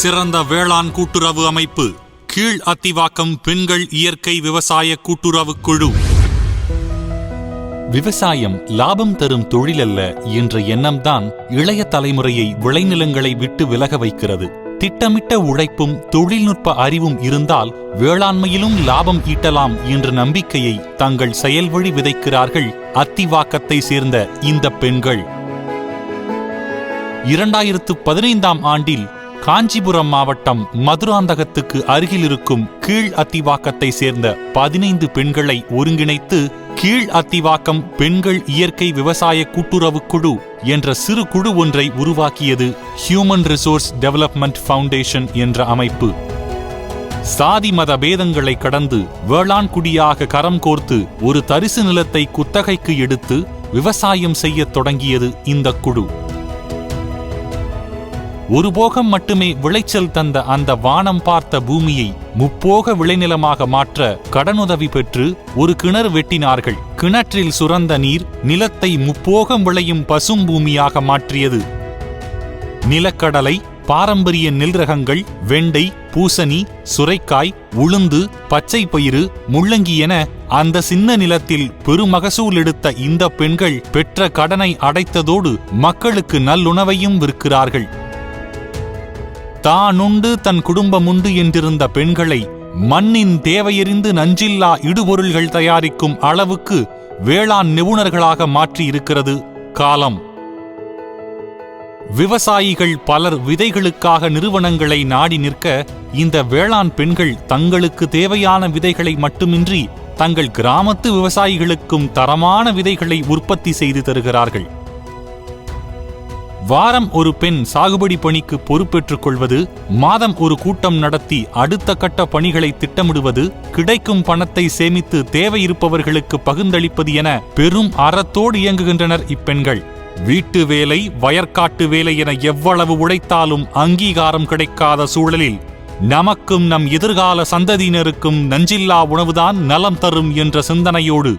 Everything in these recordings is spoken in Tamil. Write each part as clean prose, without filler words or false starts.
சிறந்த வேளாண் கூட்டுறவு அமைப்பு கீழ் அத்திவாக்கம் பெண்கள் இயற்கை விவசாய கூட்டுறவு குழு. விவசாயம் லாபம் தரும் தொழிலல்ல என்ற எண்ணம்தான் இளைய தலைமுறையை விளைநிலங்களை விட்டு விலக வைக்கிறது. திட்டமிட்ட உழைப்பும் தொழில்நுட்ப அறிவும் இருந்தால் வேளாண்மையிலும் லாபம் ஈட்டலாம் என்ற நம்பிக்கையை தங்கள் செயல்வழி விதைக்கிறார்கள் அத்திவாக்கத்தை சேர்ந்த இந்த பெண்கள். 2015ஆம் ஆண்டில் காஞ்சிபுரம் மாவட்டம் மதுராந்தகத்துக்கு அருகில் இருக்கும் கீழ் அத்திவாக்கத்தை சேர்ந்த 15 பெண்களை ஒருங்கிணைத்து கீழ் அத்திவாக்கம் பெண்கள் இயற்கை விவசாய கூட்டுறவு குழு என்ற சிறு குழு ஒன்றை உருவாக்கியது ஹியூமன் ரிசோர்ஸ் டெவலப்மெண்ட் ஃபவுண்டேஷன் என்ற அமைப்பு. சாதி மத பேதங்களை கடந்து வேளாண் குடியாக கரம் கோர்த்து ஒரு தரிசு நிலத்தை குத்தகைக்கு எடுத்து விவசாயம் செய்ய தொடங்கியது இந்த குழு. ஒரு போகம் மட்டுமே விளைச்சல் தந்த அந்த வானம் பார்த்த பூமியை முப்போக விளைநிலமாக மாற்ற கடனுதவி பெற்று ஒரு கிணறு வெட்டினார்கள். கிணற்றில் சுரந்த நீர் நிலத்தை முப்போகம் விளையும் பசும் பூமியாக மாற்றியது. நிலக்கடலை, பாரம்பரிய நெல் ரகங்கள், வெண்டை, பூசணி, சுரைக்காய், உளுந்து, பச்சை பயிறு, முள்ளங்கி என அந்த சின்ன நிலத்தில் பெருமகசூல் எடுத்த இந்த பெண்கள் பெற்ற கடனை அடைத்ததோடு மக்களுக்கு நல்லுணவையும் விற்கிறார்கள். தானுண்டு தன் குடும்பமுண்டு என்றிருந்த பெண்களை மண்ணின் தேவையறிந்து நஞ்சில்லா இடுபொருள்கள் தயாரிக்கும் அளவுக்கு வேளாண் நிபுணர்களாக மாற்றி இருக்கிறது காலம். விவசாயிகள் பலர் விதைகளுக்காக நிறுவனங்களை நாடி நிற்க இந்த வேளாண் பெண்கள் தங்களுக்கு தேவையான விதைகளை மட்டுமின்றி தங்கள் கிராமத்து விவசாயிகளுக்கும் தரமான விதைகளை உற்பத்தி செய்து தருகிறார்கள். வாரம் ஒரு பெண் சாகுபடி பணிக்கு பொறுப்பேற்றுக் கொள்வது, மாதம் ஒரு கூட்டம் நடத்தி அடுத்த கட்ட பணிகளை திட்டமிடுவது, கிடைக்கும் பணத்தை சேமித்து தேவையிருப்பவர்களுக்கு பகிர்ந்தளிப்பது என பெரும் அறத்தோடு இயங்குகின்றனர் இப்பெண்கள். வீட்டு வேலை, வயற்காட்டு வேலை என எவ்வளவு உழைத்தாலும் அங்கீகாரம் கிடைக்காத சூழலில் நமக்கும் நம் எதிர்கால சந்ததியினருக்கும் நஞ்சில்லா உணவுதான் நலம் தரும் என்ற சிந்தனையோடு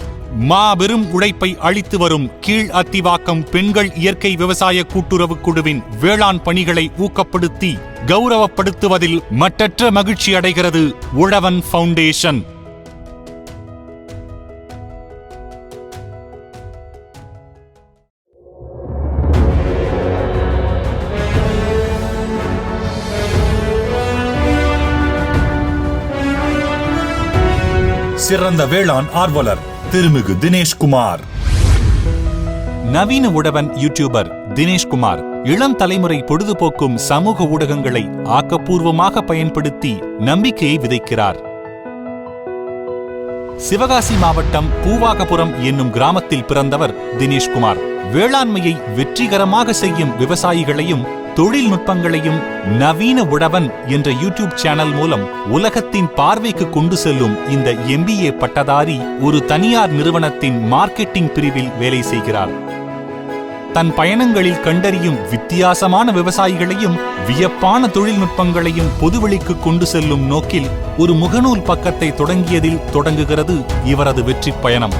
மாபெரும் உழைப்பை அளித்து வரும் கீழ் அத்திவாக்கம் பெண்கள் இயற்கை விவசாய கூட்டுறவு குழுவின் வேளாண் பணிகளை ஊக்கப்படுத்தி கௌரவப்படுத்துவதில் மட்டற்ற மகிழ்ச்சி அடைகிறது உழவன் ஃபவுண்டேஷன். சிறந்த வேளாண் ஆர்வலர் திருமிகு தினேஷ்குமார். நவீன உழவன் யூடியூபர் தினேஷ்குமார் இளம் தலைமுறை பொழுதுபோக்கும் சமூக ஊடகங்களை ஆக்கப்பூர்வமாக பயன்படுத்தி நம்பிக்கையை விதைக்கிறார். சிவகாசி மாவட்டம் பூவாகபுரம் என்னும் கிராமத்தில் பிறந்தவர் தினேஷ்குமார். வேளாண்மையை வெற்றிகரமாக செய்யும் விவசாயிகளையும் தொழில்நுட்பங்களையும் நவீன உழவன் என்ற யூடியூப் சேனல் மூலம் உலகத்தின் பார்வைக்கு கொண்டு செல்லும் இந்த MBA பட்டதாரி ஒரு தனியார் நிறுவனத்தின் மார்க்கெட்டிங் பிரிவில் வேலை செய்கிறார். தன் பயணங்களில் கண்டறியும் வித்தியாசமான விவசாயிகளையும் வியப்பான தொழில்நுட்பங்களையும் பொதுவெளிக்கு கொண்டு செல்லும் நோக்கில் ஒரு முகநூல் பக்கத்தை தொடங்கியதில் தொடங்குகிறது இவரது வெற்றி பயணம்.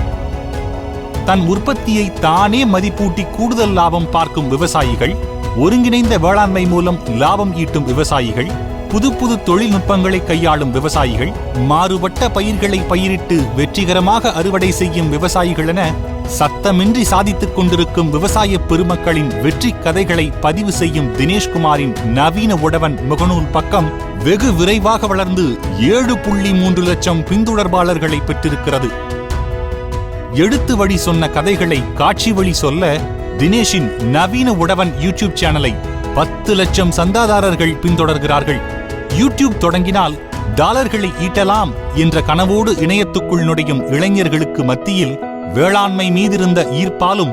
தன் உற்பத்தியை தானே மதிப்பூட்டி கூடுதல் லாபம் பார்க்கும் விவசாயிகள், ஒருங்கிணைந்த வேளாண்மை மூலம் லாபம் ஈட்டும் விவசாயிகள், புது புது தொழில்நுட்பங்களை கையாளும் விவசாயிகள், மாறுபட்ட பயிர்களை பயிரிட்டு வெற்றிகரமாக அறுவடை செய்யும் விவசாயிகள் என சத்தமின்றி சாதித்துக் கொண்டிருக்கும் விவசாய பெருமக்களின் வெற்றி கதைகளை பதிவு செய்யும் தினேஷ்குமாரின் நவீன உழவன் முகநூல் பக்கம் வெகு விரைவாக வளர்ந்து 7.3 லட்சம் பின்தொடர்பாளர்களை பெற்றிருக்கிறது. எழுத்து வழி சொன்ன கதைகளை காட்சி வழி சொல்ல தினேஷின் நவீன உழவன் யூடியூப் சேனலை 10 லட்சம் சந்தாதாரர்கள் பின்தொடர்கிறார்கள். யூடியூப் தொடங்கினால் டாலர்களை ஈட்டலாம் என்ற கனவோடு இணையத்துக்குள் நுழையும் இளைஞர்களுக்கு மத்தியில் வேளாண்மை மீதிருந்த ஈர்ப்பாலும்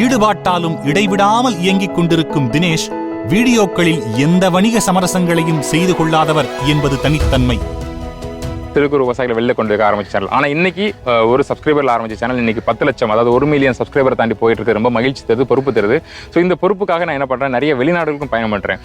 ஈடுபாட்டாலும் இடைவிடாமல் இயங்கிக் கொண்டிருக்கும் தினேஷ் வீடியோக்களில் எந்த வணிக சமரசங்களையும் செய்து கொள்ளாதவர் என்பது தனித்தன்மை. திருக்குறள் விவசாயிகளை வெளில கொண்டு இருக்க ஆரம்பிச்ச சேனல். ஆனால் இன்னைக்கு ஒரு சப்ஸ்கிரைபர் ஆரம்பிச்ச சேனல் இன்னைக்கு 10 லட்சம், அதாவது 1 மில்லியன் சப்ஸ்கிரைபர் தாண்டி போயிட்டு இருக்கு. ரொம்ப மகிழ்ச்சி தருது, பொறுப்பு தருது. ஸோ இந்த பொறுப்புக்காக நான் என்ன பண்ணுறேன், நிறைய வெளிநாடுகளுக்கும் பயணம் பண்ணுறேன்.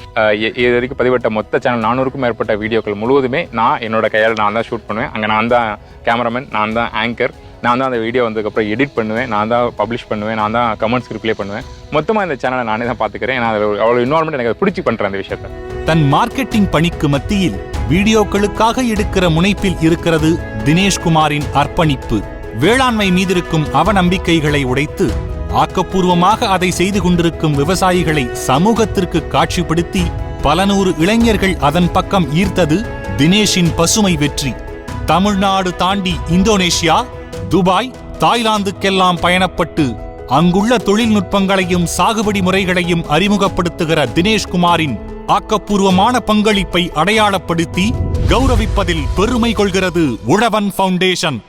இது வரைக்கும் பதிவிட்ட மொத்த சேனல் 400க்கும் மேற்பட்ட வீடியோக்கள் முழுவதுமே நான் என்னோட கையால் நான் தான் ஷூட் பண்ணுவேன். அங்கே நான் தான் கேமராமேன், நான் தான் ஆங்கர், நான் தான் அந்த வீடியோ வந்ததுக்கப்புறம் எடிட் பண்ணுவேன், நான் தான் பப்ளிஷ் பண்ணுவேன், நான் தான் கமெண்ட்ஸ் ரிப்ளை பண்ணுவேன். மொத்தமாக இந்த சேனலை நானே தான் பார்த்துக்கிறேன். நான் அதில் அவ்வளோ இன்வால்மெண்ட் எனக்கு பிடிச்சி பண்ணுறேன் அந்த விஷயத்தை. தன் மார்க்கெட்டிங் பணிக்கு மத்தியில் வீடியோக்களுக்காக எடுக்கிற முனைப்பில் இருக்கிறது தினேஷ்குமாரின் அர்ப்பணிப்பு. வேளாண்மை மீதிருக்கும் அவநம்பிக்கைகளை உடைத்து ஆக்கப்பூர்வமாக அதை செய்து கொண்டிருக்கும் விவசாயிகளை சமூகத்திற்கு காட்சிப்படுத்தி பல நூறு இளைஞர்கள் அதன் பக்கம் ஈர்த்தது தினேஷின் பசுமை வெற்றி. தமிழ்நாடு தாண்டி இந்தோனேஷியா, துபாய், தாய்லாந்துக்கெல்லாம் பயணப்பட்டு அங்குள்ள தொழில்நுட்பங்களையும் சாகுபடி முறைகளையும் அறிமுகப்படுத்துகிற தினேஷ்குமாரின் ஆக்கப்பூர்வமான பங்களிப்பை அடையாளப்படுத்தி கௌரவிப்பதில் பெருமை கொள்கிறது உழவன் ஃபவுண்டேஷன்.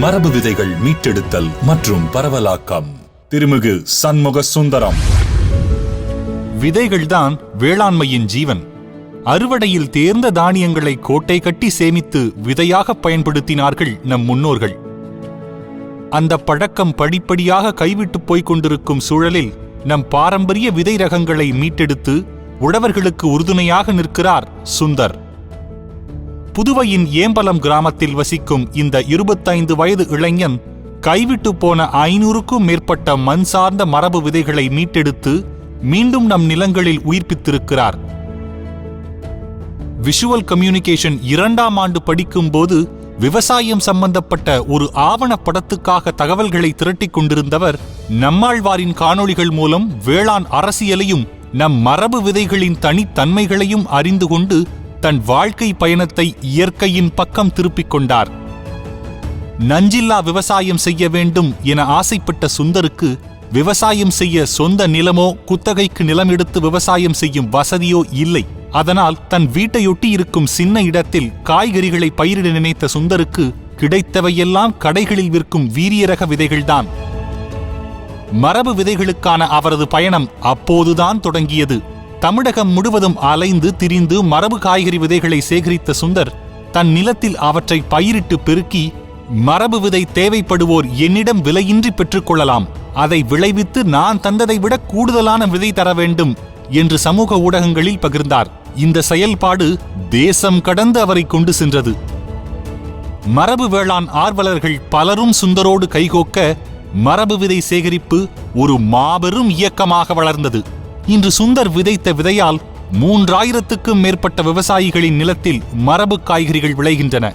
மரபு விதைகள் மீட்டெடுத்தல் மற்றும் பரவலாக்கம் திருமிகு சண்முக சுந்தரம். விதைகள்தான் வேளாண்மையின் ஜீவன். அறுவடையில் தேர்ந்த தானியங்களை கோட்டை கட்டி சேமித்து விதையாக பயன்படுத்தினார்கள் நம் முன்னோர்கள். அந்த பழக்கம் படிப்படியாக கைவிட்டு போய்க் கொண்டிருக்கும் சூழலில் நம் பாரம்பரிய விதை ரகங்களை மீட்டெடுத்து உழவர்களுக்கு உறுதுணையாக நிற்கிறார் சுந்தர். புதுவையின் ஏம்பலம் கிராமத்தில் வசிக்கும் இந்த 25 வயது இளைஞன் கைவிட்டு போன 500க்கும் மேற்பட்ட மண் சார்ந்த மரபு விதைகளை மீட்டெடுத்து மீண்டும் நம் நிலங்களில் உயிர்ப்பித்திருக்கிறார். விஷுவல் கம்யூனிகேஷன் 2ஆம் ஆண்டு படிக்கும் போது விவசாயம் சம்பந்தப்பட்ட ஒரு ஆவணப்படத்துக்காக தகவல்களை திரட்டிக் கொண்டிருந்தவர் நம்மாழ்வாரின் காணொளிகள் மூலம் வேளாண் அரசியலையும் நம் மரபு விதைகளின் தனித்தன்மைகளையும் அறிந்து கொண்டு தன் வாழ்க்கை பயணத்தை இயற்கையின் பக்கம் திருப்பிக் கொண்டார். நஞ்சில்லா விவசாயம் செய்ய வேண்டும் என ஆசைப்பட்ட சுந்தருக்கு விவசாயம் செய்ய சொந்த நிலமோ குத்தகைக்கு நிலம் எடுத்து விவசாயம் செய்யும் வசதியோ இல்லை. அதனால் தன் வீட்டையொட்டி இருக்கும் சின்ன இடத்தில் காய்கறிகளை பயிரிட நினைத்த சுந்தருக்கு கிடைத்தவையெல்லாம் கடைகளில் விற்கும் வீரியரக விதைகள்தான். மரபு விதைகளுக்கான அவரது பயணம் அப்போதுதான் தொடங்கியது. தமிழகம் முழுவதும் அலைந்து திரிந்து மரபு காய்கறி விதைகளை சேகரித்த சுந்தர் தன் நிலத்தில் அவற்றை பயிரிட்டு பெருக்கி மரபு விதை தேவைப்படுவோர் என்னிடம் விலையின்றி பெற்றுக்கொள்ளலாம், அதை விளைவித்து நான் தந்ததை விட கூடுதலான விதை தர வேண்டும் என்று சமூக ஊடகங்களில் பகிர்ந்தார். இந்த செயல்பாடு தேசம் கடந்து அவரை கொண்டு சென்றது. மரபு வேளாண் ஆர்வலர்கள் பலரும் சுந்தரோடு கைகோக்க மரபு விதை சேகரிப்பு ஒரு மாபெரும் இயக்கமாக வளர்ந்தது. இன்று சுந்தர் விதைத்த விதையால் 3000க்கும் மேற்பட்ட விவசாயிகளின் நிலத்தில் மரபு காய்கறிகள் விளைகின்றன.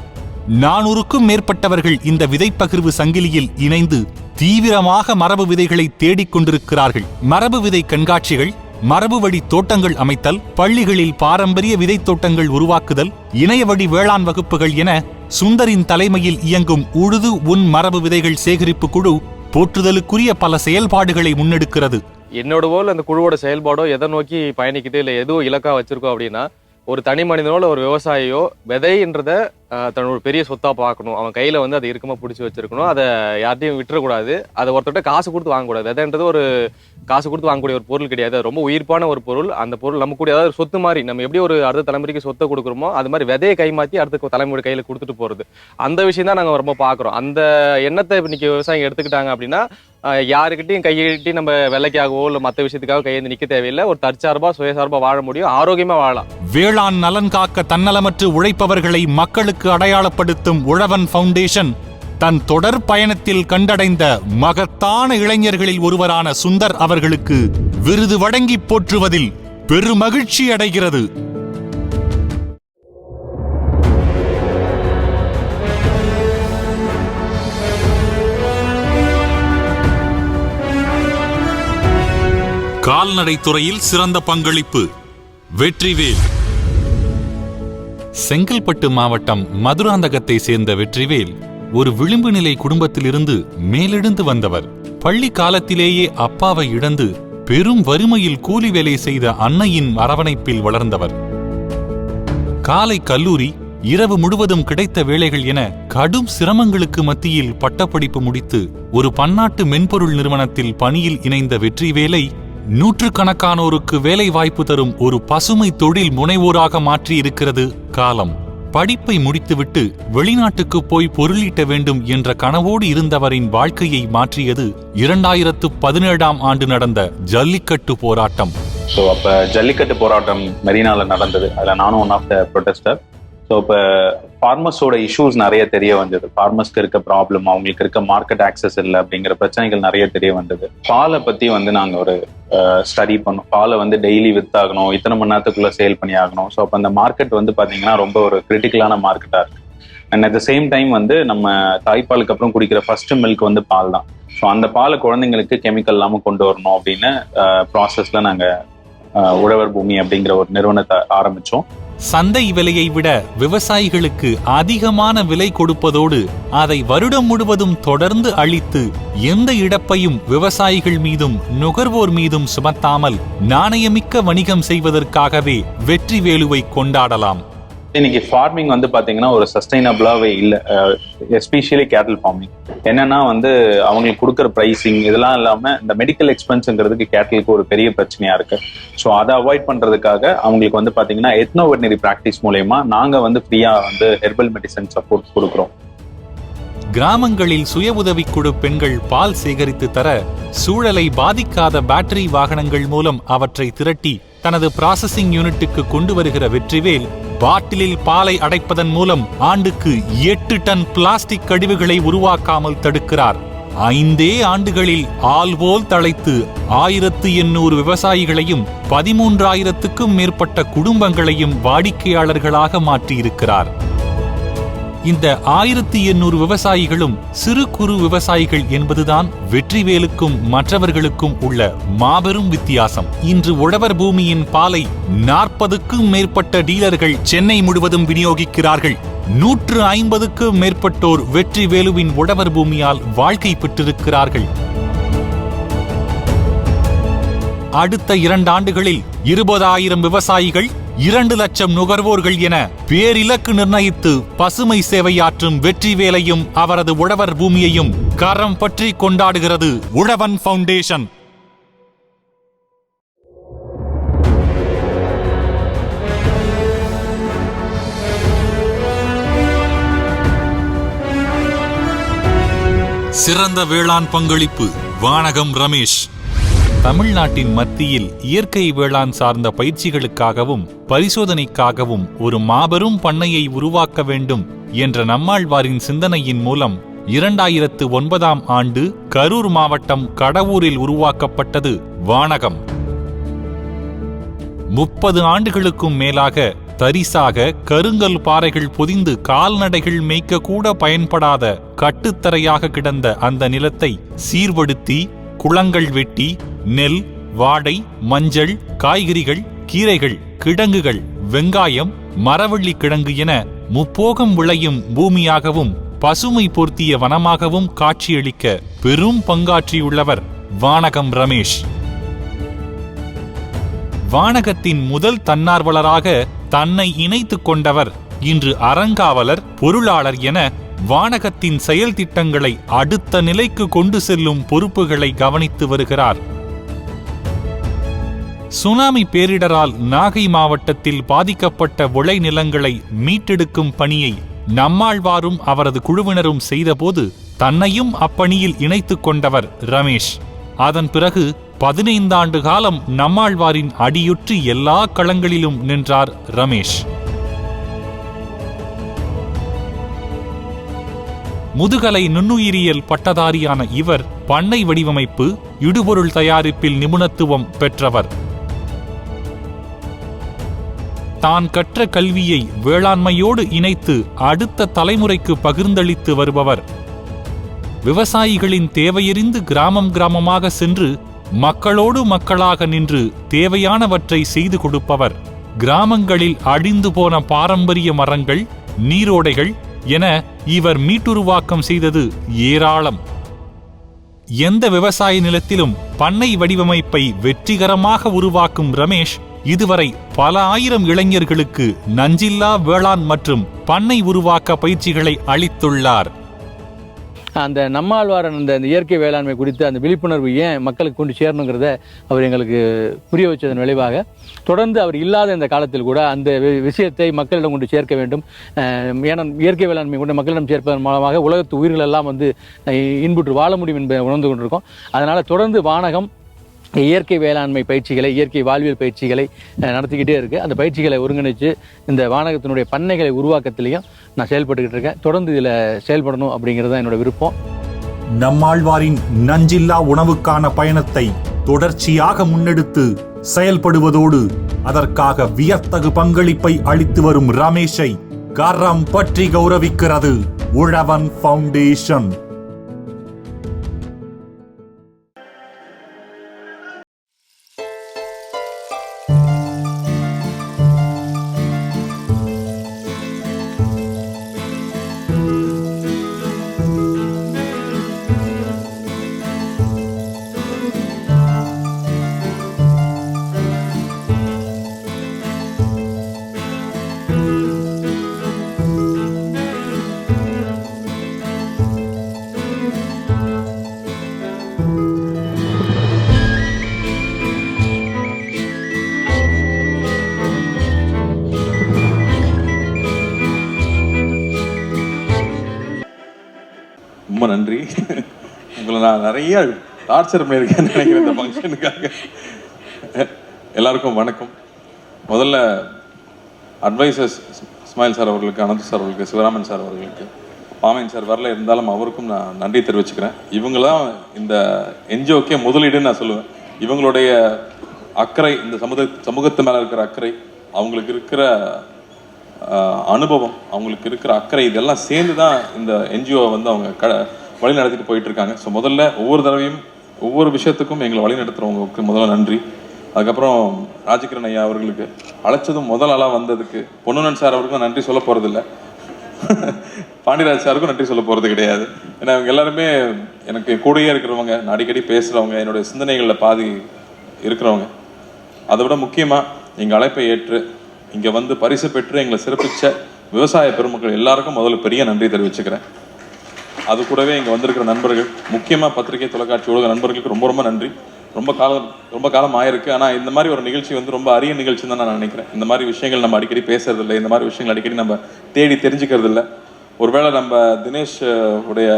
400க்கும் மேற்பட்டவர்கள் இந்த விதைப்பகிர்வு சங்கிலியில் இணைந்து தீவிரமாக மரபு விதைகளை தேடிக் கொண்டிருக்கிறார்கள். மரபு விதை கண்காட்சிகள், மரபு வழி தோட்டங்கள் அமைத்தல், பள்ளிகளில் பாரம்பரிய விதை தோட்டங்கள் உருவாக்குதல், இணையவழி வேளாண் வகுப்புகள் என சுந்தரின் தலைமையில் இயங்கும் உழுது உன் மரபு விதைகள் சேகரிப்பு குழு போற்றுதலுக்குரிய பல செயல்பாடுகளை முன்னெடுக்கிறது. என்னோடவோ இல்லை அந்த குழுவோட செயல்பாடோ எதை நோக்கி பயணிக்குது இல்லை எதுவும் இலக்கா வச்சிருக்கோம் அப்படின்னா, ஒரு தனி மனிதனோட ஒரு விவசாயியோ விதைன்றத தன்னோட பெரிய சொத்தா பார்க்கணும். அவன் கையில வந்து அதை இறுக்கமா பிடிச்சி வச்சிருக்கணும். அதை யார்ட்டையும் விட்டுறக்கூடாது. அதை ஒருத்தர்கிட்ட காசு கொடுத்து வாங்கக்கூடாது. விதைன்றது ஒரு காசு கொடுத்து வாங்கக்கூடிய ஒரு பொருள் கிடையாது. அது ரொம்ப உயிர்ப்பான ஒரு பொருள். அந்த பொருள் நம்ம கூட அதாவது சொத்து மாதிரி நம்ம எப்படி ஒரு அடுத்த தலைமுறைக்கு சொத்தை கொடுக்குறோமோ அது மாதிரி விதையை கைமாற்றி அடுத்த தலைமுறை கையில கொடுத்துட்டு போறது. அந்த விஷயம் தான் நாங்கள் ரொம்ப பார்க்குறோம். அந்த எண்ணத்தை இன்னைக்கு விவசாயிங்க எடுத்துக்கிட்டாங்க அப்படின்னா யாருக்கிட்டையும் கையிட்டி நம்ம வெள்ளைக்காகவோ இல்லை மற்ற விஷயத்துக்காக கையேந்து நிற்க தேவையில்லை. ஒரு தற்சார்பா சுயசார்பா வாழ முடியும், ஆரோக்கியமா வாழலாம். வேளாண் நலன் காக்க தன்னலமற்று உழைப்பவர்களை மக்களுக்கு அடையாளப்படுத்தும் உழவன் ஃபவுண்டேஷன் தன் தொடர் பயணத்தில் கண்டடைந்த மகத்தான இளைஞர்களில் ஒருவரான சுந்தர் அவர்களுக்கு விருது வழங்கி போற்றுவதில் பெருமகிழ்ச்சி அடைகிறது. கால்நடை துறையில் சிறந்த பங்களிப்பு வெற்றிவேல். செங்கல்பட்டு மாவட்டம் மதுராந்தகத்தை சேர்ந்த வெற்றிவேல் ஒரு விளிம்பு நிலை குடும்பத்திலிருந்து மேலெழுந்து வந்தவர். பள்ளி காலத்திலேயே அப்பாவை இழந்து பெரும் வறுமையில் கூலி வேலை செய்த அன்னையின் அரவணைப்பில் வளர்ந்தவர். காலை கல்லூரி, இரவு முழுவதும் கிடைத்த வேலைகள் என கடும் சிரமங்களுக்கு மத்தியில் பட்டப்படிப்பு முடித்து ஒரு பன்னாட்டு மென்பொருள் நிறுவனத்தில் பணியில் இணைந்த வெற்றிவேலை நூற்றுக்கணக்கானோருக்கு வேலை வாய்ப்பு தரும் ஒரு பசுமை தொழில் முனைவோராக மாற்றி இருக்கிறது காலம். படிப்பை முடித்துவிட்டு வெளிநாட்டுக்கு போய் பொருளீட்ட வேண்டும் என்ற கனவோடு இருந்தவரின் வாழ்க்கையை மாற்றியது 2017ஆம் ஆண்டு நடந்த ஜல்லிக்கட்டு போராட்டம். ஸோ அப்போ ஜல்லிக்கட்டு போராட்டம் மெரினால நடந்தது. அதில் நானும் ஒன் ஆஃப் த ப்ரொடெஸ்டர். ஸோ இப்போ ஃபார்மர்ஸோட இஷ்யூஸ் நிறைய தெரிய வந்தது. ஃபார்மர்ஸ்க்கு இருக்க ப்ராப்ளம், அவங்களுக்கு இருக்க மார்க்கெட் ஆக்சஸ் இல்லை அப்படிங்கிற பிரச்சனைகள் நிறைய தெரிய வந்தது. பாலை பற்றி நாங்கள் ஒரு ஸ்டடி பண்ணோம். பாலை டெய்லி வித்தாகணும், இத்தனை மணி நேரத்துக்குள்ளே சேல் பண்ணி ஆகணும். ஸோ அப்போ அந்த மார்க்கெட் பார்த்தீங்கன்னா ரொம்ப ஒரு கிரிட்டிக்கலான மார்க்கெட்டாக இருக்குது. And at the same time நம்ம தாய்ப்பாலுக்கு அப்புறம் குடிக்கிற ஃபர்ஸ்ட் மில்க் பால் தான். ஸோ அந்த பாலை குழந்தைங்களுக்கு கெமிக்கல் இல்லாமல் கொண்டு வரணும் அப்படின்னு ப்ராசஸில் நாங்கள் உழவர் பூமி அப்படிங்கிற ஒரு நிறுவனத்தை ஆரம்பித்தோம். சந்தை விலையை விட விவசாயிகளுக்கு அதிகமான விலை கொடுப்பதோடு அதை வருடம் முழுவதும் தொடர்ந்து அளித்து எந்த இழப்பையும் விவசாயிகள் மீதும் நுகர்வோர் மீதும் சுமத்தாமல் நாணயமிக்க வணிகம் செய்வதற்காகவே வெற்றிவேலுவை கொண்டாடலாம். இன்னைக்கு ஃபார்மிங் பாத்தீங்கன்னா ஒரு சஸ்டைனபிளாவே இல்லை, எஸ்பெஷலி கேட்டில் ஃபார்மிங். என்னன்னா அவங்களுக்கு கொடுக்குற ப்ரைசிங் இதெல்லாம் இல்லாம இந்த மெடிக்கல் எக்ஸ்பென்ஸுங்கிறதுக்கு கேட்டிலுக்கு ஒரு பெரிய பிரச்சனையா இருக்கு. ஸோ அதை அவாய்ட் பண்றதுக்காக அவங்களுக்கு பாத்தீங்கன்னா எத்னோ வெட்டனரி பிராக்டிஸ் மூலயமா நாங்க ஃப்ரீயா ஹெர்பல் மெடிசன் சப்போர்ட் கொடுக்குறோம். கிராமங்களில் சுய உதவிக்குழு பெண்கள் பால் சேகரித்து தர சூழலை பாதிக்காத பேட்டரி வாகனங்கள் மூலம் அவற்றை திரட்டி தனது ப்ராசஸிங் யூனிட்டுக்கு கொண்டு வருகிற வெற்றிவேல் பாட்டிலில் பாலை அடைப்பதன் மூலம் ஆண்டுக்கு 8 டன் பிளாஸ்டிக் கழிவுகளை உருவாக்காமல் தடுக்கிறார். 5 ஆண்டுகளில் ஆல்போல் தழைத்து 1800 விவசாயிகளையும் 13,000க்கும் மேற்பட்ட குடும்பங்களையும் வாடிக்கையாளர்களாக மாற்றியிருக்கிறார். இந்த 1800 விவசாயிகளும் சிறு குறு விவசாயிகள் என்பதுதான் வெற்றிவேலுக்கும் மற்றவர்களுக்கும் உள்ள மாபெரும் வித்தியாசம். இன்று உழவர் பூமியின் பாலை 40க்கும் மேற்பட்ட டீலர்கள் சென்னை முழுவதும் விநியோகிக்கிறார்கள். 150க்கும் மேற்பட்டோர் வெற்றிவேலுவின் உழவர் பூமியால் வாழ்க்கை பெற்றிருக்கிறார்கள். அடுத்த 2 ஆண்டுகளில் 20,000 விவசாயிகள், 2 லட்சம் நுகர்வோர்கள் என பேரிலக்கு நிர்ணயித்து பசுமை சேவையாற்றும் வெற்றிவேலையும் அவரது உழவர் பூமியையும் கரம் பற்றி கொண்டாடுகிறது உழவன் ஃபவுண்டேஷன். சிறந்த வேளாண் பங்களிப்பு வானகம் ரமேஷ். தமிழ்நாட்டின் மத்தியில் இயற்கை வேளாண் சார்ந்த பயிற்சிகளுக்காகவும் பரிசோதனைக்காகவும் ஒரு மாபெரும் பண்ணையை உருவாக்க வேண்டும் என்ற நம்மாழ்வாரின் சிந்தனையின் மூலம் 2009ஆம் ஆண்டு கரூர் மாவட்டம் கடவூரில் உருவாக்கப்பட்டது வானகம். 30 ஆண்டுகளுக்கும் மேலாக தரிசாக கருங்கல் பாறைகள் பொதிந்து கால்நடைகள் மேய்க்க கூட பயன்படாத கட்டுத்தரையாக கிடந்த அந்த நிலத்தை சீர்படுத்தி குளங்கள் வெட்டி நெல், வாடை, மஞ்சள், காய்கறிகள், கீரைகள், கிழங்குகள், வெங்காயம், மரவள்ளி கிழங்கு என முப்போகம் விளையும் பூமியாகவும் பசுமை பொருத்திய வனமாகவும் காட்சியளிக்க பெரும் பங்காற்றியுள்ளவர் வானகம் ரமேஷ். வானகத்தின் முதல் தன்னார்வலராக தன்னை இணைத்துக் கொண்டவர் இன்று அறங்காவலர், பொருளாளர் என வானகத்தின் செயல் திட்டங்களை அடுத்த நிலைக்கு கொண்டு செல்லும் பொறுப்புகளை கவனித்து வருகிறார். சுனாமி பேரிடரால் நாகை மாவட்டத்தில் பாதிக்கப்பட்ட விளைநிலங்களை மீட்டெடுக்கும் பணியை நம்மாழ்வாரும் அவரது குழுவினரும் செய்தபோது தன்னையும் அப்பணியில் இணைத்துக் கொண்டவர் ரமேஷ். அதன் பிறகு 15 ஆண்டு காலம் நம்மாழ்வாரின் அடியுற்றி எல்லா களங்களிலும் நின்றார் ரமேஷ். முதுகலை நுண்ணுயிரியல் பட்டதாரியான இவர் பண்ணை வடிவமைப்பு, இடுபொருள் தயாரிப்பில் நிபுணத்துவம் பெற்றவர். தான் கற்ற கல்வியை வேளாண்மையோடு இணைத்து அடுத்த தலைமுறைக்கு பகிர்ந்தளித்து வருபவர். விவசாயிகளின் தேவையறிந்து கிராமம் கிராமமாக சென்று மக்களோடு மக்களாக நின்று தேவையானவற்றை செய்து கொடுப்பவர். கிராமங்களில் அழிந்து போன பாரம்பரிய மரங்கள், நீரோடைகள் என இவர் மீட்டுருவாக்கம் செய்தது ஏராளம். எந்த விவசாய நிலத்திலும் பண்ணை வடிவமைப்பை வெற்றிகரமாக உருவாக்கும் ரமேஷ் இதுவரை பல ஆயிரம் இளைஞர்களுக்கு நஞ்சில்லா வேளாண் மற்றும் பண்ணை உருவாக்க பயிற்சிகளை அளித்துள்ளார். அந்த நம்மாழ்வாரன் அந்த இயற்கை வேளாண்மை குறித்து அந்த விழிப்புணர்வு ஏன் மக்களுக்கு கொண்டு சேரணுங்கிறத அவர் எங்களுக்கு புரிய வச்சதன் விளைவாக தொடர்ந்து அவர் இல்லாத இந்த காலத்தில் கூட அந்த விஷயத்தை மக்களிடம் கொண்டு சேர்க்க வேண்டும். ஏன்னா இயற்கை வேளாண்மை கொண்டு மக்களிடம் சேர்ப்பதன் மூலமாக உலகத்து உயிர்கள் எல்லாம் இன்புற்று வாழ முடியும் என்பதை உணர்ந்து கொண்டிருக்கோம். அதனால் தொடர்ந்து வானகம் இயற்கை வேளாண்மை பயிற்சிகளை, இயற்கை வாழ்வியல் பயிற்சிகளை நடத்திக்கிட்டே இருக்குது. அந்த பயிற்சிகளை ஒருங்கிணைச்சு இந்த வானகத்தினுடைய பண்ணைகளை உருவாக்கத்திலையும் நான் செயல்பட்டுக்கிட்டு இருக்கேன். தொடர்ந்து இதில் செயல்படணும் அப்படிங்கிறது தான் என்னோட விருப்பம். நம்மாழ்வாரின் நஞ்சில்லா உணவுக்கான பயணத்தை தொடர்ச்சியாக முன்னெடுத்து செயல்படுவதோடு அதற்காக வியத்தகு பங்களிப்பை அளித்து வரும் ரமேஷை கரம் பற்றி கௌரவிக்கிறது உழவன் ஃபவுண்டேஷன். ரொம்ப நன்றி. உங்களை நான் நிறைய டார்ச்சர் பண்ணியிருக்கேன்னு நினைக்கிறேன் இந்த ஃபங்க்ஷனுக்காக. எல்லாருக்கும் வணக்கம். முதல்ல அட்வைசர்ஸ் இஸ்மாயில் சார் அவர்களுக்கு, அனந்த் சார் அவர்களுக்கு, சிவராமன் சார் அவர்களுக்கு, பாமையன் சார் வரல இருந்தாலும் அவருக்கும் நான் நன்றி தெரிவிச்சுக்கிறேன். இவங்களாம் இந்த என்ஜிஓக்கே முதலீடுன்னு நான் சொல்லுவேன். இவங்களுடைய அக்கறை, இந்த சமூகத்து மேலே இருக்கிற அக்கறை, அவங்களுக்கு இருக்கிற அனுபவம், அவங்களுக்கு இருக்கிற அக்கறை, இதெல்லாம் சேர்ந்து தான் இந்த என்ஜிஓ வந்து அவங்க வழி நடத்திட்டு போயிட்டு இருக்காங்க. ஸோ முதல்ல ஒவ்வொரு தடவையும் ஒவ்வொரு விஷயத்துக்கும் எங்களை வழி நடத்துகிறவங்களுக்கு முதல்ல நன்றி. அதுக்கப்புறம் ராஜகிரண் ஐயா அவர்களுக்கு அழைச்சதும் முதல் ஆளாக வந்ததுக்கு, பொன்னுனன் சார் அவருக்கும் நன்றி சொல்ல போகிறதில்ல, பாண்டியராஜ் சாருக்கும் நன்றி சொல்ல போகிறது கிடையாது. ஏன்னா இவங்க எல்லாருமே எனக்கு கூடயே இருக்கிறவங்க, நான் அடிக்கடி பேசுகிறவங்க, என்னுடைய சிந்தனைகளில் பாதி இருக்கிறவங்க. அதை விட முக்கியமாக எங்கள் அழைப்பை ஏற்று இங்கே வந்து பரிசு பெற்று எங்களை சிறப்பித்த விவசாய பெருமக்கள் எல்லாருக்கும் முதல்ல பெரிய நன்றி தெரிவிச்சுக்கிறேன். அது கூடவே இங்கே வந்திருக்கிற நண்பர்கள், முக்கியமாக பத்திரிகை தொலைக்காட்சி ஊடக நண்பர்களுக்கு ரொம்ப ரொம்ப நன்றி. ரொம்ப காலம் ஆயிருக்கு. ஆனால் இந்த மாதிரி ஒரு நிகழ்ச்சி வந்து ரொம்ப அரிய நிகழ்ச்சி தான் நான் நினைக்கிறேன். இந்த மாதிரி விஷயங்கள் நம்ம அடிக்கடி பேசுறதில்லை, இந்த மாதிரி விஷயங்கள் அடிக்கடி நம்ம தேடி தெரிஞ்சுக்கிறது இல்லை. ஒருவேளை நம்ம தினேஷ் உடைய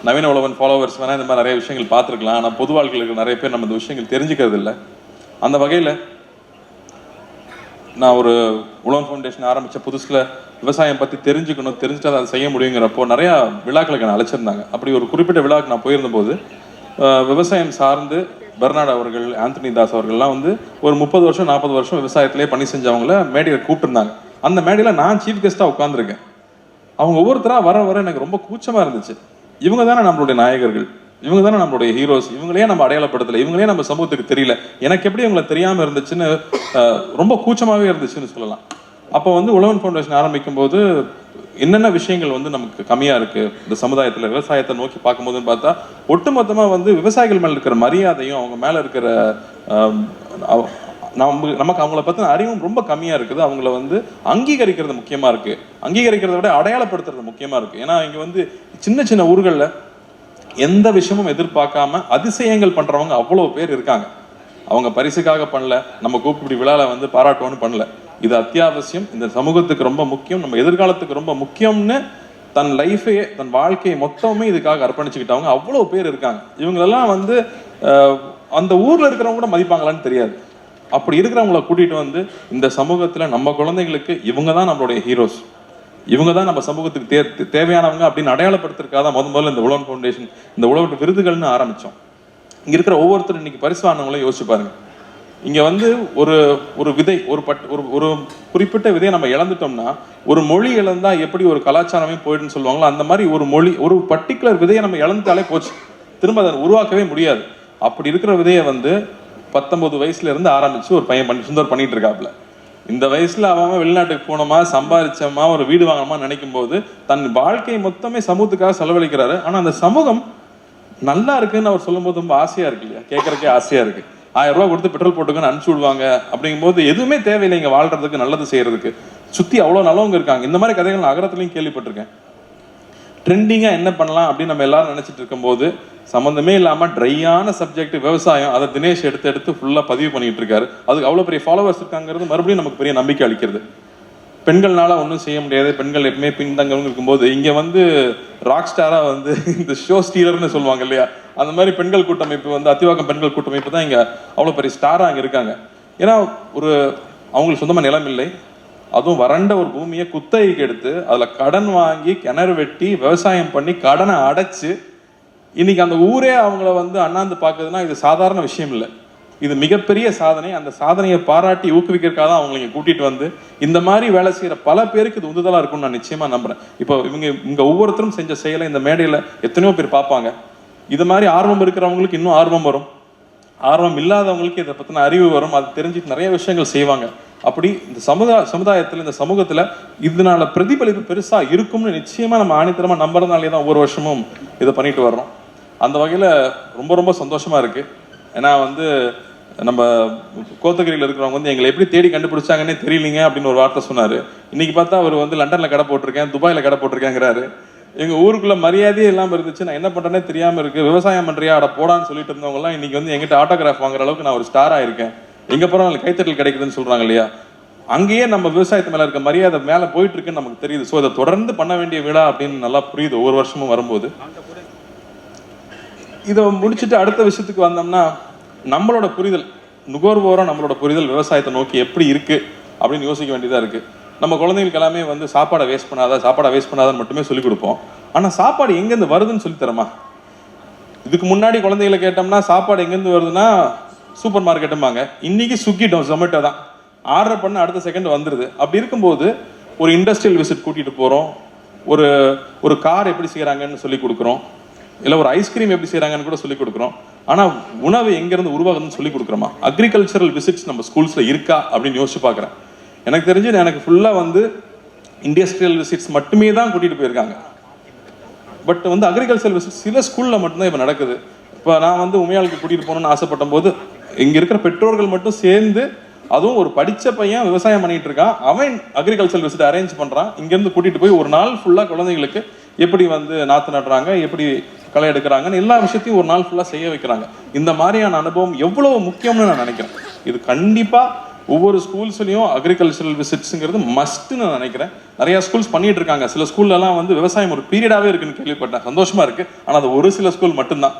நவீன உழவன் ஃபாலோவர்ஸ் வேணால் இந்த மாதிரி நிறைய விஷயங்கள் பார்த்துருக்கலாம். ஆனால் பொது வாழ்க்கையில் இருக்கிற நிறைய பேர் நம்ம இந்த விஷயங்கள் தெரிஞ்சுக்கிறது இல்லை. அந்த வகையில் நான் ஒரு உழவன் ஃபவுண்டேஷன் ஆரம்பித்த புதுசில் விவசாயம் பற்றி தெரிஞ்சுட்டு அதை செய்ய முடியுங்கிறப்போ நிறையா விழாக்களுக்கு நான் அழைச்சிருந்தாங்க. அப்படி ஒரு குறிப்பிட்ட விழாவுக்கு நான் போயிருந்தபோது விவசாயம் சார்ந்து பெர்னாட் அவர்கள், ஆந்தனி தாஸ் அவர்கள்லாம் வந்து ஒரு 30 வருஷம் 40 வருஷம் விவசாயத்திலே பணி செஞ்சவங்கள மேடையில் கூப்பிட்டுருந்தாங்க. அந்த மேடையில் நான் சீஃப் கெஸ்ட்டாக உட்காந்துருக்கேன். அவங்க ஒவ்வொருத்தராக வர எனக்கு ரொம்ப கூச்சமாக இருந்துச்சு. இவங்க தானே நம்மளுடைய நாயகர்கள், இவங்க தானே நம்மளுடைய ஹீரோஸ், இவங்களே நம்ம அடையாளப்படுத்தலை, இவங்களே நம்ம சமூகத்துக்கு தெரியல, எனக்கு எப்படி இவங்களை தெரியாமல் இருந்துச்சுன்னு ரொம்ப கூச்சமாகவே இருந்துச்சுன்னு சொல்லலாம். அப்போ வந்து உழவன் ஃபவுண்டேஷன் ஆரம்பிக்கும் போது என்னென்ன விஷயங்கள் வந்து நமக்கு கம்மியாக இருக்குது இந்த சமுதாயத்தில் விவசாயத்தை நோக்கி பார்க்கும்போதுன்னு பார்த்தா, ஒட்டுமொத்தமாக வந்து விவசாயிகள் மேலே இருக்கிற மரியாதையும் அவங்க மேலே இருக்கிற நமக்கு அவங்கள பற்றின அறிவும் ரொம்ப கம்மியாக இருக்குது. அவங்கள வந்து அங்கீகரிக்கிறது முக்கியமாக இருக்குது, அங்கீகரிக்கிறத விட அடையாளப்படுத்துறது முக்கியமாக இருக்குது. ஏன்னா இங்கே வந்து சின்ன சின்ன ஊர்களில் எந்த விஷயமும் எதிர்பார்க்காம அதிசயங்கள் பண்ணுறவங்க அவ்வளோ பேர் இருக்காங்க. அவங்க பரிசுக்காக பண்ணல, நம்ம கூப்பிட்டு விழாவில் வந்து பாராட்டுவோன்னு பண்ணல. இது அத்தியாவசியம், இந்த சமூகத்துக்கு ரொம்ப முக்கியம், நம்ம எதிர்காலத்துக்கு ரொம்ப முக்கியம்னு தன் லைஃபையே, தன் வாழ்க்கையை மொத்தமே இதுக்காக அர்ப்பணிச்சுக்கிட்டவங்க அவ்வளோ பேர் இருக்காங்க. இவங்களெல்லாம் வந்து அந்த ஊரில் இருக்கிறவங்க கூட மதிப்பாங்களான்னு தெரியாது. அப்படி இருக்கிறவங்கள கூட்டிகிட்டு வந்து இந்த சமூகத்தில் நம்ம குழந்தைங்களுக்கு இவங்க தான் நம்மளுடைய ஹீரோஸ், இவங்க தான் நம்ம சமூகத்துக்கு தேவையானவங்க அப்படின்னு அடையாளப்படுத்துறதுக்காக முதல்ல இந்த உழவன் ஃபவுண்டேஷன், இந்த உழவன் விருதுகள்னு ஆரம்பித்தோம். இங்கே இருக்கிற ஒவ்வொருத்தரும் இன்னைக்கு பரிசு வாங்கினவங்களே யோசிச்சு பாருங்க. இங்கே வந்து ஒரு விதை, ஒரு குறிப்பிட்ட விதையை நம்ம இழந்துட்டோம்னா, ஒரு மொழி இழந்தா எப்படி ஒரு கலாச்சாரமே போயிடுன்னு சொல்லுவாங்களோ, அந்த மாதிரி ஒரு மொழி, ஒரு பர்டிகுலர் விதையை நம்ம இழந்துட்டாலே போச்சு, திரும்ப அதை உருவாக்கவே முடியாது. அப்படி இருக்கிற விதையை வந்து 19 வயசுல இருந்து ஆரம்பிச்சு ஒரு பையன் சுந்தர் பண்ணிட்டு இருக்காப்புல. இந்த வயசுல அவன் வெளிநாட்டுக்கு போனோமா, சம்பாதிச்சோமா, ஒரு வீடு வாங்கணுமா நினைக்கும் போது தன் வாழ்க்கை மொத்தமே சமூகத்துக்காக செலவழிக்கிறாரு. ஆனா அந்த சமூகம் நல்லா இருக்குன்னு அவர் சொல்லும் போது ரொம்ப ஆசையா இருக்கு இல்லையா, கேட்கறக்கே ஆசையா இருக்கு. 1000 ரூபாய் கொடுத்து பெட்ரோல் போட்டுக்கன்னு அனுப்பிச்சு விடுவாங்க. அப்படிங்கும் போது எதுவுமே தேவையில்லை இங்க வாழ்றதுக்கு, நல்லது செய்யறதுக்கு. சுத்தி அவ்வளவு நல்லவங்க இருக்காங்க. இந்த மாதிரி கதைகள் நான் அகரத்துலையும் கேள்விப்பட்டிருக்கேன். ட்ரெண்டிங்கா என்ன பண்ணலாம் அப்படின்னு நம்ம எல்லாரும் நினைச்சிட்டு இருக்கும் போது சம்மந்தமே இல்லாம ட்ரையான சப்ஜெக்ட் விவசாயம், அதை தினேஷ் எடுத்து ஃபுல்லா பதிவு பண்ணிட்டு இருக்காரு. அதுக்கு அவ்வளவு பெரிய ஃபாலோவர்ஸ் இருக்காங்கிறது மறுபடியும் நமக்கு பெரிய நம்பிக்கை அளிக்கிறது. பெண்கள்னால ஒன்றும் செய்ய முடியாது, பெண்கள் எப்பவுமே பின்தங்கன்னு இருக்கும்போது இங்கே வந்து ராக் ஸ்டாராக வந்து இந்த ஷோ ஸ்டீலர்னு சொல்லுவாங்க இல்லையா, அந்த மாதிரி பெண்கள் கூட்டமைப்பு வந்து அத்திவாக்கம் பெண்கள் கூட்டமைப்பு தான் இங்கே அவ்வளோ பெரிய ஸ்டாராக அங்கே இருக்காங்க. ஏன்னா ஒரு அவங்களுக்கு சொந்தமாக நிலம் இல்லை, அதுவும் வறண்ட ஒரு பூமியை குத்தகைக்கு எடுத்து அதில் கடன் வாங்கி கிணறு வெட்டி விவசாயம் பண்ணி கடனை அடைச்சு இன்னைக்கு அந்த ஊரே அவங்கள வந்து அண்ணாந்து பார்க்குதுன்னா இது சாதாரண விஷயம் இல்லை, இது மிகப்பெரிய சாதனை. அந்த சாதனையை பாராட்டி ஊக்குவிக்கிறதுக்காக தான் அவங்களை இங்கே கூட்டிட்டு வந்து இந்த மாதிரி வேலை செய்கிற பல பேருக்கு இது உந்துதலாக இருக்கும்னு நான் நிச்சயமாக நம்புறேன். இப்போ இங்கே ஒவ்வொருத்தரும் செஞ்ச செயலை இந்த மேடையில் எத்தனையோ பேர் பார்ப்பாங்க. இது மாதிரி ஆர்வம் இருக்கிறவங்களுக்கு இன்னும் ஆர்வம் வரும், ஆர்வம் இல்லாதவங்களுக்கு இதை பற்றின அறிவு வரும், அது தெரிஞ்சுட்டு நிறைய விஷயங்கள் செய்வாங்க. அப்படி இந்த சமுதாயத்தில் இந்த சமூகத்தில் இதனால பிரதிபலிப்பு பெருசாக இருக்கும்னு நிச்சயமாக நம்ம ஆணித்தரமாக நம்புறதுனாலே தான் ஒவ்வொரு வருஷமும் இதை பண்ணிட்டு வர்றோம். அந்த வகையில் ரொம்ப ரொம்ப சந்தோஷமாக இருக்குது. ஏன்னா வந்து நம்ம கோத்தகிரியில் இருக்கிறவங்க வந்து எங்களை எப்படி தேடி கண்டுபிடிச்சாங்கன்னே தெரியலீங்க அப்படின்னு ஒரு வார்த்தை சொன்னார். இன்னைக்கு பார்த்தா அவர் வந்து லண்டனில் கடை போட்டிருக்கேன், துபாயில் கடை போட்டிருக்கேங்கிறாரு. எங்கள் ஊருக்குள்ள மரியாதையே இல்லாமல் இருந்துச்சு, நான் என்ன பண்ணுறேன்னே தெரியாமல் இருக்குது, விவசாயம் பண்ணுறியா அட போடான்னு சொல்லிட்டு இருந்தவங்கலாம் இன்னைக்கு வந்து எங்கிட்ட ஆட்டோகிராஃப் வாங்குற அளவுக்கு நான் ஒரு ஸ்டாராக இருக்கேன், எங்கே போகிறோம் கைத்தட்டல் கிடைக்குதுன்னு சொல்கிறாங்க இல்லையா. அங்கேயே நம்ம விவசாயத்து மேலே இருக்க மரியாதை மேலே போயிட்டு இருக்குன்னு நமக்கு தெரியுது. ஸோ அதை தொடர்ந்து பண்ண வேண்டிய விழா அப்படின்னு நல்லா புரியுது ஒவ்வொரு வருஷமும் வரும்போது. இதை முடிச்சுட்டு அடுத்த விஷயத்துக்கு வந்தோம்னா, நம்மளோட புரிதல் நுகர்வோரம் நம்மளோட புரிதல் விவசாயத்தை நோக்கி எப்படி இருக்கு அப்படின்னு யோசிக்க வேண்டியதாக இருக்கு. நம்ம குழந்தைங்களுக்கு எல்லாமே வந்து சாப்பாடை வேஸ்ட் பண்ணாதான்னு மட்டுமே சொல்லிக் கொடுப்போம். ஆனால் சாப்பாடு எங்கேருந்து வருதுன்னு சொல்லி தரமா? இதுக்கு முன்னாடி குழந்தைகளை கேட்டோம்னா சாப்பாடு எங்கேருந்து வருதுன்னா சூப்பர் மார்க்கெட்டும்பாங்க. இன்னைக்கு ஸ்விக்கி ஜொமேட்டோ தான், ஆர்டர் பண்ண அடுத்த செகண்ட் வந்துடுது. அப்படி இருக்கும்போது ஒரு இண்டஸ்ட்ரியல் விசிட் கூட்டிட்டு போகிறோம், ஒரு கார் எப்படி செய்கிறாங்கன்னு சொல்லி கொடுக்குறோம், இல்லை ஒரு ஐஸ்கிரீம் எப்படி செய்கிறாங்கன்னு கூட சொல்லிக் கொடுக்குறோம். ஆனால் உணவு எங்கேருந்து உருவாகுதுன்னு சொல்லி கொடுக்குறோமா? அக்ரிகல்ச்சரல் விசிட்ஸ் நம்ம ஸ்கூல்ஸில் இருக்கா அப்படின்னு யோசிச்சு பார்க்குறேன். எனக்கு தெரிஞ்சு எனக்கு ஃபுல்லாக வந்து இண்டஸ்ட்ரியல் விசிட்ஸ் மட்டுமே தான் கூட்டிகிட்டு போயிருக்காங்க. பட் வந்து அக்ரிகல்ச்சரல் விசிட்ஸ் சில ஸ்கூலில் மட்டும்தான் இப்போ நடக்குது. இப்போ நான் வந்து உமையாளுக்கு கூட்டிகிட்டு போகணுன்னு ஆசைப்பட்ட போது இங்கே இருக்கிற பெற்றோர்கள் மட்டும் சேர்ந்து, அதுவும் ஒரு படித்த பையன் விவசாயம் பண்ணிட்டு இருக்கான், அவன் அக்ரிகல்ச்சரல் விசிட் அரேஞ்ச் பண்ணுறான், இங்கேருந்து கூட்டிகிட்டு போய் ஒரு நாள் ஃபுல்லாக குழந்தைங்களுக்கு எப்படி வந்து நாற்று நடுறாங்க, எப்படி களை எடுக்கிறாங்கன்னு எல்லா விஷயத்தையும் ஒரு நாள் ஃபுல்லாக செய்ய வைக்கிறாங்க. இந்த மாதிரியான அனுபவம் எவ்வளவு முக்கியம்னு நான் நினைக்கிறேன். இது கண்டிப்பாக ஒவ்வொரு ஸ்கூல்ஸ்லையும் அக்ரிகல்ச்சரல் விசிட்ஸுங்கிறது மஸ்ட்னு நான் நினைக்கிறேன். நிறையா ஸ்கூல்ஸ் பண்ணிட்டு இருக்காங்க. சில ஸ்கூல்லலாம் வந்து விவசாயம் ஒரு பீரியடாகவே இருக்குன்னு கேள்விப்பட்டேன், சந்தோஷமா இருக்கு. ஆனால் அது ஒரு சில ஸ்கூல் மட்டும்தான்.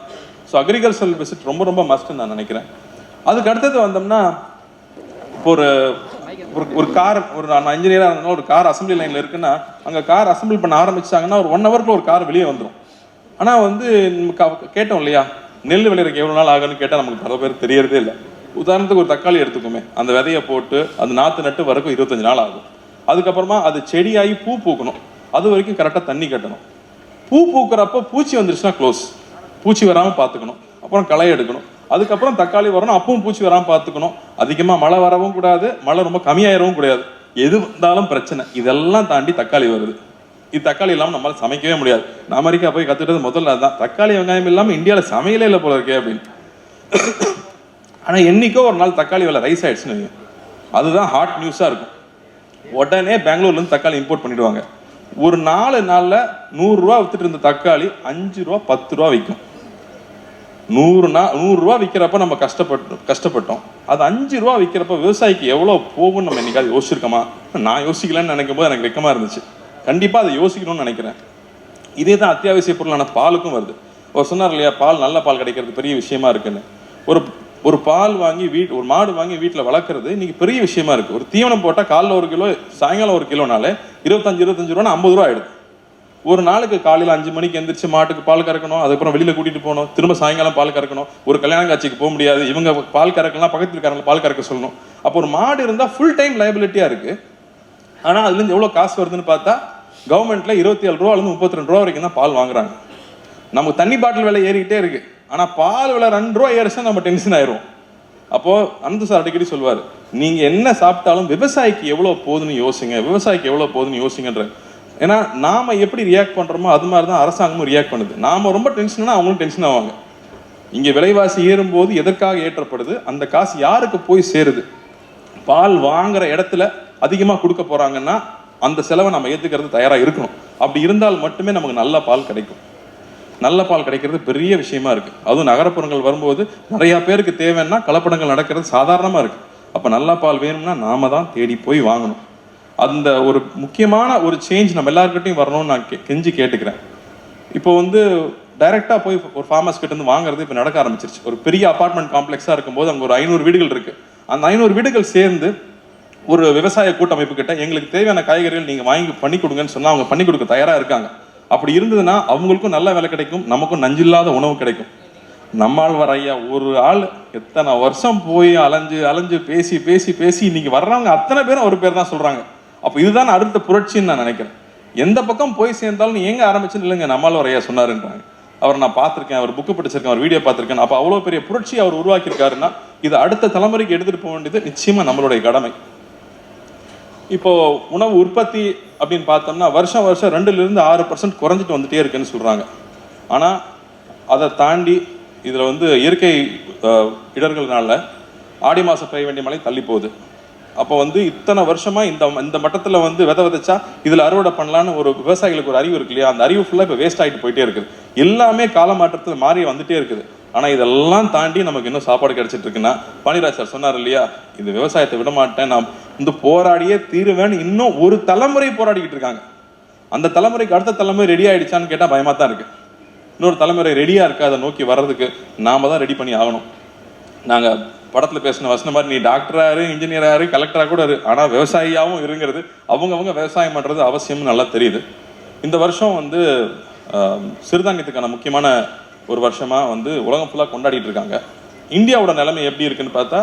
ஸோ அக்ரிகல்ச்சரல் விசிட் ரொம்ப ரொம்ப மஸ்ட்னு நான் நினைக்கிறேன். அதுக்கு அடுத்தது வந்தோம்னா, இப்போ ஒரு கார், நான் இன்ஜினியராக இருந்தாலும் ஒரு கார் அசம்பிளி லைனில் இருக்குன்னா, அங்கே கார் அசம்பிள் பண்ண ஆரம்பிச்சாங்கன்னா ஒரு 1 ஹவருக்குள்ள ஒரு கார் வெளியே வந்துடும். ஆனால் வந்து கேட்டோம் இல்லையா, நெல் விளையிறதுக்கு எவ்வளோ நாள் ஆகுன்னு கேட்டால் நமக்கு பல பேர் தெரியறதே இல்லை. உதாரணத்துக்கு ஒரு தக்காளி எடுத்துக்கோமே, அந்த விதையை போட்டு அந்த நாற்று நட்டு வரைக்கும் 25 நாள் ஆகும். அதுக்கப்புறமா அது செடியாகி பூ பூக்கணும், அது வரைக்கும் கரெக்டாக தண்ணி கட்டணும். பூ பூக்கிறப்போ பூச்சி வந்துருச்சுன்னா க்ளோஸ், பூச்சி வராமல் பார்த்துக்கணும். அப்புறம் களை எடுக்கணும். அதுக்கப்புறம் தக்காளி வரணும், அப்பவும் பூச்சி வராமல் பார்த்துக்கணும். அதிகமாக மழை வரவும் கூடாது, மழை ரொம்ப கம்மியாயிரவும் கூடாது. எது வந்தாலும் பிரச்சனை. இதெல்லாம் தாண்டி தக்காளி வருது. இது தக்காளி இல்லாமல் நம்மளால் சமைக்கவே முடியாது. நான் அமெரிக்கா போய் கற்றுக்கிட்டது முதல்ல அதுதான், தக்காளி வெங்காயம் இல்லாமல் இந்தியாவில் சமையலே இல்லை போல இருக்கே அப்படின்னு. ஆனால் என்னைக்கோ ஒரு நாள் தக்காளி விலை ரைஸ் ஆயிடுச்சுன்னு, அதுதான் ஹாட் நியூஸாக இருக்கும். உடனே பெங்களூர்லேருந்து தக்காளி இம்போர்ட் பண்ணிடுவாங்க. ஒரு 4 நாளில் 100 ரூபா வித்துட்டு இருந்த தக்காளி 5 ரூபா 10 ரூபா விற்கும். 100 ரூபா விற்கிறப்ப நம்ம கஷ்டப்பட்டோம். அது 5 ரூபா விற்கிறப்ப விவசாயிக்கு எவ்வளோ போகும்னு நம்ம என்னைக்காவது யோசிச்சிருக்கோமா? நான் யோசிக்கலன்னு நினைக்கும் போது எனக்கு வெக்கமாக இருந்துச்சு. கண்டிப்பாக அதை யோசிக்கணும்னு நினைக்கிறேன். இதே தான் அத்தியாவசிய பொருளான பாலுக்கும் வருது. அவர் சொன்னார் இல்லையா, பால் நல்ல பால் கிடைக்கிறது பெரிய விஷயமா இருக்குன்னு. ஒரு பால் வாங்கி ஒரு மாடு வாங்கி வீட்டில் வளர்க்குறது இன்னைக்கு பெரிய விஷயமா இருக்கு. ஒரு தீவனம் போட்டால் காலைல 1 கிலோ சாயங்காலம் 1 கிலோனாலே 25 ரூபா 50 ரூபா ஆயிடுது. ஒரு நாளுக்கு காலையில் 5 மணிக்கு எந்திரிச்சு மாட்டுக்கு பால் கறக்கணும், அதுக்கப்புறம் வெளியில் கூட்டிட்டு போகணும், திரும்ப சாயங்காலம் பால் கறக்கணும். ஒரு கல்யாண காட்சிக்கு போக முடியாது, இவங்க பால் கறக்கலாம், பக்கத்தில் இருக்காங்க பால் கறக்க சொல்லணும். அப்போ ஒரு மாடு இருந்தால் ஃபுல் டைம் லைபிலிட்டியாக இருக்கு. ஆனால் அதுலேருந்து எவ்வளோ காசு வருதுன்னு பார்த்தா கவர்மெண்ட்ல 27 ரூபாலேருந்து 32 ரூபா வரைக்கும் தான் பால் வாங்குறாங்க. நமக்கு தண்ணி பாட்டில் விலை ஏறிக்கிட்டே இருக்கு, ஆனால் பால் விலை 2 ரூபா ஏறிச்சா நம்ம டென்ஷன் ஆயிரும். அப்போ அனந்த சார் அடிக்கடி சொல்வார், நீங்க என்ன சாப்பிட்டாலும் விவசாயிக்கு எவ்வளோ போகுதுன்னு யோசிங்க, விவசாயிக்கு எவ்வளோ போகுதுன்னு யோசிங்கன்ற. ஏன்னா நாம எப்படி ரியாக்ட் பண்றோமோ அது மாதிரி தான் அரசாங்கமும் ரியாக்ட் பண்ணுது. நாம ரொம்ப டென்ஷனா அவங்களும் டென்ஷன் ஆவாங்க. இங்க விலைவாசி ஏறும்போது எதற்காக ஏற்றப்படுது, அந்த காசு யாருக்கு போய் சேருது? பால் வாங்குற இடத்துல அதிகமாக கொடுக்க போறாங்கன்னா அந்த செலவை நம்ம ஏற்றுக்கிறது தயாராக இருக்கணும். அப்படி இருந்தால் மட்டுமே நமக்கு நல்ல பால் கிடைக்கும். நல்ல பால் கிடைக்கிறது பெரிய விஷயமா இருக்கு. அதுவும் நகரப்புறங்கள் வரும்போது நிறைய பேருக்கு தேவைன்னா கலப்படங்கள் நடக்கிறது சாதாரணமாக இருக்கு. அப்போ நல்ல பால் வேணும்னா நாம தான் தேடி போய் வாங்கணும். அந்த ஒரு முக்கியமான ஒரு சேஞ்ச் நம்ம எல்லாருக்கிட்டையும் வரணும்னு நான் கெஞ்சி கேட்டுக்கிறேன். இப்போ வந்து டைரெக்டாக போய் ஒரு ஃபார்மர்ஸ் கிட்ட இருந்து வாங்குறது இப்போ நடக்க ஆரம்பிச்சிருச்சு. ஒரு பெரிய அபார்ட்மெண்ட் காம்ப்ளெக்ஸாக இருக்கும்போது அங்கே ஒரு 500 வீடுகள் இருக்கு. அந்த 500 வீடுகள் சேர்ந்து ஒரு விவசாய கூட்டமைப்பு கிட்ட எங்களுக்கு தேவையான காய்கறிகள் நீங்கள் வாங்கி பண்ணி கொடுங்கன்னு சொன்னால் அவங்க பண்ணி கொடுக்க தயாராக இருக்காங்க. அப்படி இருந்ததுன்னா அவங்களுக்கும் நல்ல விலை கிடைக்கும், நமக்கும் நஞ்சில்லாத உணவு கிடைக்கும். நம்மாழ்வார் ஐயா ஒரு ஆள் எத்தனை வருஷம் போய் அலைஞ்சு அலைஞ்சு பேசி பேசி பேசி இன்னைக்கு வர்றவங்க அத்தனை பேரும் ஒரு பேர் தான் சொல்றாங்க. அப்போ இதுதான் அடுத்த புரட்சின்னு நான் நினைக்கிறேன். எந்த பக்கம் போய் சேர்ந்தாலும் எங்க ஆரம்பிச்சுன்னு இல்லைங்க நம்மாழ்வார் ஐயா சொன்னாருன்றாங்க. அவர் நான் பார்த்துருக்கேன், அவர் புக்கு படிச்சிருக்கேன், அவர் வீடியோ பார்த்துருக்கேன். அப்போ அவ்வளோ பெரிய புரட்சி அவர் உருவாக்கியிருக்காருன்னா இது அடுத்த தலைமுறைக்கு எடுத்துட்டு போக வேண்டியது நிச்சயமா நம்மளுடைய கடமை. இப்போ உணவு உற்பத்தி அப்படின்னு பார்த்தோம்னா வருஷம் 2% 6% குறைஞ்சிட்டு வந்துட்டே இருக்குன்னு சொல்றாங்க. ஆனா அதை தாண்டி இதுல வந்து இயற்கை இடர்கள்னால ஆடி மாசம் பெய்ய வேண்டிய மழை தள்ளி போகுது. அப்போ வந்து இத்தனை வருஷமா இந்த மட்டத்தில் வந்து விதைச்சா இதுல அறுவடை பண்ணலான்னு ஒரு விவசாயிகளுக்கு ஒரு அறிவு இருக்கு இல்லையா, அந்த அறிவு ஃபுல்லா இப்போ வேஸ்ட் ஆகிட்டு போயிட்டே இருக்குது. எல்லாமே காலமாற்றத்தில் மாறி வந்துட்டே இருக்குது. ஆனா இதெல்லாம் தாண்டி நமக்கு இன்னும் சாப்பாடு கிடைச்சிட்டு இருக்குன்னா பாணிராஜ் சார் சொன்னார் இல்லையா, இந்த விவசாயத்தை விட மாட்டேன், நான் இந்த போராடியே தீருவேன்னு இன்னும் ஒரு தலைமுறை போராடிக்கிட்டு இருக்காங்க. அந்த தலைமுறைக்கு அடுத்த தலைமுறை ரெடி ஆயிடுச்சான்னு கேட்டால் பயமா தான் இருக்கு. இன்னொரு தலைமுறை ரெடியா இருக்கு, அதை நோக்கி வர்றதுக்கு நாம தான் ரெடி பண்ணி ஆகணும். நாங்க படத்துல பேசின வசன மாதிரி நீ டாக்டராரு, இன்ஜினியராரு, கலெக்டரா கூட இரு, ஆனா விவசாயியாவும் இருங்கிறது அவங்கவுங்க விவசாயம் பண்றது அவசியம்னு நல்லா தெரியுது. இந்த வருஷம் வந்து சிறுதானியத்துக்கான முக்கியமான ஒரு வருஷமா வந்து உலகம் ஃபுல்லா கொண்டாடிட்டு இருக்காங்க. இந்தியாவோட நிலைமை எப்படி இருக்குன்னு பார்த்தா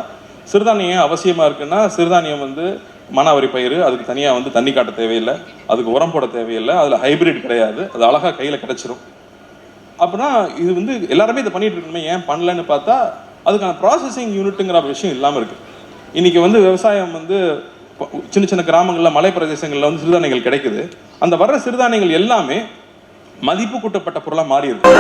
சிறுதானியம் அவசியமா இருக்குன்னா சிறுதானியம் வந்து மானாவாரி பயிர், அதுக்கு தனியா வந்து தண்ணி காட்ட தேவையில்லை, அதுக்கு உரம் போட தேவையில்லை, அதுல ஹைபிரிட் கிடையாது, அது அழகா கையில கிடைச்சிரும். அப்படின்னா இது வந்து எல்லாருமே இதை பண்ணிட்டு இருக்கணுமே, ஏன் பண்ணலன்னு பார்த்தா அதுக்கான ப்ராசஸிங் யூனிட்டுங்கிற விஷயம் இல்லாமல் இருக்கு. இன்னைக்கு வந்து விவசாயம் வந்து சின்ன சின்ன கிராமங்களில் மலை பிரதேசங்களில் வந்து சிறுதானியங்கள் கிடைக்குது. அந்த வர்ற சிறுதானியங்கள் எல்லாமே மதிப்பு கூட்டப்பட்ட பொருளாக மாறி இருக்கு.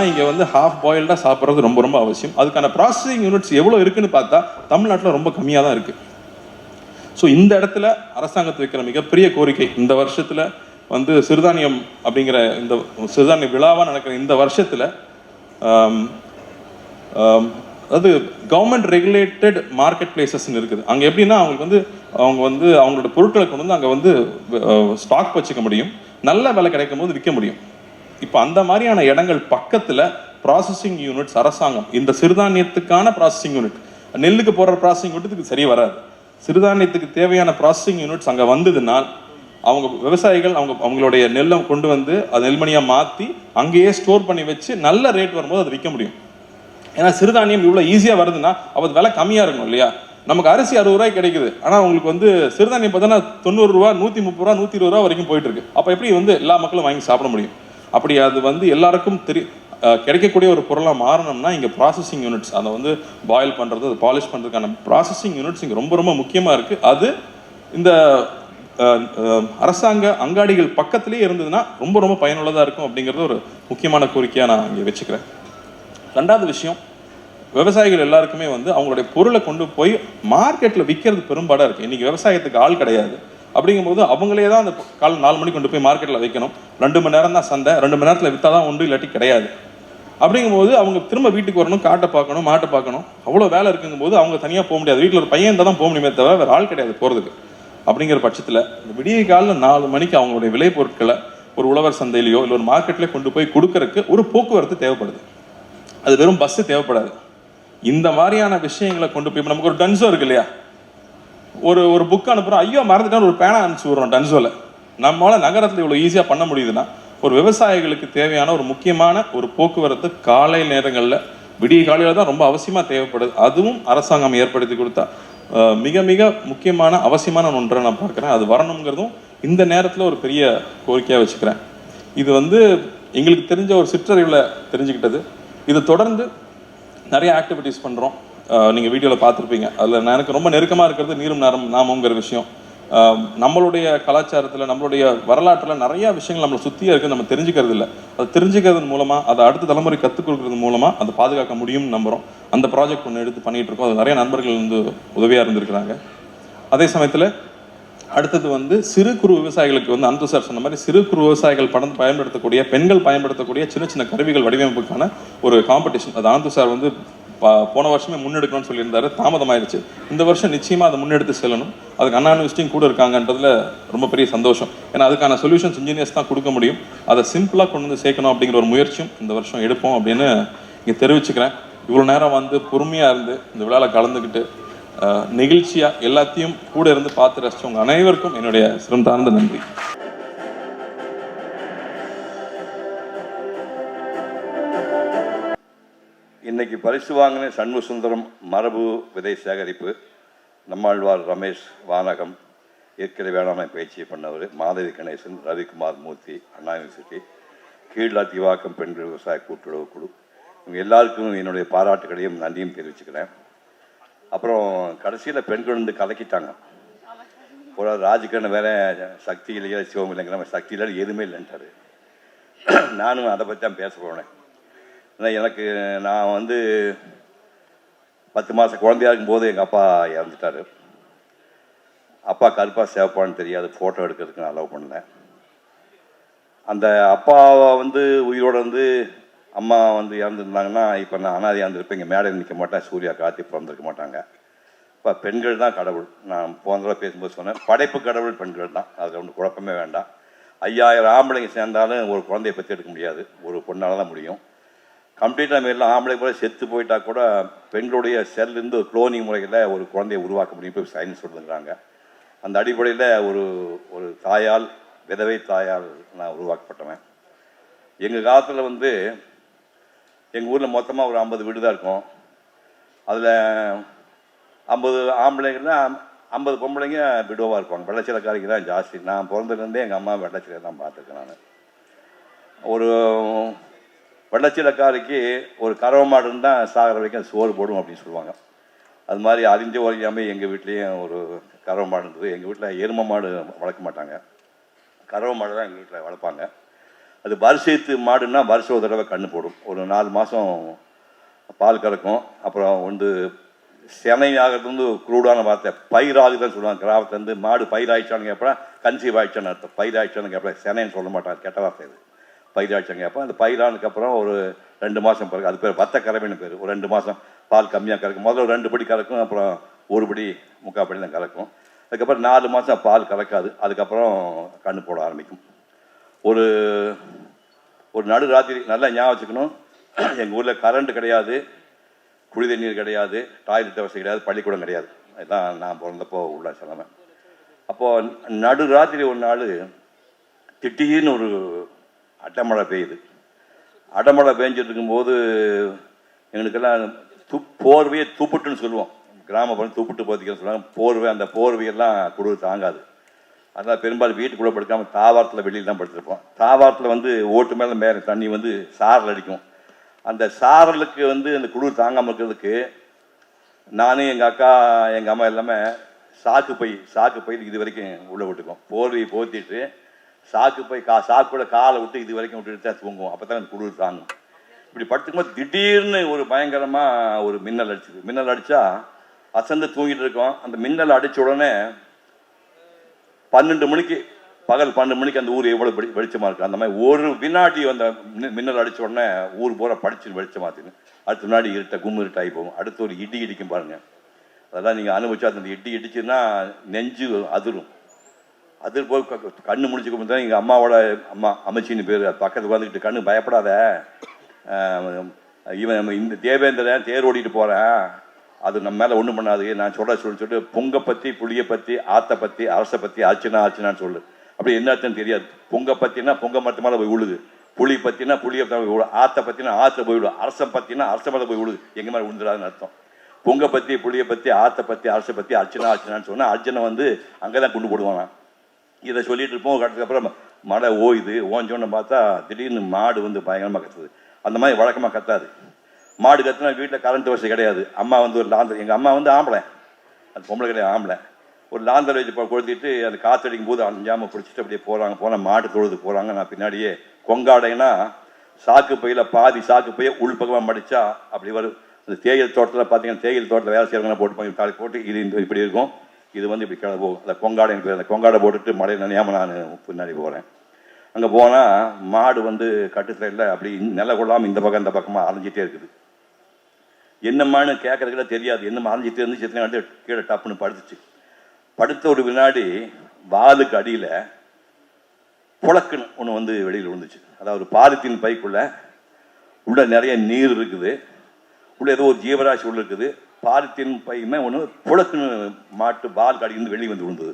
இங்க வந்து ஹாஃப் பாயில்டா சாப்பிட்றது ரொம்ப ரொம்ப அவசியம். அதுக்கான ப்ராசஸிங் யூனிட்ஸ் எவ்வளவு இருக்குன்னு பார்த்தா தமிழ்நாட்டில் ரொம்ப கம்மியாக தான் இருக்கு. ஸோ இந்த இடத்துல அரசாங்கத்தை வைக்கிற மிகப்பெரிய கோரிக்கை, இந்த வருஷத்துல வந்து சிறுதானியம் அப்படிங்கிற இந்த சிறுதானிய விழாவா நடக்கிற இந்த வருஷத்துல அது கவர்மெண்ட் ரெகுலேட்டட் மார்க்கெட் பிளேசஸ்ன்னு இருக்குது. அங்கே எப்படின்னா அவங்க வந்து அவங்களோட பொருட்களை கொண்டு வந்து அங்கே வந்து ஸ்டாக் வச்சுக்க முடியும், நல்ல விலை கிடைக்கும் போது விற்க முடியும். இப்போ அந்த மாதிரியான இடங்கள் பக்கத்தில் ப்ராசஸிங் யூனிட்ஸ் அரசாங்கம் இந்த சிறுதானியத்துக்கான ப்ராசஸிங் யூனிட், நெல்லுக்கு போடுற ப்ராசஸிங் யூனிட்டுக்கு சரி வராது, சிறுதானியத்துக்கு தேவையான ப்ராசஸிங் யூனிட்ஸ் அங்கே வந்ததுனால் அவங்க விவசாயிகள் அவங்களுடைய நெல்லை கொண்டு வந்து அது நெல்மணியாக மாற்றி அங்கேயே ஸ்டோர் பண்ணி வச்சு நல்ல ரேட் வரும்போது அதை விற்க முடியும். ஏன்னா சிறுதானியம் இவ்வளோ ஈஸியாக வருதுன்னா அப்போ விலை கம்மியாக இருக்கும் இல்லையா. நமக்கு அரிசி 60 ரூபாய் கிடைக்குது, ஆனால் உங்களுக்கு வந்து சிறுதானியம் பார்த்தோன்னா 90 ரூபா, 130 ரூபா, 120 ரூபா வரைக்கும் போயிட்டு இருக்கு. அப்போ எப்படி வந்து எல்லா மக்களும் வாங்கி சாப்பிட முடியும்? அப்படி அது வந்து எல்லாருக்கும் கிடைக்கக்கூடிய ஒரு பொருளாக மாறணும்னா இங்கே ப்ராசஸிங் யூனிட்ஸ், அதை வந்து பாயில் பண்ணுறது, அதை பாலிஷ் பண்ணுறதுக்கான ப்ராசஸிங் யூனிட்ஸ் இங்கே ரொம்ப ரொம்ப முக்கியமாக இருக்குது. அது இந்த அரசாங்க அங்காடிகள் பக்கத்திலே இருந்ததுன்னா ரொம்ப ரொம்ப பயனுள்ளதாக இருக்கும் அப்படிங்கிறது ஒரு முக்கியமான கோரிக்கையாக நான் இங்கே வச்சுக்கிறேன். ரெண்டாவது விஷயம், விவசாயிகள் எல்லாருக்குமே வந்து அவங்களுடைய பொருளை கொண்டு போய் மார்க்கெட்டில் விற்கிறது பெரும்பாடாக இருக்குது. இன்றைக்கி விவசாயத்துக்கு ஆள் கிடையாது. அப்படிங்கும்போது அவங்களே தான் அந்த காலை 4 மணிக்கு கொண்டு போய் மார்க்கெட்டில் வைக்கணும். 2 மணி நேரம் தான் சந்தை, 2 மணி நேரத்தில் விற்றா தான் உண்டு, இல்லாட்டி கிடையாது. அப்படிங்கும்போது அவங்க திரும்ப வீட்டுக்கு வரணும், காட்டை பார்க்கணும், மாட்டை பார்க்கணும், அவ்வளோ வேலை இருக்குங்கும்போது அவங்க தனியாக போக முடியாது. வீட்டில் ஒரு பையன் தான் போக முடியுமே தவிர வேறு ஆள் கிடையாது போகிறதுக்கு. அப்படிங்கிற பட்சத்தில் இந்த விடிய காலில் 4 மணிக்கு அவங்களுடைய விளைபொருட்களை ஒரு உழவர் சந்தையிலையோ இல்லை ஒரு மார்க்கெட்லேயோ கொண்டு போய் கொடுக்கறதுக்கு ஒரு போக்குவரத்து தேவைப்படுது. அது வெறும் பஸ்ஸு தேவைப்படாது. இந்த மாதிரியான விஷயங்களை கொண்டு போய் நமக்கு ஒரு டன்ஸோ இருக்கு இல்லையா, ஒரு புக் அனுப்புகிறோம், ஐயோ மறந்துட்டான்னு ஒரு பேனா அனுப்பிச்சு விடுறோம் டன்ஸோவில். நம்மளால் நகரத்தில் இவ்வளோ ஈஸியாக பண்ண முடியுதுன்னா ஒரு விவசாயிகளுக்கு தேவையான ஒரு முக்கியமான ஒரு போக்குவரத்து காலை நேரங்களில் விடிய காலையில் தான் ரொம்ப அவசியமாக தேவைப்படுது. அதுவும் அரசாங்கம் ஏற்படுத்தி கொடுத்தா மிக மிக முக்கியமான அவசியமான ஒன்றை நான் பார்க்குறேன். அது வரணுங்கிறதும் இந்த நேரத்தில் ஒரு பெரிய கோரிக்கையாக வச்சுக்கிறேன். இது வந்து எங்களுக்கு தெரிஞ்ச ஒரு சிற்றறிவில் தெரிஞ்சுக்கிட்டது. இதை தொடர்ந்து நிறைய ஆக்டிவிட்டீஸ் பண்ணுறோம். நீங்கள் வீடியோவில் பார்த்துருப்பீங்க. அதில் எனக்கு ரொம்ப நெருக்கமாக இருக்கிறது நீரும் நாமுங்கிற விஷயம். நம்மளுடைய கலாச்சாரத்தில் நம்மளுடைய வரலாற்றில் நிறையா விஷயங்கள் நம்மளை சுற்றியே இருக்குது, நம்ம தெரிஞ்சுக்கிறது இல்லை. அதை தெரிஞ்சுக்கிறது மூலமாக அதை அடுத்த தலைமுறை கற்றுக் கொடுக்கறது மூலமாக அதை பாதுகாக்க முடியும்னு நம்புகிறோம். அந்த ப்ராஜெக்ட் ஒன்று எடுத்து பண்ணிகிட்டு இருக்கோம். அது நிறைய நண்பர்கள் வந்து உதவியாக இருந்திருக்கிறாங்க. அதே சமயத்தில் அடுத்தது வந்து சிறு குறு விவசாயிகளுக்கு வந்து அந்து சார் சொன்ன மாதிரி சிறு குறு விவசாயிகள் பயன்படுத்தக்கூடிய பெண்கள் பயன்படுத்தக்கூடிய சின்ன சின்ன கருவிகள் வடிவமைப்புக்கான ஒரு காம்படிஷன் அது ஆந்து சார் வந்து போன வருஷமே முன்னெடுக்கணும்னு சொல்லியிருந்தாரு. தாமதமாயிருச்சு. இந்த வருஷம் நிச்சயமாக அதை முன்னெடுத்து செல்லணும். அதுக்கு அண்ணா யூனிவர்சிட்டியும் கூட இருக்காங்கன்றதுல ரொம்ப பெரிய சந்தோஷம். ஏன்னா அதுக்கான சொல்யூஷன்ஸ் இன்ஜினியர்ஸ் தான் கொடுக்க முடியும். அதை சிம்பிளாக கொண்டு வந்து சேர்க்கணும் அப்படிங்கிற ஒரு முயற்சியும் இந்த வருஷம் எடுப்போம் அப்படின்னு இங்கே தெரிவிச்சுக்கிறேன். இவ்வளோ நேரம் வந்து பொறுமையாக இருந்து இந்த விழாவில் கலந்துக்கிட்டு நெகிழ்ச்சியாக எல்லாத்தையும் கூட இருந்து பார்த்து ரசித்தவங்க அனைவருக்கும் என்னுடைய சிரம் தார்ந்த நன்றி. இன்னைக்கு பரிசு வாங்கின சண்முக சுந்தரம் மரபு விதை சேகரிப்பு, நம்மாழ்வார் ரமேஷ் வானகம், இயற்கை வேளாண்மை பயிற்சி பண்ணவர் மாதவி கணேசன், ரவிக்குமார் மூர்த்தி, அண்ணா யூனிவர்சிட்டி, கீழ்லாத்திவாக்கம் பெண்கள் விவசாய கூட்டுறவு குழு, இவங்க எல்லாருக்கும் என்னுடைய பாராட்டுகளையும் நன்றியும் தெரிவிச்சுக்கிறேன். அப்புறம் கடைசியில் பெண்கள் வந்து கலக்கிட்டாங்க. ஒரு ராஜகிரண வேற சக்தி இல்லையா சிவம் இல்லைங்கிற சக்தி இல்லை எதுவுமே இல்லைன்ட்டாரு. நானும் அதை பற்றி தான் பேச போனேன். எனக்கு நான் வந்து 10 மாதம் குழந்தையா இருக்கும்போது எங்கள் அப்பா இறந்துட்டார். அப்பா கருப்பா சேவப்பான்னு தெரியாது, ஃபோட்டோ எடுக்கிறதுக்கு நான் அலோவ் பண்ணல. அந்த அப்பாவை வந்து உயிரோடு வந்து அம்மா வந்து இறந்துருந்தாங்கன்னா இப்போ நான் அனாதை இறந்துருப்பேன். இங்கே மேடையில் நிற்க மாட்டேன், சூர்யா கார்த்தி பிறந்திருக்க மாட்டாங்க. இப்போ பெண்கள் தான் கடவுள். நான் போன தடவை பேசும்போது சொன்னேன், படைப்பு கடவுள் பெண்கள் தான், அதில் ஒன்றும் குழப்பமே வேண்டாம். 5000 ஆம்பளைங்க சேர்ந்தாலும் ஒரு குழந்தைய பற்றி எடுக்க முடியாது, ஒரு பொண்ணால் தான் முடியும். கம்ப்ளீட்டாக மாரிலாம் ஆம்பளை கூட செத்து போயிட்டா கூட பெண்களுடைய செல்லிருந்து குளோனிங் முறையில் ஒரு குழந்தையை உருவாக்க முடியும் இப்போ சயின்ஸ் சொல்லுங்கிறாங்க. அந்த அடிப்படையில் ஒரு தாயால், விதவை தாயால் நான் உருவாக்கப்பட்டவன். எங்கள் காலத்தில் வந்து எங்கள் ஊரில் மொத்தமாக ஒரு 50 வீடு தான் இருக்கும். அதில் 50 ஆம்பளைங்கன்னா 50 பொம்பளைங்க விடுவாக இருப்பாங்க. வெள்ளச்சிலக்காரிக்கு தான் ஜாஸ்தி. நான் பிறந்ததுலேருந்தே எங்கள் அம்மா வெள்ளச்சிலை தான் பார்த்துருக்கேன். நான் ஒரு வெள்ளச்சிலக்காரிக்கு ஒரு கறவை மாடு இருந்தால் சாகிற வரைக்கும் சோறு போடும் அப்படின்னு சொல்லுவாங்க. அது மாதிரி அறிஞ்ச ஒழியாமல் எங்கள் வீட்லேயும் ஒரு கறவை மாடு இருந்தது. எங்கள் வீட்டில் எருமை மாடு வளர்க்க மாட்டாங்க, கறவை மாடு தான் எங்கள் வீட்டில் வளர்ப்பாங்க. அது வருஷத்து மாடுன்னா வருஷம் ஒரு தடவை கண்ணு போடும். ஒரு 4 மாதம் பால் கறக்கும். அப்புறம் வந்து செனை ஆகிறது வந்து குரூடான வார்த்தை, பயிராகுதுன்னு சொல்லுவாங்க. கிராமத்துலேருந்து மாடு பயிராயிடுச்சான்னு கேட்பேன், கன்சீவ் ஆயிடுச்சான்னு அர்த்தம். பயிராயிடுச்சான்னு கேட்பேன், செனைன்னு சொல்ல மாட்டாங்க, கெட்ட வார்த்தை இது. பயிராயிடுச்சாங்க கேட்பேன். அந்த பயிரானதுக்கப்புறம் ஒரு 2 மாதம் பிறகு, அது பேர் வத்த கறவைன்னு பேர். ஒரு 2 மாதம் பால் கம்மியாக கறக்கும். முதல்ல 2 படி கறக்கும், அப்புறம் 1 படி 3/4 படி தான் கறக்கும். அதுக்கப்புறம் 4 மாதம் பால் கறக்காது. அதுக்கப்புறம் கண்ணு போட ஆரம்பிக்கும். ஒரு நடு ராத்திரி நல்லா ஞாபகம் வச்சுக்கணும். எங்கள் ஊரில் கரண்ட் கிடையாது, குடி தண்ணீர் கிடையாது, டாய்லெட் வசதி கிடையாது, பள்ளிக்கூடம் கிடையாது. அதுதான் நான் பிறந்தப்போ உள்ள சிலமை. அப்போது நடு ராத்திரி ஒரு நாள் திடீர்னு ஒரு அடமழை பெய்யுது. அடமழை பெஞ்சிட்டு இருக்கும்போது எங்களுக்கெல்லாம் போர்வையே தூப்புட்டுன்னு சொல்லுவோம். கிராமப்புறம் தூப்புட்டு போத்திக்கன்னு சொல்லுவாங்க. போர்வை, அந்த போர்வையெல்லாம் குளிர் தாங்காது. அதனால் பெரும்பாலும் வீட்டுக்குள்ளே படுக்காமல் தாவாரத்தில் வெளியில் தான் படுத்துருப்போம். தாவாரத்தில் வந்து ஓட்டு மேலே தண்ணி வந்து சாரல் அடிக்கும். அந்த சாரலுக்கு வந்து அந்த குளிர் தாங்காமல் இருக்கிறதுக்கு நானும் எங்கள் அக்கா எங்கள் அம்மா எல்லாமே சாக்கு பை இது வரைக்கும் உள்ளே விட்டுக்குவோம். போர்வையை போத்திட்டு சாக்குக்குள்ள காலை விட்டு இது வரைக்கும் விட்டுட்டு தான் தூங்குவோம். அப்போ தான் அந்த குளிர் தாங்கும். இப்படி படுத்துக்கும்போது திடீர்னு ஒரு பயங்கரமாக ஒரு மின்னல் அடிச்சுது. மின்னல் அடித்தா அசந்து தூங்கிட்டு இருக்கோம். அந்த மின்னல் அடித்த உடனே 12 மணிக்கு, பகல் 12 மணிக்கு அந்த ஊர் எவ்வளோ வெளிச்சமாக இருக்குது. அந்த மாதிரி ஒரு வினாடி அந்த மின்னல் அடித்த உடனே ஊர் பூரா படிச்சு வெளிச்சமாத்தின்னு அடுத்த வினாடி கும்மு இருட்டாகி போகும். அடுத்து ஒரு இடி இடிக்கும் பாருங்கள். அதெல்லாம் நீங்கள் அனுபவிச்சா அந்த இடி இடிச்சுன்னா நெஞ்சு அதிரும். அதிர் போய் கண்ணு முடிச்சுக்கும் தான் எங்கள் அம்மாவோட அம்மா அமைச்சின்னு பேர் பக்கத்துக்கு வந்துக்கிட்டு, கண்ணு பயப்படாத, இவன் இந்த தேவேந்திரன் தேர் ஓடிட்டு போகிறேன், அது நம்ம மேலே ஒன்றும் பண்ணாது, நான் சொல்லிட்டு பொங்கை பற்றி, புளியை பற்றி, ஆற்றை பற்றி, அரசை பற்றி ஆச்சுனான்னு சொல்லு. அப்படி என்ன அர்த்தம் தெரியாது. பொங்கை பற்றினா பொங்கை மரத்து மேலே போய் விழுது, புளி பற்றினா புளியை போய் விழு, ஆற்றை பற்றினா ஆற்றை போய் விழு, அரசை பற்றினா அரசை மேலே போய் விழுது, எங்கள் மேலே விழுந்துடாதுன்னு அர்த்தம். பொங்கை பற்றி, புளியை பற்றி, ஆற்றை பற்றி, அரசை பற்றி ஆச்சுனான்னு சொன்னால் அர்ஜுனை வந்து அங்கே தான் கொண்டு போடுவானா. இதை சொல்லிட்டு இருப்போம். கட்டுறதுக்கப்புறம் மழை ஓயுது. ஓஞ்சோன்னு பார்த்தா திடீர்னு மாடு வந்து பயங்கரமாக கத்துது. அந்த மாதிரி வழக்கமாக கத்தாது. மாடு கத்துனா வீட்டில் கரண்ட் வசதி கிடையாது. அம்மா வந்து ஒரு லாந்தர், எங்கள் அம்மா வந்து ஆம்பளை, அது பொம்பளை கிடையாது, ஆம்பளை. ஒரு லாந்தர் வச்சு கொளுத்திட்டு அந்த காற்றடிக்கும் போது அஞ்சாமல் பிடிச்சிட்டு அப்படியே போனால் மாட்டு தொழுது போகிறாங்க. நான் பின்னாடியே கொங்காடைன்னா சாக்கு பையில் பாதி சாக்கு பைய உள்பக்கமாக மடித்தா அப்படி வரும். அந்த தேயிலை தோட்டத்தில் பார்த்தீங்கன்னா தேயிலை தோட்டத்தில் வேலை செய்கிறவங்க போட்டு காலை போட்டு இது இப்படி இருக்கும், இது வந்து இப்படி கிளம்ப போகும். அந்த கொங்காடை எனக்கு அந்த கொங்காடை போட்டுட்டு மழையில் நனையாமல் நான் பின்னாடி போகிறேன். அங்கே போனால் மாடு வந்து கட்டுத்தரையில் அப்படி நில கொள்ளாமல் இந்த பக்கம் இந்த பக்கமாக அலைஞ்சிட்டே இருக்குது. என்னம்மான்னு கேட்கறதுக்கிட்ட தெரியாது. என்ன அலைஞ்சிட்டே இருந்து செத்துனாட்டு கீழே டப்புன்னு படுத்துச்சு. படுத்த ஒரு வினாடி வாலுக்கு அடியில் புழக்குன்னு ஒன்று வந்து வெளியில் விழுந்துச்சு. அதாவது பாலித்தீன் பைக்குள்ள உள்ள நிறைய நீர் இருக்குது, உள்ள ஏதோ ஒரு ஜீவராசி உள்ள இருக்குது. பாலித்தீன் பையுமே ஒன்று புழக்குன்னு மாட்டு வாலுக்கு அடியிருந்து வெளியே வந்து விழுந்தது.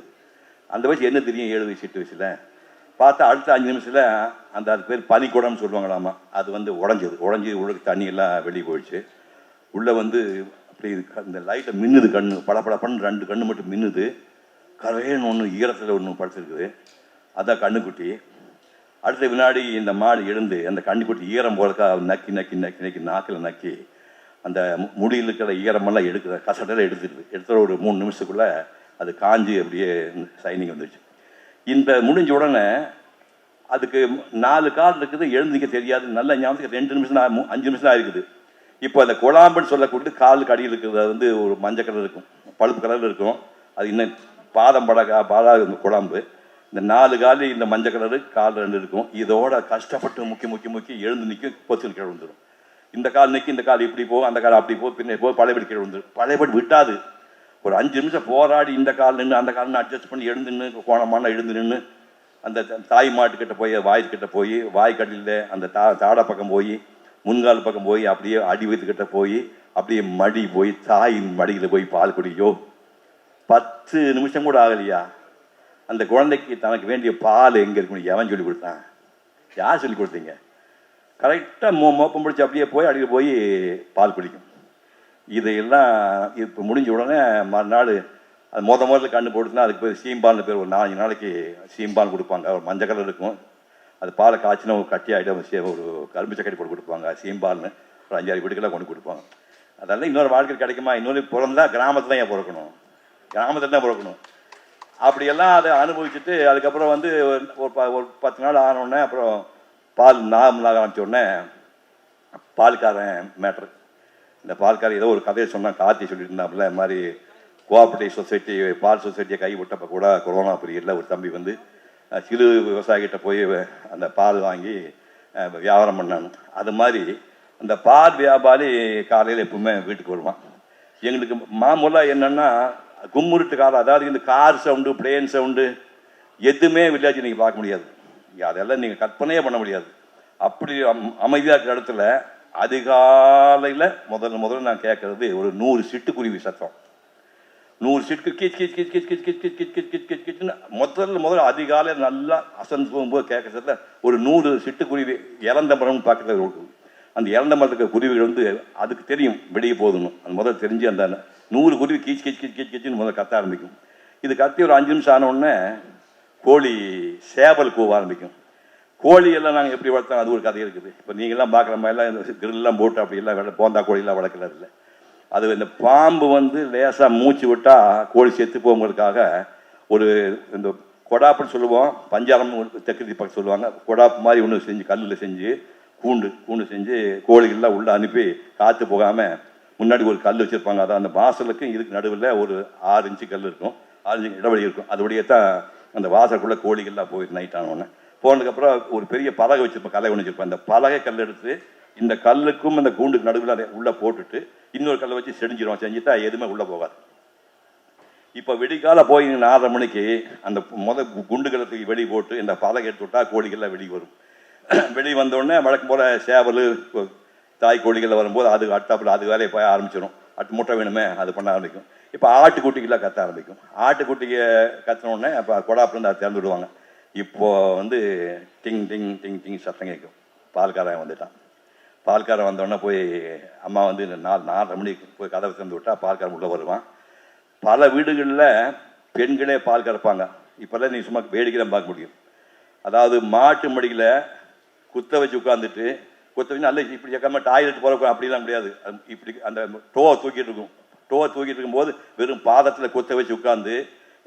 அந்த வயசு என்ன தெரியும், 7 வயசு 8 வயசுல பார்த்தா அடுத்த 5 நிமிஷத்தில் அது பேர் பனிக்குடம்னு சொல்லுவாங்களாமா, அது வந்து உடஞ்சி உள்ள தண்ணி எல்லாம் வெளியே போயிடுச்சு. உள்ளே வந்து அப்படி இந்த லைட்டை மின்னுது, கண்ணு படப்படப்பன்னு 2 கண்ணு மட்டும் மின்னுது. கரையன்னு ஒன்று ஈரத்தில் ஒன்று படுத்துருக்குது, அதான் கண்ணுக்குட்டி. அடுத்த வினாடி இந்த மாடு எழுந்து அந்த கண்ணுக்குட்டி ஈரம் போலக்கா நக்கி நக்கி நக்கி நக்கி நாக்கில் நக்கி அந்த முடியில் இருக்கிற ஈரமெல்லாம் எடுக்கிற கசட்டெல்லாம் எடுத்துகிட்டு ஒரு 3 நிமிஷத்துக்குள்ளே அது காஞ்சி அப்படியே சைனிங் வந்துடுச்சு. இந்த முடிஞ்ச உடனே அதுக்கு 4 கால் இருக்குது, எழுந்திக்க தெரியாது. நல்ல ஞாபகத்துக்கு 2 நிமிஷம் தான் 5 நிமிஷம் தான் இருக்குது. இப்போ அந்த கொழாம்புன்னு சொல்லக்கூடிய காலுக்கு அடியில் இருக்கிறது அது வந்து ஒரு மஞ்சள் கலர் இருக்கும், பழுப்பு கலரில் இருக்கும். அது இன்னும் பாதம் பாடாத குழம்பு. இந்த 4 காலி இந்த மஞ்சள் கலரு, கால் 2 இருக்கும். இதோட கஷ்டப்பட்டு முக்கி எழுந்து நிற்கும், பொத்துன்னு கீழே வந்துடும். இந்த கால் நிற்கி, இந்த கால் இப்படி போகும், அந்த கால் அப்படி போகும், பின்னே போய் பழையபடி கீழே வந்துடும். பழையபடி விட்டாது. ஒரு 5 நிமிஷம் போராடி இந்த கால் நின்று அந்த கால்னு அட்ஜஸ்ட் பண்ணி எழுந்து நின்று கோணமான எழுந்து நின்று அந்த தாய் மாட்டுக்கிட்ட போய் வாய்க்கிட்ட போய் வாய்க்கடியில் அந்த தாடை பக்கம் போய் முன்கால் பக்கம் போய் அப்படியே அடி வயிற்றுக்கிட்ட போய் அப்படியே மடி போய் தாயின் மடியில் போய் பால் குடிக்கோ. 10 நிமிஷம் கூட ஆகலையா, அந்த குழந்தைக்கு தனக்கு வேண்டிய பால் எங்கே இருக்கணும் எவன் சொல்லி கொடுத்தான், யார் சொல்லி கொடுத்தீங்க? கரெக்டாக மோப்பம் பிடிச்சி அப்படியே போய் அடியில் போய் பால் குடிக்கும். இதையெல்லாம் இப்போ முடிஞ்ச உடனே மறுநாள் அது முதல்ல கண்ணு போட்டுனா அதுக்கு பேர் சீம்பால்னு பேர். ஒரு 4 நாளைக்கு சீம்பால் கொடுப்பாங்க, ஒரு மஞ்சள் கலர் இருக்கும். அது பாலை காய்ச்சினா ஒரு கட்டி ஆகிடும், ஒரு கரும்பு சக்கரை போட்டு கொடுப்பாங்க சீம்பால்னு. ஒரு 5-6 வீட்டுக்கெல்லாம் கொண்டு கொடுப்பாங்க. அதெல்லாம் இன்னொரு வாழ்க்கை கிடைக்குமா? இன்னொரு பிறந்தா கிராமத்தில் தான் ஏன் பிறக்கணும், கிராமத்தில் தான் பிறக்கணும். அப்படியெல்லாம் அதை அனுபவிச்சுட்டு அதுக்கப்புறம் வந்து ஒரு 10 நாள் ஆனோடனே அப்புறம் பால் நார்மலாக ஆரம்பித்த உடனே பால்காரன் மேட்ரு. இந்த பால்காரர் ஏதோ ஒரு கதையை சொன்னால் கார்த்தி சொல்லிட்டு இருந்தாப்புல, இந்த மாதிரி கோஆப்ரேட்டிவ் சொசைட்டி பால் சொசைட்டியை கைவிட்டப்போ கூட கொரோனா பீரியடில் ஒரு தம்பி வந்து சிறு விவசாயிகிட்ட போய் அந்த பால் வாங்கி வியாபாரம் பண்ணாங்க. அது மாதிரி அந்த பால் வியாபாரி காலையில் எப்பவுமே வீட்டுக்கு வருவான். எங்களுக்கு மாமூலாக என்னென்னா கும்முருட்டு காலம், அதாவது இந்த கார் சவுண்டு பிளேன் சவுண்டு எதுவுமே வில்லேஜ் நீங்கள் பார்க்க முடியாது, அதெல்லாம் நீங்கள் கற்பனையே பண்ண முடியாது. அப்படி அமைதியாக இருக்கிற இடத்துல அதிகாலையில் முதல்ல நான் கேட்கறது ஒரு 100 சிட்டுக்குருவி சத்தம். 100 சிட்டு கிச் கிச் கிச் கிச் கிச் கிச் கிச் கிச் கிச் கிச் கிச் கிச்னு முதல்ல அதிகாலையில் நல்லா அசந்து போகும்போது கேட்கறதுல ஒரு 100 சிட்டுக்குருவி இறந்த மரம்னு பார்க்கறது. அந்த இறந்த மரத்துக்கு குருவிகள் வந்து அதுக்கு தெரியும் வெளியே போதுன்னு. அந்த முதல்ல தெரிஞ்சு அந்த 100 குருவி கீச் கிச் கிச் கிச் கிச்சுன்னு முதல்ல கத்த ஆரம்பிக்கும். இது கத்தி ஒரு 5 நிமிஷம் ஆனோடனே கோழி சேவல் கூவ ஆரம்பிக்கும். கோழியெல்லாம் நாங்கள் எப்படி வளர்த்தோம் அது ஒரு கதை இருக்குது. இப்போ நீங்கள்லாம் பார்க்குற மாதிரிலாம் கிரில்லாம் போட்டு அப்படியெல்லாம் போந்தா கோழியெல்லாம் வளர்க்கறது இல்லை. அது இந்த பாம்பு வந்து லேசாக மூச்சு விட்டால் கோழி செத்து போகிறதுக்காக ஒரு இந்த கொடாப்புன்னு சொல்லுவோம், பஞ்சாரம் தெற்கு பக்கம் சொல்லுவாங்க. கொடாப்பு மாதிரி ஒன்று செஞ்சு கல்லில் செஞ்சு கூண்டு செஞ்சு கோழிகள்லாம் உள்ளே அனுப்பி காற்று போகாமல் முன்னாடி ஒரு கல் வச்சுருப்பாங்க. அதான் அந்த வாசலுக்கும் இதுக்கு நடுவில் ஒரு 6 இன்ச்சு கல் இருக்கும், 6 இன்ச்சு இடைவெளி இருக்கும். அதோடைய தான் அந்த வாசலுக்குள்ளே கோழிகள்லாம் போயிட்டு நைட் ஆனோடனே போனதுக்கப்புறம் ஒரு பெரிய பலகை வச்சுருப்பேன், கலை ஒன்று வச்சுருப்பேன். அந்த பலகை கல் எடுத்து இந்த கல்லுக்கும் அந்த கூண்டுக்கு நடுவில் அதை உள்ளே போட்டுட்டு இன்னொரு கல்லை வச்சு செஞ்சுட்டா எதுவுமே உள்ளே போகாது. இப்போ விடிக்கால போய் 4:30 மணிக்கு அந்த குண்டுகளுக்கு வெளியே போட்டு இந்த பலகை எடுத்து விட்டா கோழிகள்லாம் வெளியே வரும். வெளியே வந்தோடனே வழக்கம் போல் சேவல் தாய் கோழிகளில் வரும்போது அது அட்டாப்பில் அது வேலையை போய் ஆரம்பிச்சிடும். முட்டை வேணுமே அது பண்ண ஆரம்பிக்கும். இப்போ ஆட்டுக்குட்டிகளாக கத்த ஆரம்பிக்கும். ஆட்டுக்குட்டிக்கு கத்தினோடனே அப்போ கொடாப்புலேருந்து அதை திறந்து விடுவாங்க. இப்போ வந்து டிங் டிங் டிங் டிங் சத்தம் கேட்கும். பால்காரன் வந்துட்டான். பால்காரன் வந்தோடனே போய் அம்மா வந்து 4:30 மணிக்கு போய் கதவை திறந்து விட்டா பால்காரன் உள்ளே வருவான். பல வீடுகளில் பெண்களே பால் கறப்பாங்க. இப்போல்லாம் நீ சும்மா வேடிக்கை தான் பார்க்க முடியும். அதாவது மாட்டு மடியில் குத்த வச்சு உட்காந்துட்டு நல்ல இப்படி கேட்காம டாய்லெட் போகிற அப்படிலாம் முடியாது. இப்படி அந்த டோவை தூக்கிட்டு இருக்கும்போது வெறும் பாதத்தில் குத்த வச்சு உட்காந்து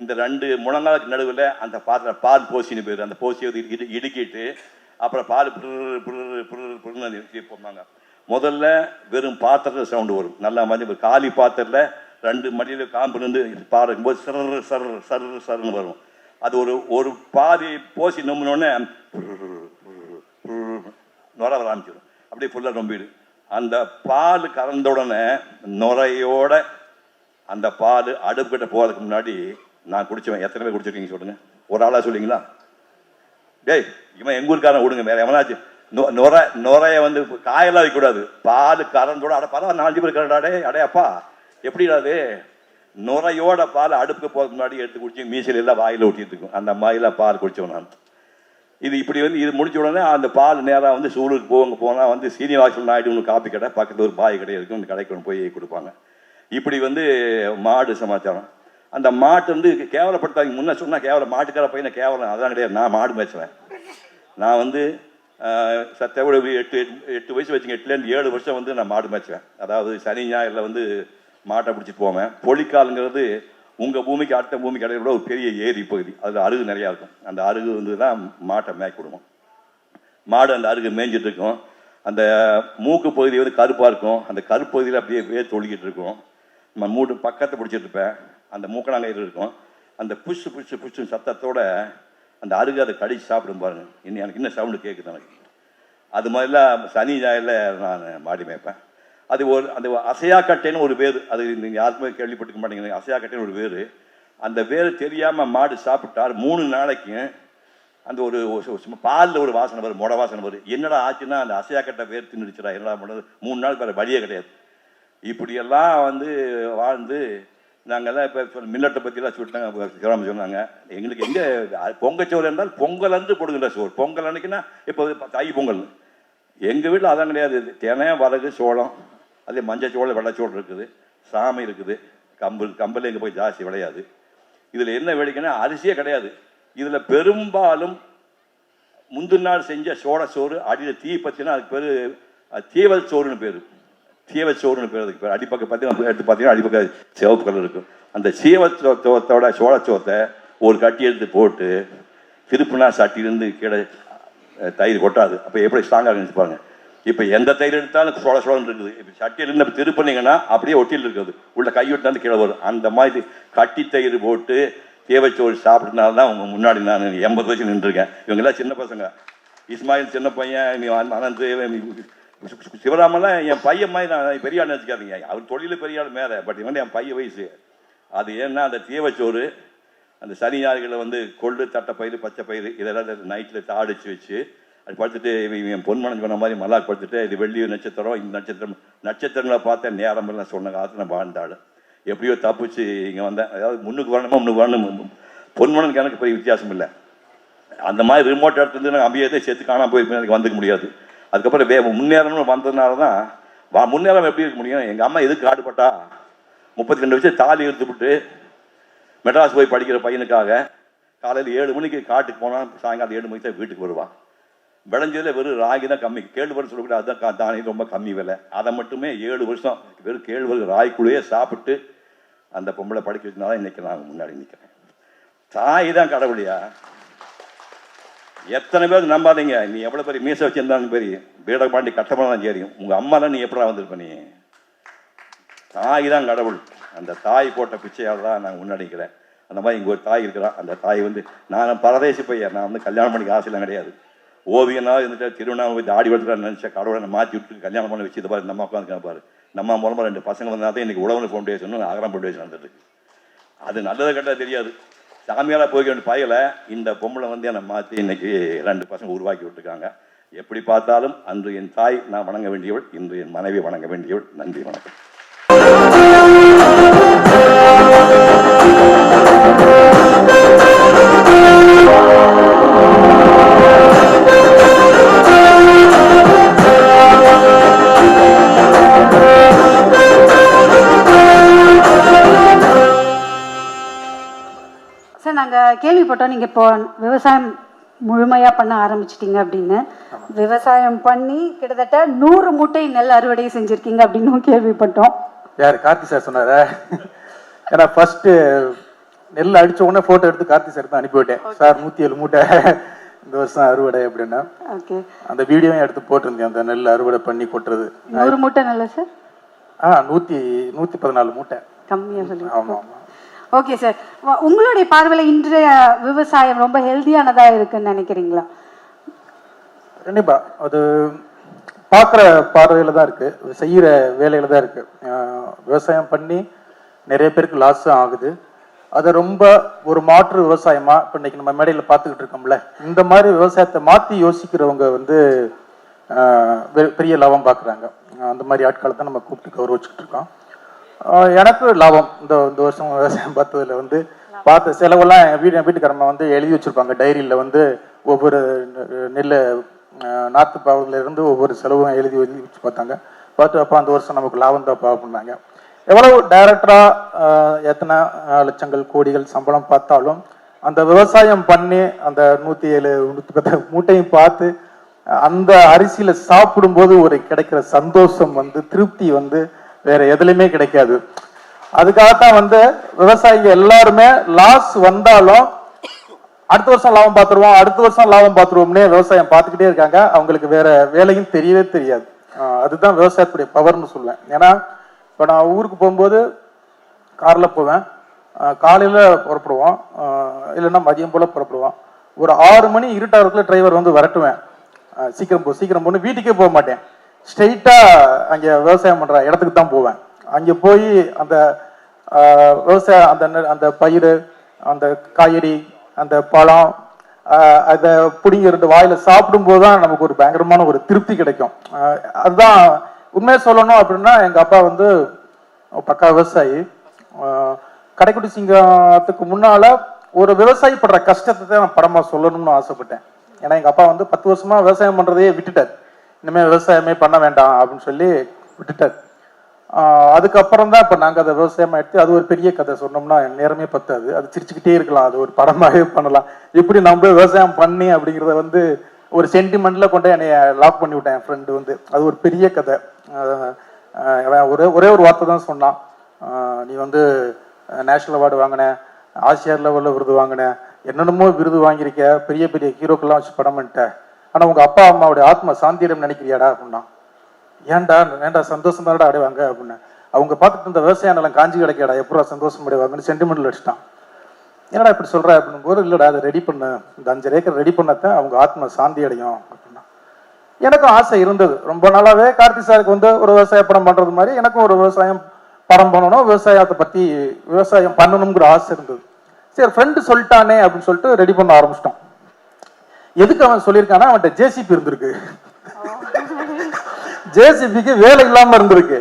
இந்த 2 முழங்காலுக்கு நடுவில் அந்த பாத்திரம் பால் போசின்னு பேர், அந்த போசியை இடுக்கிட்டு அப்புறம் பால் புருன்னு போவாங்க. முதல்ல வெறும் பாத்திரத்தில் சவுண்டு வரும், நல்லா மாதிரி காலி பாத்திரத்தில் 2 மடியில் காம்பு இருந்து பாருக்கும்போது சரு சரு சரு சருன்னு வரும். அது ஒரு பாதி போசி நம்பினோடனே நுர வர ஆரம்பிச்சிடும், அப்படியே ஃபுல்லாக நம்பிடு. அந்த பால் கறந்த உடனே நுரையோட அந்த பால் அடுப்புக்கிட்ட போகிறதுக்கு முன்னாடி நான் குடிச்சுவேன். எத்தனை பேர் குடிச்சிருக்கீங்க சொல்லுங்க, ஒரு ஆளாக சொல்லிங்களா? டேய் இவன் எங்கள் ஊருக்காரன் விடுங்க, வேற எவனாச்சு நுரைய வந்து காயெல்லாம் வைக்கக்கூடாது, பால் கறந்தோட அட பரவாயில்ல 4 பேர் கரடாடே அடையாப்பா எப்படிடாது நுரையோட பால் அடுப்புக்கு போகிறதுக்கு முன்னாடி எடுத்து குடிச்சு மீசையில் எல்லாம் வாயில் ஒட்டிட்டு இருக்கும். அந்த மாதிரிலாம் பால் குடிச்சவன் நான். இது இப்படி வந்து இது முடிச்ச உடனே அந்த பால் நேராக வந்து சூளுக்கு போனால் வந்து சீனிவாசன் நாயுடு ஒன்று காப்பி கடை பக்கத்தில் ஒரு பாய் கடை இருக்கும், அந்த கடைக்கு ஒன்று போய் கொடுப்பாங்க. இப்படி வந்து மாடு சமாச்சாரம். அந்த மாட்டு வந்து கேவலப்படுத்தாங்க, முன்ன சொன்னால் கேவலம் மாட்டுக்கார பையனை கேவலம் அதெல்லாம் கிடையாது. நான் மாடு மேய்ச்சுவேன். நான் வந்து சத்தவிட 8 வயசு வச்சுங்க, 8லேருந்து 7 வருஷம் வந்து நான் மாடு மேய்ச்சுவேன். அதாவது சனி ஞாயிறில் வந்து மாட்டை பிடிச்சிட்டு போவேன். பொலிக்காலுங்கிறது உங்கள் பூமிக்கு அடுத்த பூமிக்கு இடையில கூட ஒரு பெரிய ஏரி பகுதி, அதில் அருகு நிறையா இருக்கும். அந்த அருகு வந்து தான் மாட்டை மேய்க்க விடுவோம். மாடு அந்த அருகு மேய்ஞ்சிட்டு இருக்கும். அந்த மூக்கு பகுதி வந்து கருப்பாக இருக்கும், அந்த கருப்பு பகுதியில் அப்படியே வேர் தொழிக்கிட்டு இருக்கும். நம்ம மூட்டு பக்கத்தை பிடிச்சிட்டு இருப்பேன், அந்த மூக்கணாங்கயிறு இருக்கும். அந்த புஷ் புஷ் புஷ் சத்தத்தோட அந்த அருகு அதை கடிச்சு சாப்பிடும் பாருங்க, இன்னும் எனக்கு இன்னும் சவுண்டு கேட்குது எனக்கு. அது மாதிரிலாம் சனி ஞாயிறில் நான் மாடி மேய்ப்பேன். அது அந்த அசையாக்கட்டைன்னு ஒரு வேறு, அது நீங்கள் யாருக்குமே கேள்விப்பட்டுக்க மாட்டேங்கிறீங்க. அசையாக்கட்டைன்னு ஒரு வேறு, அந்த வேறு தெரியாமல் மாடு சாப்பிட்டார் 3 நாளைக்கு அந்த ஒரு பாலில் ஒரு வாசனை வரும், மொட வாசனை வரும். என்னடா ஆச்சுன்னா அந்த அசையாக்கட்டை வேறு தின்னுடுச்சுடா, என்னடா பண்ணுறது, 3 நாள் வேறு வழியே கிடையாது. இப்படியெல்லாம் வந்து வாழ்ந்து நாங்கள்லாம் இப்போ மில்லட்டை பற்றிலாம் சொல்லிட்டாங்க, கிராம சொன்னாங்க. எங்களுக்கு எங்கே பொங்கச்சோறு என்றால் பொங்கல் அன்று போடுகின்ற சோறு. பொங்கல் அன்னைக்குன்னா இப்போ தை பொங்கல். எங்கள் வீட்டில் அதான் கிடையாது. தினை, வரகு, சோளம், அதே மஞ்சள் சோளம், வெள்ளைச்சோளம் இருக்குது, சாமை இருக்குது, கம்பல் எங்கே போய் ஜாஸ்தி விளையாது. இதில் என்ன வேடிக்கைன்னா அரிசியே கிடையாது. இதில் பெரும்பாலும் முந்தின நாள் செஞ்ச சோளச்சோறு, அடியில் தீ பற்றினா அதுக்கு பேர் தீவல் சோறுன்னு பேர். தீவச்சோறுன்னு பேர் அதுக்கு பேர். அடிப்பக்கம் பார்த்தீங்கன்னா எடுத்து பார்த்தீங்கன்னா அடிப்பக்கம் சிவப்பு கலர் இருக்கும். அந்த சீவச்சோத்தோட சோளச்சோத்தை ஒரு கட்டி எடுத்து போட்டு திருப்புனா சட்டியிலேருந்து கீழே தயிர் கொட்டாது. அப்போ எப்படி ஸ்ட்ராங்காக இருந்துச்சு. இப்போ எந்த தயிர் எடுத்தாலும் சோளன்னு இருக்குது. இப்போ சட்டியிலேருந்து திருப்பினீங்கன்னா அப்படியே ஒட்டியில் இருக்குது, உள்ள கைவிட்டாந்து கீழே வரும். அந்த மாதிரி கட்டி தயிர் போட்டு தேவைச்சோறு சாப்பிட்றதுனால உங்கள் முன்னாடி நான் 80 வயசு நின்றுருக்கேன். இவங்கெல்லாம் சின்ன பசங்க. இஸ்மாயில் சின்ன பையன், அனந்த், சிவராமெல்லாம் என் பையன் மாதிரி. நான் பெரிய ஆள் நினச்சிக்காதீங்க, அவர் தொழில் பெரிய ஆள் மேலே, பட் இவன் என் பையன் வயசு. அது ஏன்னா அந்த தேவைச்சோறு அந்த சனி ஞாயிறுகளை வந்து கொள்ளு, தட்டைப்பயிறு, பச்சை பயிறு இதெல்லாம் நைட்டில் தாடிச்சு வச்சு அது படுத்துட்டு என் பொன்மனன் சொன்ன மாதிரி மல்லாக்கு படுத்துட்டு இது வெள்ளி நட்சத்திரம், இந்த நட்சத்திரங்களை பார்த்த நேரமெல்லாம் சொன்ன காலத்தில் நான் வாழ்ந்தாள். எப்படியோ தப்பிச்சு இங்கே வந்தேன். அதாவது முன்னுக்கு வரணும். பொன்மனனுக்கு எனக்கு பெரிய வித்தியாசம் இல்லை. அந்த மாதிரி ரிமோட் இடத்துலேருந்து நான் அம்பியத்தை சேர்த்து காணாமல் போயிருப்பேன், எனக்கு வந்துக்க முடியாது. அதுக்கப்புறம் முன்னேறணும்னு வந்ததுனால தான் முன்னேறம் எப்படி இருக்க முடியும். எங்கள் அம்மா எதுக்கு காடுபட்டா 32 வயசு தாலி எடுத்துவிட்டு மெட்ராஸ் போய் படிக்கிற பையனுக்காக காலையில் 7 மணிக்கு காட்டுக்கு போனால் சாயங்காலம் 7 மணிக்கு தான் வீட்டுக்கு வருவான். விளைஞ்சதில் வெறும் ராகி தான் கம்மி, கேழ்வரகு சொல்லக்கூடாது, அதுதான் தானியம் ரொம்ப கம்மி விலை. அதை மட்டுமே 7 வருஷம் வெறும் கேழ்வரகு ராய்க்குள்ளேயே சாப்பிட்டு அந்த பொம்பளை படிக்க வச்சதுனால இன்னைக்கு நான் முன்னாடி நிற்கிறேன். தாய் தான் கடவுளியா? எத்தனை பேர் நம்பாதீங்க. நீ எவ்வளோ பெரிய மீசை வச்சிருந்தாலும் பெரிய பீட பாண்டி கட்டமாக தான் தெரியும். உங்கள் அம்மாலாம் நீ எப்படா வந்திருப்ப? நீ தாய் தான் கடவுள். அந்த தாய் போட்ட பிச்சையால் தான் நான் முன்னாடிக்கிறேன். அந்த மாதிரி இங்கே ஒரு தாய் இருக்கிறான். அந்த தாய் வந்து நான் பரதேசி பையன், நான் வந்து கல்யாணம் பண்ணிக்க ஆசையெல்லாம் கிடையாது. ஓவியனாக இருந்துட்டு திருவண்ணாமலை போய் ஆடி வளர்த்துறான்னு நினச்சா கடவுளை மாற்றி விட்டு கல்யாணம் பண்ணி வச்சு இதை பாரு நம்ம உட்காந்துருக்கேன் பாரு. நம்ம மூலமாக 2 பசங்க வந்தால் தான் இன்றைக்கி உழவன் ஃபவுண்டேஷன், அகரம் ஃபவுண்டேஷன் நடந்துருக்கு. அது நல்லதை கட்டால் தெரியாது. சாமியாராக போய்க்க வேண்டிய பயலை இந்த பொம்பளை வந்து என்னை மாற்றி இன்னைக்கு 2 பசங்க உருவாக்கி விட்டுருக்காங்க. எப்படி பார்த்தாலும் அன்று என் தாய் நான் வணங்க வேண்டியவள், இன்று என் மனைவி வணங்க வேண்டியவள். நன்றி, வணக்கம். சார், நாங்கள் கேள்விப்பட்டோம் நீங்கள் இப்போ விவசாயம் முழுமையாக பண்ண ஆரம்பிச்சிட்டிங்க அப்படின்னு. விவசாயம் பண்ணி கிட்டத்தட்ட 100 மூட்டை நெல் அறுவடை செஞ்சுருக்கீங்க அப்படின்னு கேள்விப்பட்டோம். யார்? கார்த்தி சார் சொன்னார. ஏன்னா ஃபர்ஸ்ட் நெல் அடிச்ச உடனே போட்டோ எடுத்து கார்த்தி சார் தான் அனுப்பிவிட்டேன். சார் 107 மூட்டை இந்த வருஷம் அறுவடை அப்படின்னா. அந்த வீடியோவும் எடுத்து போட்டிருந்தேன், அந்த நெல் அறுவடை பண்ணி கொட்டுறது. 100 மூட்டை நல்ல சார்? 114 மூட்டை கம்மியா சொல்லி. ஆமா. ஓகே சார், உங்களுடைய பார்வையில் இன்றைய விவசாயம் ரொம்ப ஹெல்தியானதா இருக்குன்னு நினைக்கிறீங்களா? கண்டிப்பா, அது பார்க்குற பார்வையில தான் இருக்கு, செய்கிற வேலையில தான் இருக்கு. விவசாயம் பண்ணி நிறைய பேருக்கு லாஸும் ஆகுது. அதை ரொம்ப ஒரு மாற்று விவசாயமா இப்போ இன்னைக்கு நம்ம மேடையில் பார்த்துக்கிட்டு இருக்கோம்ல, இந்த மாதிரி விவசாயத்தை மாற்றி யோசிக்கிறவங்க வந்து பெரிய லாபம் பார்க்குறாங்க. அந்த மாதிரி ஆட்களை தான் நம்ம கூப்பிட்டு கௌரவிச்சுக்கிட்டு இருக்கோம். எனக்கு லாபம் இந்த வருஷம் விவசாயம் பார்த்ததில் வந்து பார்த்த செலவெல்லாம் என் வீட்டுக்காரம்மா வந்து எழுதி வச்சுருப்பாங்க டைரியில். வந்து ஒவ்வொரு நெல் நாற்று பாவத்துல இருந்து ஒவ்வொரு செலவும் எழுதி வச்சு பார்த்தாங்க. பார்த்து அப்போ அந்த வருஷம் நமக்கு லாபம் தான் பண்ணாங்க. எவ்வளவு டைரக்டரா எத்தனை லட்சங்கள் கோடிகள் சம்பளம் பார்த்தாலும் அந்த விவசாயம் பண்ணி அந்த 107 110 மூட்டையும் பார்த்து அந்த அரிசியில சாப்பிடும்போது ஒரு கிடைக்கிற சந்தோஷம் வந்து திருப்தி வந்து வேற எதுலையுமே கிடைக்காது. அதுக்காகத்தான் வந்து விவசாயிங்க எல்லாருமே லாஸ் வந்தாலும் அடுத்த வருஷம் லாபம் பார்த்துருவோம், அடுத்த வருஷம் லாபம் பார்த்துருவோம்னே விவசாயம் பார்த்துக்கிட்டே இருக்காங்க. அவங்களுக்கு வேற வேலையும் தெரியவே தெரியாது. அதுதான் விவசாயத்துடைய பவர்னு சொல்லுவேன். ஏன்னா இப்போ நான் ஊருக்கு போகும்போது காரில் போவேன், காலையில் புறப்படுவோம், இல்லைன்னா மதியம் போல் புறப்படுவோம். ஒரு 6 மணி இருட்டாகிறதுக்குள்ள டிரைவர் வந்து விரட்டுவேன், சீக்கிரம் போன்னு வீட்டுக்கே போக மாட்டேன். ஸ்ட்ரெயிட்டாக அங்கே விவசாயம் பண்ணுற இடத்துக்கு தான் போவேன். அங்கே போய் அந்த விவசாயம் அந்த பயிர், அந்த காய்கறி, அந்த பழம், அதை பிடிங்கி 2 வாயில சாப்பிடும்போது தான் நமக்கு ஒரு பயங்கரமான ஒரு திருப்தி கிடைக்கும். அதுதான் உண்மையை சொல்லணும் அப்படின்னா, எங்கள் அப்பா வந்து பக்கா விவசாயி. கடைக்குட்டி சிங்கத்துக்கு முன்னால ஒரு விவசாயி படுற கஷ்டத்தை தான் நான் படமா சொல்லணும்னு ஆசைப்பட்டேன். ஏன்னா எங்கள் அப்பா வந்து 10 வருஷமா விவசாயம் பண்ணுறதையே விட்டுட்டார். இனிமேல் விவசாயமே பண்ண வேண்டாம் அப்படின்னு சொல்லி விட்டுட்டார். அதுக்கப்புறம் தான் இப்போ நாங்கள் அதை விவசாயமாக எடுத்து, அது ஒரு பெரிய கதை சொன்னோம்னா நேரமே பத்தாது, அது சிரிச்சுக்கிட்டே இருக்கலாம், அது ஒரு படமாகவே பண்ணலாம். எப்படி நம்ம விவசாயம் பண்ணி அப்படிங்கிறத வந்து ஒரு சென்டிமெண்ட்ல கொண்டு என்னைய லாக் பண்ணி விட்டேன் என் ஃப்ரெண்டு வந்து. அது ஒரு பெரிய கதை. ஒரே ஒரு வார்த்தை தான் சொன்னான், நீ வந்து நேஷனல் அவார்டு வாங்கின, ஆசியா லெவலில் விருது வாங்கின, என்னென்னமோ விருது வாங்கியிருக்க, பெரிய பெரிய ஹீரோக்கெல்லாம் வச்சு படம் பண்ணிட்ட, ஆனால் உங்கள் அப்பா அம்மாவுடைய ஆத்மா சாந்தியிடம் நினைக்கிறியாடா அப்படின்னா. ஏன்டா சந்தோஷம் தானடா அடைவாங்க அப்படின்னு. அவங்க பார்த்துட்டு இந்த விவசாயம் நிலம் காஞ்சி கிடைக்காடா, எப்படா சந்தோஷம் அடைவாங்கன்னு சென்டிமெண்ட்ல வச்சுட்டான். என்னடா இப்படி சொல்ற அப்படின்னு போது, இல்லடா அதை ரெடி பண்ண, இந்த 5 ஏக்கர் ரெடி பண்ணத்தான் அவங்க ஆத்மா சாந்தி அடையும் அப்படின்னா. எனக்கும் ஆசை இருந்தது ரொம்ப நாளாவே. கார்த்தி சாருக்கு வந்து ஒரு விவசாய படம் பண்றது மாதிரி எனக்கும் ஒரு விவசாயம் படம் பண்ணணும், விவசாயத்தை பத்தி விவசாயம் பண்ணணுங்கிற ஆசை இருந்தது. சரி ஃப்ரெண்டு சொல்லிட்டானே அப்படின்னு சொல்லிட்டு ரெடி பண்ண ஆரம்பிச்சிட்டோம். எதுக்கு அவன் சொல்லியிருக்கானா, அவன்கிட்ட ஜேசிபி இருந்திருக்கு, ஜேசிபிக்கு வேலை இல்லாம இருந்திருக்கு.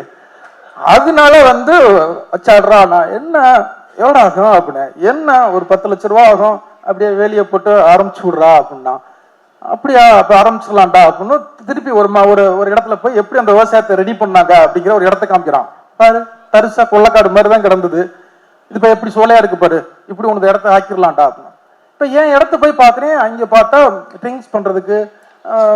அதனால வந்து வச்சாடுறா, நான் என்ன எவ்வளோ ஆகும் அப்படின்னு, என்ன ஒரு 10 லட்ச ரூபா ஆகும், அப்படியே வேலையை போட்டு ஆரம்பிச்சு விடுறா அப்படின்னா. அப்படியா, அப்ப ஆரம்பிச்சிடலாம்டா அப்படின்னு திருப்பி ஒரு இடத்துல போய் எப்படி அந்த விவசாயத்தை ரெடி பண்ணாங்க அப்படிங்கிற ஒரு இடத்த காமிக்கிறான். பாரு, தரிசா கொள்ளக்காடு மாதிரி தான் கிடந்தது, இது இப்போ எப்படி சோலையா இருக்கு பாரு, இப்படி உனது இடத்த ஆக்கிடலாம்டா அப்படின்னா. இப்போ என் இடத்த போய் பார்க்குறேன், அங்கே பார்த்தா ட்ரிங்க்ஸ் பண்ணுறதுக்கு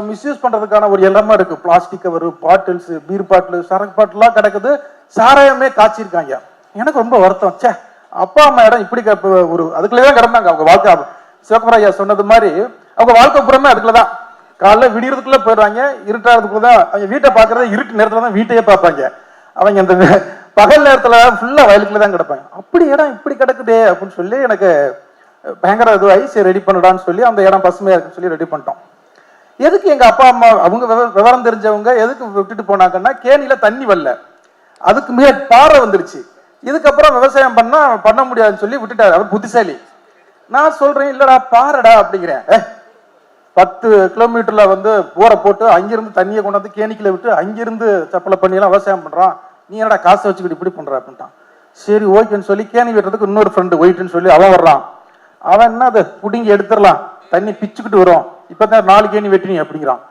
மிஸ்யூஸ் பண்ணுறதுக்கான ஒரு எல்லாமே இருக்கு. Plastic cover, bottles, beer bottle, சரக்கு பாட்டிலாம் கிடக்குது, சாராயமே காய்ச்சிருக்காங்க. எனக்கு ரொம்ப வருத்தம். சே, அப்பா அம்மா இடம் இப்படி ஒரு அதுக்குள்ளே தான் கிடந்தாங்க அவங்க வாழ்க்கை. சிவகுமாரையா சொன்னது மாதிரி அவங்க வாழ்க்கை புறமே அதுக்குள்ளதான். காலைல விடியறதுக்குள்ள போயிடுவாங்க, இருட்டாகிறதுக்குள்ள தான் அவங்க வீட்டை பார்க்கறது, இருட்டு நேரத்துல தான் வீட்டையே பார்ப்பாங்க. அவங்க இந்த பகல் நேரத்துல ஃபுல்லா வயலுக்குள்ள தான் கிடப்பாங்க. அப்படி இடம் இப்படி கிடக்குதே அப்படின்னு சொல்லி எனக்கு பயங்கர இதுவாகி, சரி ரெடி பண்ணுடான்னு சொல்லி அந்த இடம் பசுமையா இருக்குன்னு சொல்லி ரெடி பண்ணிட்டோம். எதுக்கு எங்க அப்பா அம்மா அவங்க விவரம் தெரிஞ்சவங்க எதுக்கு விட்டுட்டு போனாங்கன்னா, கேணியில தண்ணி வரல, அதுக்கு மிக பாறை வந்துருச்சு, இதுக்கப்புறம் விவசாயம் பண்ண முடியாதுன்னு சொல்லி விட்டுட்டாரு. அவர் புத்திசாலி. நான் சொல்றேன், இல்லடா பாருடா அப்படிங்கிறேன். 10 கிலோமீட்டர்ல வந்து போரை போட்டு அங்கிருந்து தண்ணியை கொண்டாந்து கேணிக்கில விட்டு அங்கிருந்து சப்பலை பண்ணி எல்லாம் விவசாயம் பண்றான், நீ என்னடா காசை வச்சுக்கிட்டு இப்படி பண்ற அப்படின்ட்டான். சரி ஓகேன்னு சொல்லி கேணி வெட்டுறதுக்கு இன்னொரு ஃப்ரெண்டு ஒயிட்டுன்னு சொல்லி அவன் வர்றான். அவன் என்ன, அதை புடிங்கி எடுத்துடலாம், தண்ணி பிச்சுக்கிட்டு வரும், இப்பதான் 4 கேணி வெட்டினி அப்படிங்கிறான்.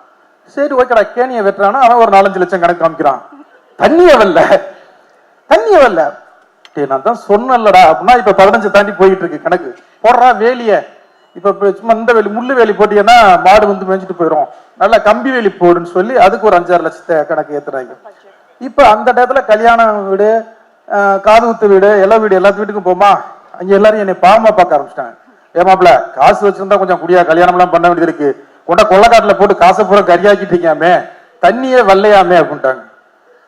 சரி ஓகேடா, கேணியை வெட்டுறான்னா அவன் ஒரு 4-5 லட்சம் கணக்கு காமிக்கிறான். தண்ணியே வரல. நான் தான் சொன்னலடா அப்படின்னா, இப்ப 15 தாண்டி போயிட்டு இருக்கு கணக்கு. போடுறா வேலிய, இப்ப சும்மா இந்த வேலி முள்ளு வேலி போட்டீங்கன்னா மாடு வந்து மேய்ச்சிட்டு போயிடும், நல்லா கம்பி வேலி போடுன்னு சொல்லி அதுக்கு ஒரு 5-6 லட்சத்தை கணக்கு ஏத்துறாங்க. இப்ப அந்த இடத்துல கல்யாணம் வீடு, காது குத்து வீடு, எல்லா வீடு எல்லாத்து வீட்டுக்கும் போமா, அங்க எல்லாரும் என்னை பாவமா பார்க்க ஆரம்பிச்சிட்டாங்க. ஏமாப்ல காசு வச்சிருந்தா கொஞ்சம் குடியா கல்யாணம் எல்லாம் பண்ண வேண்டியது இருக்கு, கொண்ட கொள்ளக்காட்டுல போட்டு காசை பூரா கரியாக்கிட்டு இருக்காமே, தண்ணியே வெள்ளையாமே அப்படின்ட்டாங்க.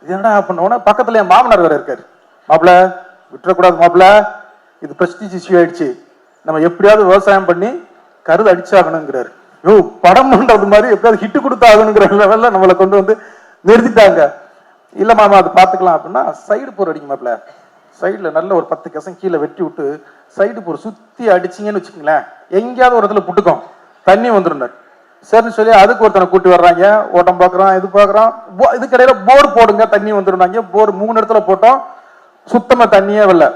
இது என்னடா பண்ணோன்னா பக்கத்துல என் மாமனார் வேற இருக்காரு. மாப்பிள்ள விட்டுறக்கூடாது மாப்பிள்ள, இது பிரஸ்டீஜ் இஷ்யூ ஆயிடுச்சு, நம்ம எப்படியாவது விவசாயம் பண்ணி கருது அடிச்சாகணுங்கிறாரு. யோ படம் பண்றது மாதிரி எப்படியாவது ஹிட்டு கொடுத்தாகணுங்கிற லெவல்ல நம்மளை கொண்டு வந்து நிறுத்திட்டாங்க. இல்ல மாமா அது பாத்துக்கலாம் அப்படின்னா சைடு போர் அடிக்கும் மாப்பிள்ள, சைடுல நல்ல ஒரு 10 கசம் கீழே வெட்டி விட்டு சைடு போர் சுத்தி அடிச்சிங்கன்னு வச்சுக்கோங்களேன், எங்கேயாவது ஒரு இடத்துல புட்டுக்கும் தண்ணி வந்துருந்தார். சரின்னு சொல்லி அதுக்கு ஒருத்தனை கூட்டி வர்றாங்க, ஓட்டம் பாக்குறான், இது பாக்குறான், இதுக்கு இடையில போர் போடுங்க தண்ணி வந்துருந்தாங்க. போர் 3 இடத்துல போட்டோம், சுத்தமா தண்ணியே வரல.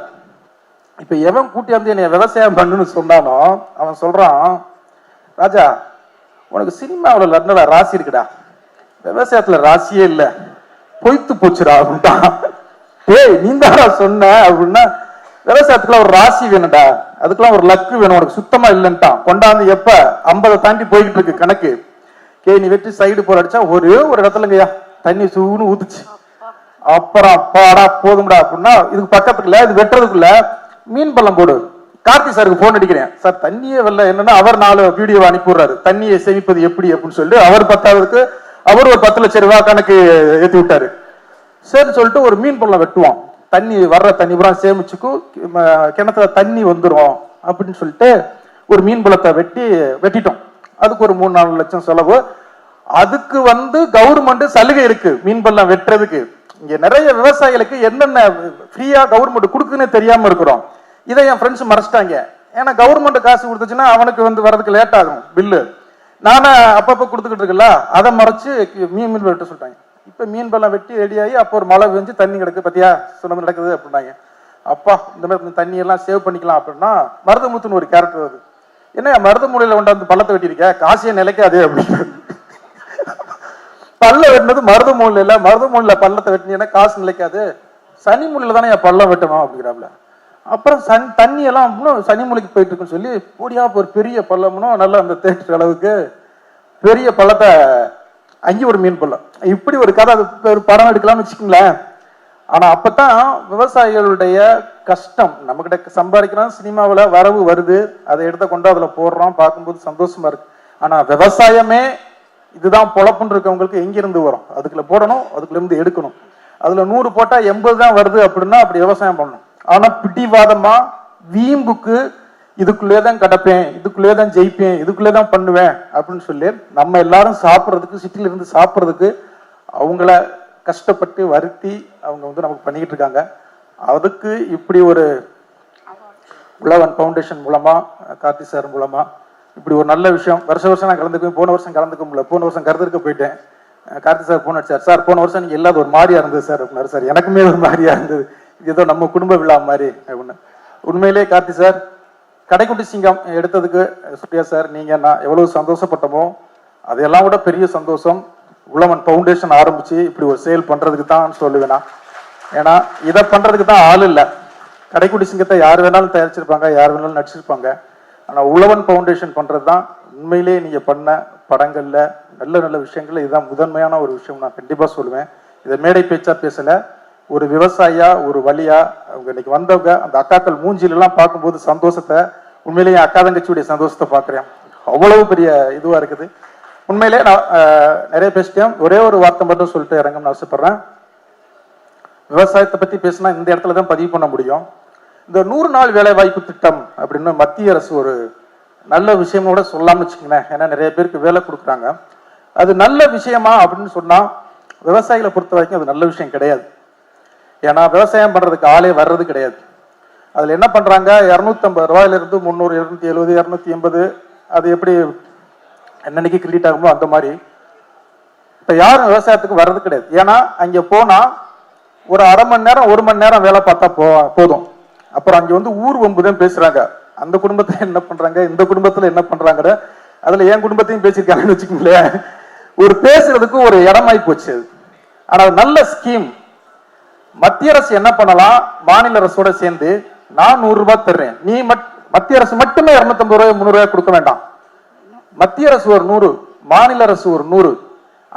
இப்ப எவன் கூட்டி வந்து என்னை விவசாயம் பண்ணுன்னு சொன்னானோ அவன் சொல்றான், ராஜா உனக்கு சினிமாவில் லட்னடா ராசி இருக்குடா, விவசாயத்துல ராசியே இல்ல, பொய்த்து போச்சுடா அப்படின்ட்டான். ஏய் நீ தாடா சொன்ன அப்படின்னா, விவசாயத்துக்குலாம் ஒரு ராசி வேணும்டா, அதுக்கெல்லாம் ஒரு லக்கு வேணும், உனக்கு சுத்தமா இல்லைன்ட்டான். கொண்டாந்து எப்ப 50 தாண்டி போய்கிட்டு இருக்கு கணக்கு. நீ வெட்டி சைடு போர் அடிச்சா ஒரே ஒரு இடத்துலங்கய்யா தண்ணி சூன்னு ஊத்துச்சு. அப்புறம் பாடா போதும்டா அப்படின்னா, இதுக்கு பக்கத்துக்குள்ள இது வெட்டுறதுக்குள்ள மீன் பள்ளம் போடு. கார்த்தி சாருக்கு போன் அடிக்கிறேன், சார் தண்ணியே வரல, என்னன்னா அவர் 4 வீடியோ அனுப்பிடுறாரு தண்ணியை சேமிப்பது எப்படி அப்படின்னு சொல்லிட்டு. அவர் 10ஆவதுக்கு அவர் ஒரு 10 லட்சம் ரூபாய் கணக்கு ஏற்றி விட்டாரு. சரின்னு சொல்லிட்டு ஒரு மீன் பள்ளம் வெட்டுவோம், தண்ணி வர்ற தண்ணி பூரா சேமிச்சுக்கும் கிணத்துல தண்ணி வந்துடும் அப்படின்னு சொல்லிட்டு ஒரு மீன் பள்ளத்தை வெட்டிட்டோம். அதுக்கு ஒரு 3-4 லட்சம் செலவு. அதுக்கு கவர்மெண்ட் சலுகை இருக்கு மீன் பள்ளம் வெட்டுறதுக்கு. இங்க நிறைய விவசாயிகளுக்கு என்னென்ன ஃப்ரீயா கவர்மெண்ட் கொடுக்குன்னு தெரியாம இருக்கிறோம். இதை என் ஃப்ரெண்ட்ஸ் மறைச்சிட்டாங்க. ஏன்னா கவர்மெண்ட் காசு கொடுத்துச்சுன்னா அவனுக்கு வரதுக்கு லேட் ஆகும் பில்லு. நானே அப்பப்போ கொடுத்துக்கிட்டு இருக்கல, அதை மறைச்சு மீன் வெட்ட சொல்லிட்டாங்க. இப்ப மீன் பள்ளம் வெட்டி ரெடியாகி அப்போ ஒரு மழை பெஞ்சு தண்ணி கிடக்கு, பத்தியா சுனந்து நடக்குது அப்படின்னாங்க. அப்பா இந்த மாதிரி தண்ணி எல்லாம் சேவ் பண்ணிக்கலாம் அப்படின்னா மருதமுத்துன்னு ஒரு கேரக்டர் வருது. என்ன மருதமூலையில கொண்டாந்து பள்ளத்தை வெட்டியிருக்க, காசியே நிலைக்காது அப்படின்னு. பல்ல வெட்டினது மருதமூலையில இல்ல, மருதமூலையில பள்ளத்தை வெட்டினீங்கன்னா காசு நிலைக்காது, சனி மூலையில தானே என் பள்ளம் வெட்டணும் அப்படிங்கிறாப்ல. அப்புறம் தண்ணி எல்லாம் சனி மூலைக்கு போயிட்டு இருக்குன்னு சொல்லி போடியா ஒரு பெரிய பள்ளம்னும் நல்லா அந்த தேட்டர் அளவுக்கு பெரிய பள்ளத்தை அங்கே ஒரு மீன் பள்ளம். இப்படி ஒரு கதை, அது ஒரு படம் எடுக்கலாம்னு வச்சுக்கோங்களேன். ஆனா அப்பதான் விவசாயிகளுடைய கஷ்டம், நம்ம கிட்ட சம்பாதிக்கிறோம், சினிமாவில் வரவு வருது, அதை எடுத்த கொண்டு அதுல போடுறோம், பார்க்கும்போது சந்தோஷமா இருக்கு. ஆனா விவசாயமே இதுதான் பொழப்புன்னு இருக்கவங்களுக்கு எங்கிருந்து வரும்? அதுக்குள்ள போடணும், அதுக்குள்ள இருந்து எடுக்கணும். அதுல 100 போட்டா 80 தான் வருது அப்படின்னா அப்படி விவசாயம் பண்ணணும். ஆனா பிடிவாதமா வீம்புக்கு இதுக்குள்ளேதான் கிடப்பேன், இதுக்குள்ளேதான் ஜெயிப்பேன், இதுக்குள்ளேதான் பண்ணுவேன் அப்படின்னு சொல்லி நம்ம எல்லாரும் சாப்பிட்றதுக்கு, சிட்டில இருந்து சாப்பிட்றதுக்கு அவங்கள கஷ்டப்பட்டு வருத்தி அவங்க நமக்கு பண்ணிக்கிட்டு இருக்காங்க. அதுக்கு இப்படி ஒரு உழவன் ஃபவுண்டேஷன் மூலமா, கார்த்தி சார் மூலமா இப்படி ஒரு நல்ல விஷயம். வருஷம் நான் கலந்துக்குவேன், போன வருஷம் கலந்துக்க முடியல, போன வருஷம் கருதுக்க போயிட்டேன். கார்த்தி சார் போன் அடிச்சார், சார் போன வருஷம் நீங்க எல்லாரும் ஒரு மாதிரியா இருந்தது சார் அப்படின்னாரு. சார் எனக்குமே ஒரு மாதிரியா இருந்தது, ஏதோ நம்ம குடும்ப விழா மாதிரி அப்படின்னு. உண்மையிலேயே கார்த்தி சார் கடைக்குட்டி சிங்கம் எடுத்ததுக்கு சுப்ரியா சார் நீங்க நான் எவ்வளவு சந்தோஷப்பட்டோமோ அதெல்லாம் விட பெரிய சந்தோஷம் உழவன் ஃபவுண்டேஷன் ஆரம்பிச்சு இப்படி ஒரு சேல் பண்றதுக்கு தான் சொல்லுவேனா. ஏன்னா இதை பண்றதுக்கு தான் ஆள் இல்லை. கடைக்குட்டி சிங்கத்தை யார் வேணாலும் தயாரிச்சிருப்பாங்க, யார் வேணாலும் நடிச்சிருப்பாங்க. ஆனா உழவன் ஃபவுண்டேஷன் பண்றது தான் உண்மையிலேயே நீங்க பண்ண படங்கள்ல நல்ல நல்ல விஷயங்கள்ல இதுதான் முதன்மையான ஒரு விஷயம் நான் கண்டிப்பா சொல்லுவேன். இதை மேடை பேச்சா பேசல, ஒரு விவசாயியா ஒரு வழியா அவங்க இன்னைக்கு வந்தவங்க அந்த அக்காக்கள் மூஞ்சில எல்லாம் பார்க்கும்போது சந்தோஷத்தை, உண்மையிலேயே அக்கா தங்கச்சியுடைய சந்தோஷத்தை பார்க்குறேன். அவ்வளவு பெரிய இதுவா இருக்குது. உண்மையிலே நான் நிறைய பேசிட்டேன், ஒரே ஒரு வார்த்தை மட்டும் சொல்லிட்டு இறங்கணும்னு ஆசைப்படுறேன். விவசாயத்தை பத்தி பேசினா இந்த இடத்துல தான் பதிவு பண்ண முடியும். இந்த 100 நாள் வேலை வாய்ப்பு திட்டம் அப்படின்னு மத்திய அரசு ஒரு நல்ல விஷயம் கூட சொல்லாம வச்சுக்கோங்களேன். ஏன்னா நிறைய பேருக்கு வேலை கொடுக்குறாங்க. அது நல்ல விஷயமா அப்படின்னு சொன்னா விவசாயிகளை பொறுத்த வரைக்கும் அது நல்ல விஷயம் கிடையாது. ஏன்னா விவசாயம் பண்றதுக்கு ஆளே வர்றது கிடையாது. அதுல என்ன பண்றாங்க, 250 ரூபாயிலிருந்து 300, 270, 280 அது எப்படி என்னன்னைக்கு கிரெடிட் ஆகுமோ அந்த மாதிரி இப்ப யாரும் விவசாயத்துக்கு வர்றது கிடையாது. ஏன்னா அங்க போனா ஒரு அரை மணி நேரம் 1 மணி நேரம் வேலை பார்த்தா போதும். அப்புறம் அங்க ஊர் வம்புதான் பேசுறாங்க. அந்த குடும்பத்துல என்ன பண்றாங்க, இந்த குடும்பத்துல என்ன பண்றாங்க, அதுல என் குடும்பத்தையும் பேசியிருக்காங்கன்னு வச்சுக்கோங்களேன். ஒரு பேசுறதுக்கு ஒரு இடமாயி போச்சு. ஆனா நல்ல ஸ்கீம். மத்திய அரசு என்ன பண்ணலாம், மாநில அரசோட சேர்ந்து நான் 100 ரூபாய் தர்றேன், நீ மத்திய அரசு மட்டுமே 250 ரூபாய் 300 ரூபாய் கொடுக்க வேண்டாம். மத்திய அரசு ஒரு 100, மாநில அரசு ஒரு 100,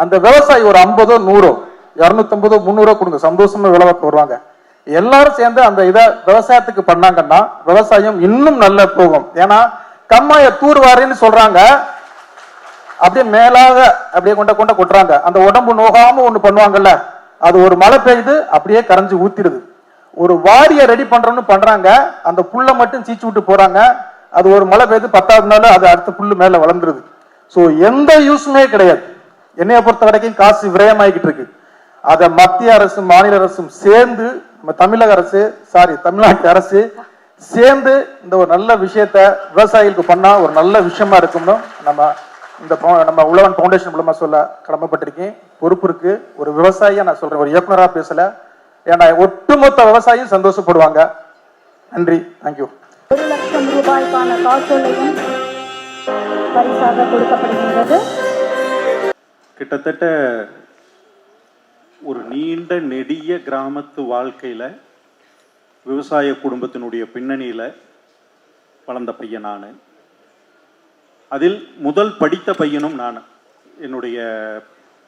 அந்த விவசாயி ஒரு 50, 100, 250, 300 கொடுங்க, சந்தோஷமா விலை பார்க்க வருவாங்க. எல்லாரும் சேர்ந்து அந்த இதை விவசாயத்துக்கு பண்ணாங்கன்னா விவசாயம் இன்னும் நல்லா போகும். ஏன்னா கம்மாய தூர்வாரின்னு சொல்றாங்க, அப்படியே மேலாக அப்படியே கொட்டுறாங்க. அந்த உடம்பு நோகாம ஒண்ணு பண்ணுவாங்கல்ல, அது ஒரு மழை பெய்யுது அப்படியே கரைஞ்சு ஊத்திடுது. ஒரு வாரிய ரெடி பண்றோம்னு பண்றாங்க, அந்த புல்லை மட்டும் சீச்சு விட்டு போறாங்க. அது ஒரு மழை பெய்யுது 10வது நாள் அது அடுத்த புல்லு மேல வளர்ந்துருது. ஸோ எந்த யூஸுமே கிடையாது. என்னைய பொறுத்த வரைக்கும் காசு விரயமாகிட்டு இருக்கு. அதை மத்திய அரசும் மாநில அரசும் சேர்ந்து, தமிழக அரசு தமிழ்நாட்டு அரசு சேர்ந்து இந்த ஒரு நல்ல விஷயத்த விவசாயிகளுக்கு பண்ணா ஒரு நல்ல விஷயமா இருக்கும்னு நம்ம உழவன் ஃபவுண்டேஷன் மூலமா சொல்ல கடமைப்பட்டிருக்கேன். பொறுப்பு இருக்கு. ஒரு விவசாயியா நான் சொல்றேன், ஒரு இயக்குனரா பேசல. ஏன்னா ஒட்டுமொத்த விவசாயியும் சந்தோஷப்படுவாங்க. நன்றி, தேங்க்யூ. 1 லட்சம் ரூபாய்க்கான காசோலையும் பரிசாக கொடுக்கப்படுகின்றது. கிட்டத்தட்ட ஒரு நீண்ட நெடிய கிராமத்து வாழ்க்கையில விவசாய குடும்பத்தினுடைய பின்னணியில வளர்ந்த பையன் நான். அதில் முதல் படித்த பையனும் நான். என்னுடைய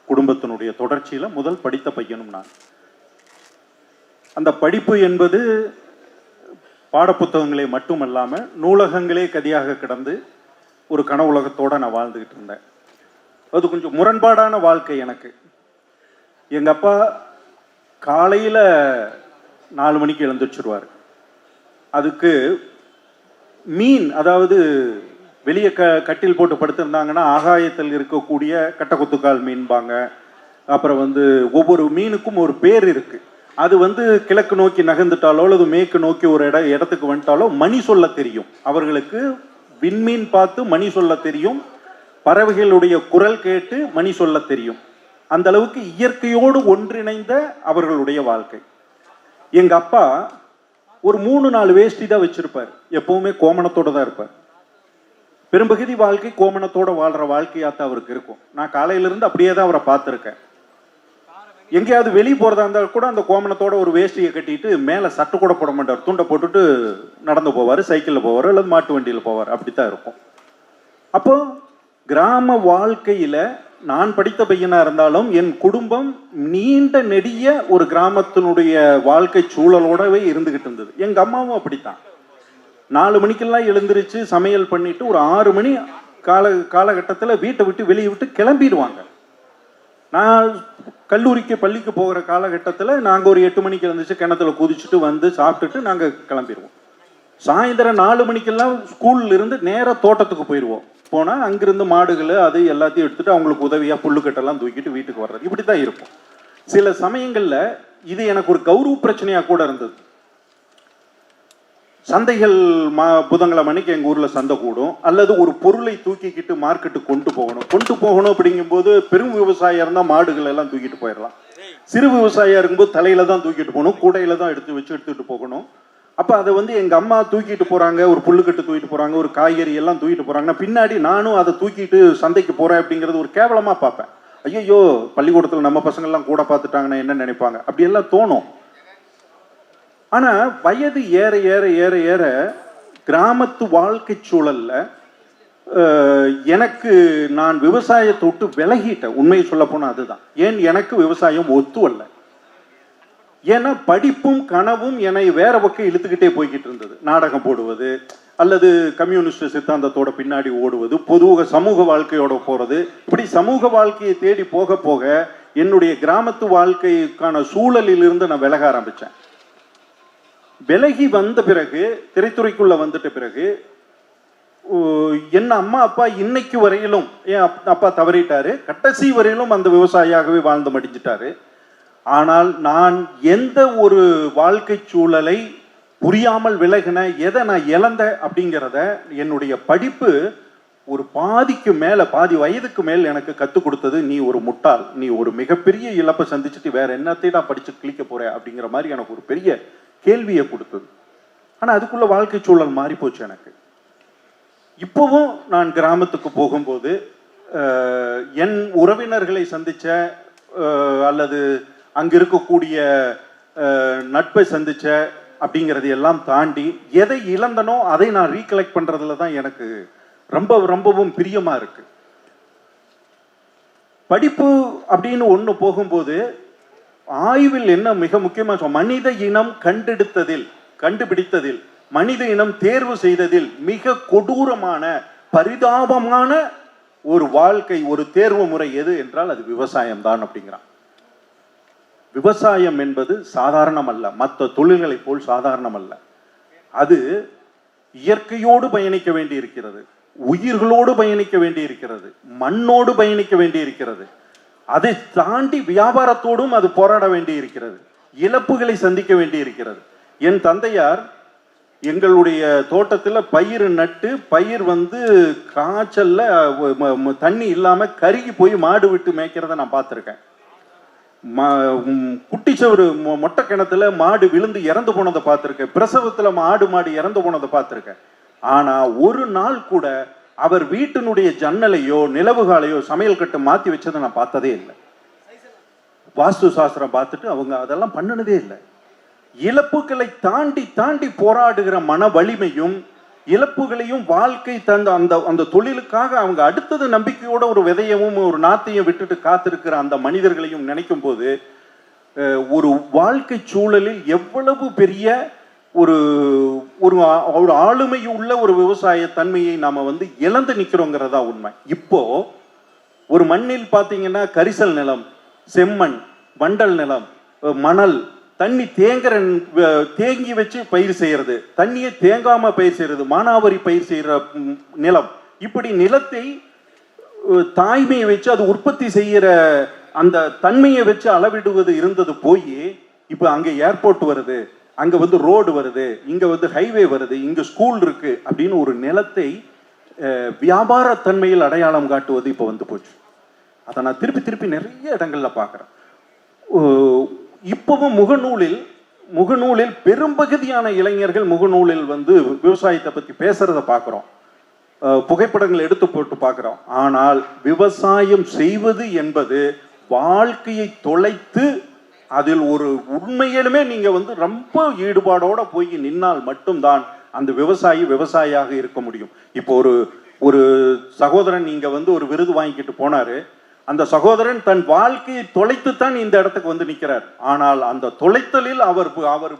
குடும்பத்தினுடைய தொடர்ச்சியில முதல் படித்த பையனும் நான். அந்த படிப்பு என்பது பாடப்புத்தகங்களே மட்டுமல்லாம நூலகங்களே கதியாக கிடந்து ஒரு கனவுலகத்தோட நான் வாழ்ந்துகிட்டு இருந்தேன். அது கொஞ்சம் முரண்பாடான வாழ்க்கை எனக்கு. எங்க அப்பா காலையில 4 மணிக்கு எழுந்திரிச்சிருவார். அதுக்கு மீன், அதாவது வெளியே கட்டில் போட்டு படுத்திருந்தாங்கன்னா ஆகாயத்தில் இருக்கக்கூடிய கட்டக்குத்துக்கால் மீன்பாங்க. அப்புறம் ஒவ்வொரு மீனுக்கும் ஒரு பேர் இருக்கு. அது கிழக்கு நோக்கி நகர்ந்துட்டாலோ அல்லது மேற்கு நோக்கி ஒரு இடத்துக்கு வந்துட்டாலோ மணி சொல்ல தெரியும். அவர்களுக்கு விண்மீன் பார்த்து மணி சொல்ல தெரியும், பறவைகளுடைய குரல் கேட்டு மணி சொல்ல தெரியும். அந்த அளவுக்கு இயற்கையோடு ஒன்றிணைந்த அவர்களுடைய வாழ்க்கை. எங்க அப்பா ஒரு 3-4 வேஷ்டி தான் வச்சிருப்பார். எப்பவுமே கோமணத்தோட தான் இருப்பார். பெரும்பகுதி வாழ்க்கை கோமணத்தோட வாழ்ற வாழ்க்கையாத்தான் அவருக்கு இருக்கும். நான் காலையிலிருந்து அப்படியே தான் அவரை பார்த்துருக்கேன். எங்கேயாவது வெளியே போறதா இருந்தால் கூட அந்த கோமணத்தோட ஒரு வேஷ்டியை கட்டிட்டு மேலே சட்டை கூட போட மாட்டார். துண்டை போட்டுட்டு நடந்து போவார், சைக்கிளில் போவார் அல்லது மாட்டு வண்டியில் போவார். அப்படித்தான் இருக்கும். அப்போ கிராம வாழ்க்கையில நான் படித்த பையனா இருந்தாலும் என் குடும்பம் நீண்ட நெடிய ஒரு கிராமத்தினுடைய வாழ்க்கை சூழலோடவே இருந்துகிட்டு இருந்தது. எங்க அம்மாவும் அப்படித்தான். 4 மணிக்கெல்லாம் எழுந்திருச்சு சமையல் பண்ணிட்டு ஒரு 6 மணி காலகட்டத்தில் வீட்டை விட்டு வெளியே விட்டு கிளம்பிடுவாங்க. நான் கல்லூரிக்கு பள்ளிக்கு போகிற காலகட்டத்தில் நாங்கள் ஒரு 8 மணிக்கு எழுந்துச்சு கிணத்துல குதிச்சுட்டு சாப்பிட்டுட்டு நாங்கள் கிளம்பிடுவோம். சாயந்தரம் 4 மணிக்கெல்லாம் ஸ்கூல்ல இருந்து நேராக தோட்டத்துக்கு போயிடுவோம். போனால் அங்கிருந்து மாடுகள் அது எல்லாத்தையும் எடுத்துட்டு அவங்களுக்கு உதவியாக புல்லுக்கட்டெல்லாம் தூக்கிட்டு வீட்டுக்கு வர்றது. இப்படி தான் இருக்கும். சில சமயங்களில் இது எனக்கு ஒரு கௌரவ பிரச்சனையாக கூட இருந்தது. சந்தைகள் புதன்கிழமை மணிக்கு எங்கள் ஊரில் சந்தை கூடும், அல்லது ஒரு பொருளை தூக்கிக்கிட்டு மார்க்கெட்டுக்கு கொண்டு போகணும் அப்படிங்கும்போது பெரும் விவசாயியாக இருந்தால் மாடுகள் எல்லாம் தூக்கிட்டு போயிடலாம். சிறு விவசாயியாக இருக்கும்போது தலையில தான் தூக்கிட்டு போகணும், கூடையில தான் எடுத்துகிட்டு போகணும். அப்போ அதை எங்கள் அம்மா தூக்கிட்டு போகிறாங்க, ஒரு புல்லுக்கட்டு தூக்கிட்டு போகிறாங்க, ஒரு காய்கறி எல்லாம் தூக்கிட்டு போகிறாங்கன்னா பின்னாடி நானும் அதை தூக்கிட்டு சந்தைக்கு போகிறேன் அப்படிங்கிறது ஒரு கேவலமாக பார்ப்பேன். ஐயோ, பள்ளிக்கூடத்தில் நம்ம பசங்கள்லாம் கூட பார்த்துட்டாங்கன்னா என்ன நினைப்பாங்க, அப்படியெல்லாம் தோணும். ஆனா வயது ஏற ஏற ஏற ஏற கிராமத்து வாழ்க்கை சூழல்ல எனக்கு நான் விவசாயத்தை விட்டு விலகிட்டேன். உண்மையை சொல்ல போனா அதுதான். ஏன் எனக்கு விவசாயம் ஒத்துவல்ல. ஏன்னா படிப்பும் கனவும் என்னை வேற பக்கம் இழுத்துக்கிட்டே போய்கிட்டு இருந்தது. நாடகம் போடுவது அல்லது கம்யூனிஸ்ட் சித்தாந்தத்தோட பின்னாடி ஓடுவது, பொதுவாக சமூக வாழ்க்கையோட போறது, இப்படி சமூக வாழ்க்கையை தேடி போக போக என்னுடைய கிராமத்து வாழ்க்கைக்கான சூழலில் இருந்து நான் விலக ஆரம்பிச்சேன். விலகி வந்த பிறகு, திரைத்துறைக்குள்ள வந்துட்ட பிறகு, என்ன அம்மா அப்பா இன்னைக்கு வரையிலும், என் அப்பா தவறிட்டாரு, கடைசி வரையிலும் அந்த விவசாயியாகவே வாழ்ந்து மடிஞ்சிட்டாரு. ஆனால் நான் எந்த ஒரு வாழ்க்கை சூழலை புரியாமல் விலகின, எதை நான் இழந்த அப்படிங்கிறத என்னுடைய படிப்பு ஒரு பாதிக்கு மேல, பாதி வயதுக்கு மேல் எனக்கு கற்றுக் கொடுத்தது. நீ ஒரு முட்டாள், நீ ஒரு மிகப்பெரிய இழப்பை சந்திச்சுட்டு வேற என்னத்தை நான் படிச்சு கிளிக்க போற அப்படிங்கிற மாதிரி எனக்கு ஒரு பெரிய கேள்வியை கொடுத்தது. ஆனா அதுக்குள்ள வாழ்க்கை சூழல் மாறி போச்சு எனக்கு. இப்பவும் நான் கிராமத்துக்கு போகும்போது என் உறவினர்களை சந்திச்ச அல்லது அங்க இருக்கக்கூடிய நட்பை சந்திச்ச அப்படிங்கிறது எல்லாம் தாண்டி எதை இழந்தனோ அதை நான் ரீகலெக்ட் பண்றதுல தான் எனக்கு ரொம்பவும் பிரியமா இருக்கு. படிப்பு அப்படின்னு ஒண்ணு போகும்போது ஆய்வில் என்ன மிக முக்கியமாக மனித இனம் கண்டுபிடித்ததில் மனித இனம் தேர்வு செய்ததில் மிக கொடூரமான பரிதாபமான ஒரு வாழ்க்கை, ஒரு தேர்வு முறை எது என்றால் அது விவசாயம் தான் அப்படிங்கிறான். விவசாயம் என்பது சாதாரணம் அல்ல, மற்ற தொழில்களை போல் சாதாரணம் அல்ல. அது இயற்கையோடு பயணிக்க வேண்டி இருக்கிறது, உயிர்களோடு பயணிக்க வேண்டி இருக்கிறது, மண்ணோடு பயணிக்க வேண்டி இருக்கிறது. அதை தாண்டி வியாபாரத்தோடும் அது போராட வேண்டி இருக்கிறது, இழப்புகளை சந்திக்க வேண்டி இருக்கிறது. என் தந்தையார் எங்களுடைய தோட்டத்தில் பயிர் நட்டு பயிர் காய்ச்சல்ல தண்ணி இல்லாம கருகி போய் மாடு விட்டு மேய்க்கிறத நான் பார்த்துருக்கேன். குட்டிச்சவரு மொட்டை கிணத்துல மாடு விழுந்து இறந்து போனதை பார்த்துருக்கேன். பிரசவத்துல மாடு இறந்து போனதை பார்த்துருக்கேன். ஆனா ஒரு நாள் கூட அவர் வீட்டினுடைய ஜன்னலையோ நிலவுகாலையோ சமையல் கட்டு மாத்தி வச்சதை நான் பார்த்ததே இல்லை. வாஸ்து சாஸ்திரம் பார்த்துட்டு அவங்க அதெல்லாம் பண்ணினதே இல்லை. இழப்புகளை தாண்டி தாண்டி போராடுகிற மன வலிமையும் இழப்புகளையும் வாழ்க்கை தந்த அந்த தொழிலுக்காக அவங்க அடுத்தது நம்பிக்கையோட ஒரு விதையவும் ஒரு நாத்தையும் விட்டுட்டு காத்திருக்கிற அந்த மனிதர்களையும் நினைக்கும் போது ஒரு வாழ்க்கை சூழலில் எவ்வளவு பெரிய ஒரு ஒரு ஆளுமை உள்ள ஒரு விவசாய தன்மையை நாம இழந்து நிக்கிறோங்கிறதா உண்மை. இப்போ ஒரு மண்ணில் பார்த்தீங்கன்னா கரிசல் நிலம், செம்மண், வண்டல் நிலம், மணல், தண்ணி தேங்கி வச்சு பயிர் செய்யறது, தண்ணியை தேங்காம பயிர் செய்யறது, மானாவாரி பயிர் செய்யற நிலம், இப்படி நிலத்தை தாய்மையை வச்சு அது உற்பத்தி செய்யற அந்த தன்மையை வச்சு அளவிடுவது இருந்தது போய் இப்ப அங்க ஏர்போர்ட் வருது, அங்க ரோடு வருது, இங்க ஹைவே வருது, இங்க ஸ்கூல் இருக்கு அப்படின்னு ஒரு நிலத்தை வியாபார தன்மையில் அடையாளம் காட்டுவது இப்ப போச்சு. அதை நான் திருப்பி நிறைய இடங்கள்ல பாக்குறேன். இப்பவும் முகநூலில் பெரும்பகுதியான இளைஞர்கள் முகநூலில் விவசாயத்தை பத்தி பேசுறத பார்க்கிறோம், புகைப்படங்கள் எடுத்து போட்டு பார்க்கிறோம். ஆனால் விவசாயம் செய்வது என்பது வாழ்க்கையை தொலைத்து அதில் ஒரு உண்மையிலுமே நீங்க ரொம்ப ஈடுபாடோட போய் நின்னால் மட்டும்தான் அந்த விவசாயியாக இருக்க முடியும். இப்போ ஒரு சகோதரன் நீங்க ஒரு விருது வாங்கிக்கிட்டு போனாரு. அந்த சகோதரன் தன் வாழ்க்கையை தொலைத்துத்தான் இந்த இடத்துக்கு நிற்கிறார். ஆனால் அந்த தொலைத்தலில் அவர்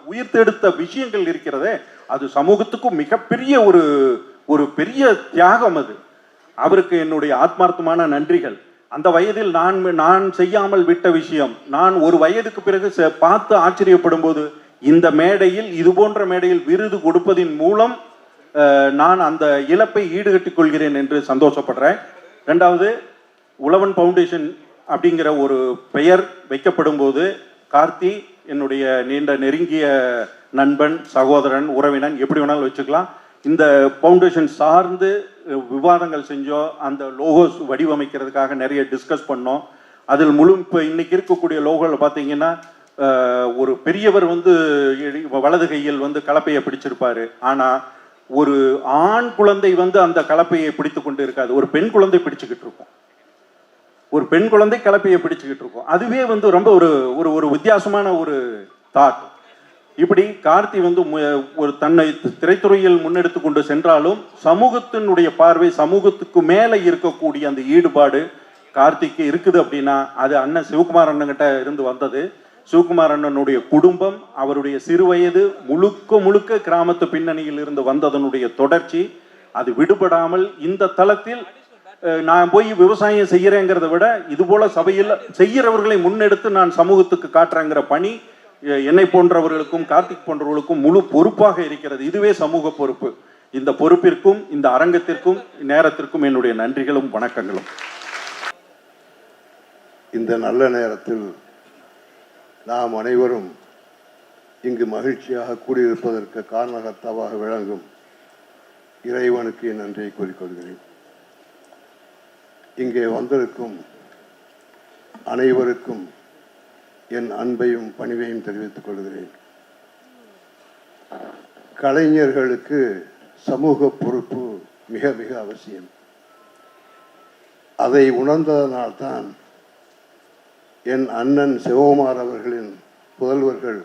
உயிர்த்தெடுத்த விஷயங்கள் இருக்கிறதே, அது சமூகத்துக்கும் மிகப்பெரிய ஒரு பெரிய தியாகம். அது அவருக்கு என்னுடைய ஆத்மார்த்தமான நன்றிகள். அந்த வயதில் நான் செய்யாமல் விட்ட விஷயம், நான் ஒரு வயதுக்கு பிறகு பார்த்து ஆச்சரியப்படும் போது இந்த மேடையில், இது போன்ற மேடையில் விருது கொடுப்பதின் மூலம் நான் அந்த இழப்பை ஈடுகட்டிக் கொள்கிறேன் என்று சந்தோஷப்படுறேன். ரெண்டாவது, உழவன் ஃபவுண்டேஷன் அப்படிங்கிற ஒரு பெயர் வைக்கப்படும் போது கார்த்தி என்னுடைய நீண்ட நெருங்கிய நண்பன், சகோதரன், உறவினன், எப்படி வேணாலும் வச்சுக்கலாம். இந்த ஃபவுண்டேஷன் சார்ந்து விவாதங்கள் செஞ்சோம். அந்த லோகோஸ் வடிவமைக்கிறதுக்காக நிறைய டிஸ்கஸ் பண்ணோம். அதில் இப்போ இன்னைக்கு இருக்கக்கூடிய லோகோவில் பார்த்தீங்கன்னா ஒரு பெரியவர் வலது கையில் கலப்பையை பிடிச்சிருப்பாரு. ஆனால் ஒரு ஆண் குழந்தை அந்த கலப்பையை பிடித்து கொண்டு இருக்காது, ஒரு பெண் குழந்தை பிடிச்சுக்கிட்டு இருக்கும். ஒரு பெண் குழந்தை கலப்பையை பிடிச்சுக்கிட்டு இருக்கும். அதுவே ரொம்ப ஒரு வித்தியாசமான ஒரு தாட். இப்படி கார்த்தி ஒரு தன்னை திரைத்துறையில் முன்னெடுத்து கொண்டு சென்றாலும் சமூகத்தினுடைய பார்வை, சமூகத்துக்கு மேலே இருக்கக்கூடிய அந்த ஈடுபாடு கார்த்திக்கு இருக்குது அப்படின்னா அது அண்ணன் சிவகுமார் அண்ணன்கிட்ட இருந்து வந்தது. சிவகுமார் அண்ணனுடைய குடும்பம், அவருடைய சிறுவயது முழுக்க கிராமத்து பின்னணியில் இருந்து வந்ததனுடைய தொடர்ச்சி. அது விடுபடாமல் இந்த தளத்தில் நான் போய் விவசாயம் செய்யறேங்கிறத விட இது போல சபையில் செய்யறவர்களை முன்னெடுத்து நான் சமூகத்துக்கு காட்டுறேங்கிற பணி என்னை போன்றவர்களுக்கும் கார்த்திக் போன்றவர்களுக்கும் முழு பொறுப்பாக இருக்கிறது. இதுவே சமூக பொறுப்பு. இந்த பொறுப்பிற்கும் இந்த அரங்கத்திற்கும் நேரத்திற்கும் என்னுடைய நன்றிகளும் வணக்கங்களும். இந்த நல்ல நேரத்தில் நாம் அனைவரும் இங்கு மகிழ்ச்சியாக கூடியிருப்பதற்கு காரணகர்த்தாவாக விளங்கும் இறைவனுக்கு என் நன்றியை கூறிக்கொள்கிறேன். இங்கே வந்திருக்கும் அனைவருக்கும் என் அன்பையும் பணிவையும் தெரிவித்துக் கொள்கிறேன். கலைஞர்களுக்கு சமூக பொறுப்பு மிக மிக அவசியம். அதை உணர்ந்ததனால்தான் என் அண்ணன் சிவகுமார் அவர்களின் புதல்வர்கள்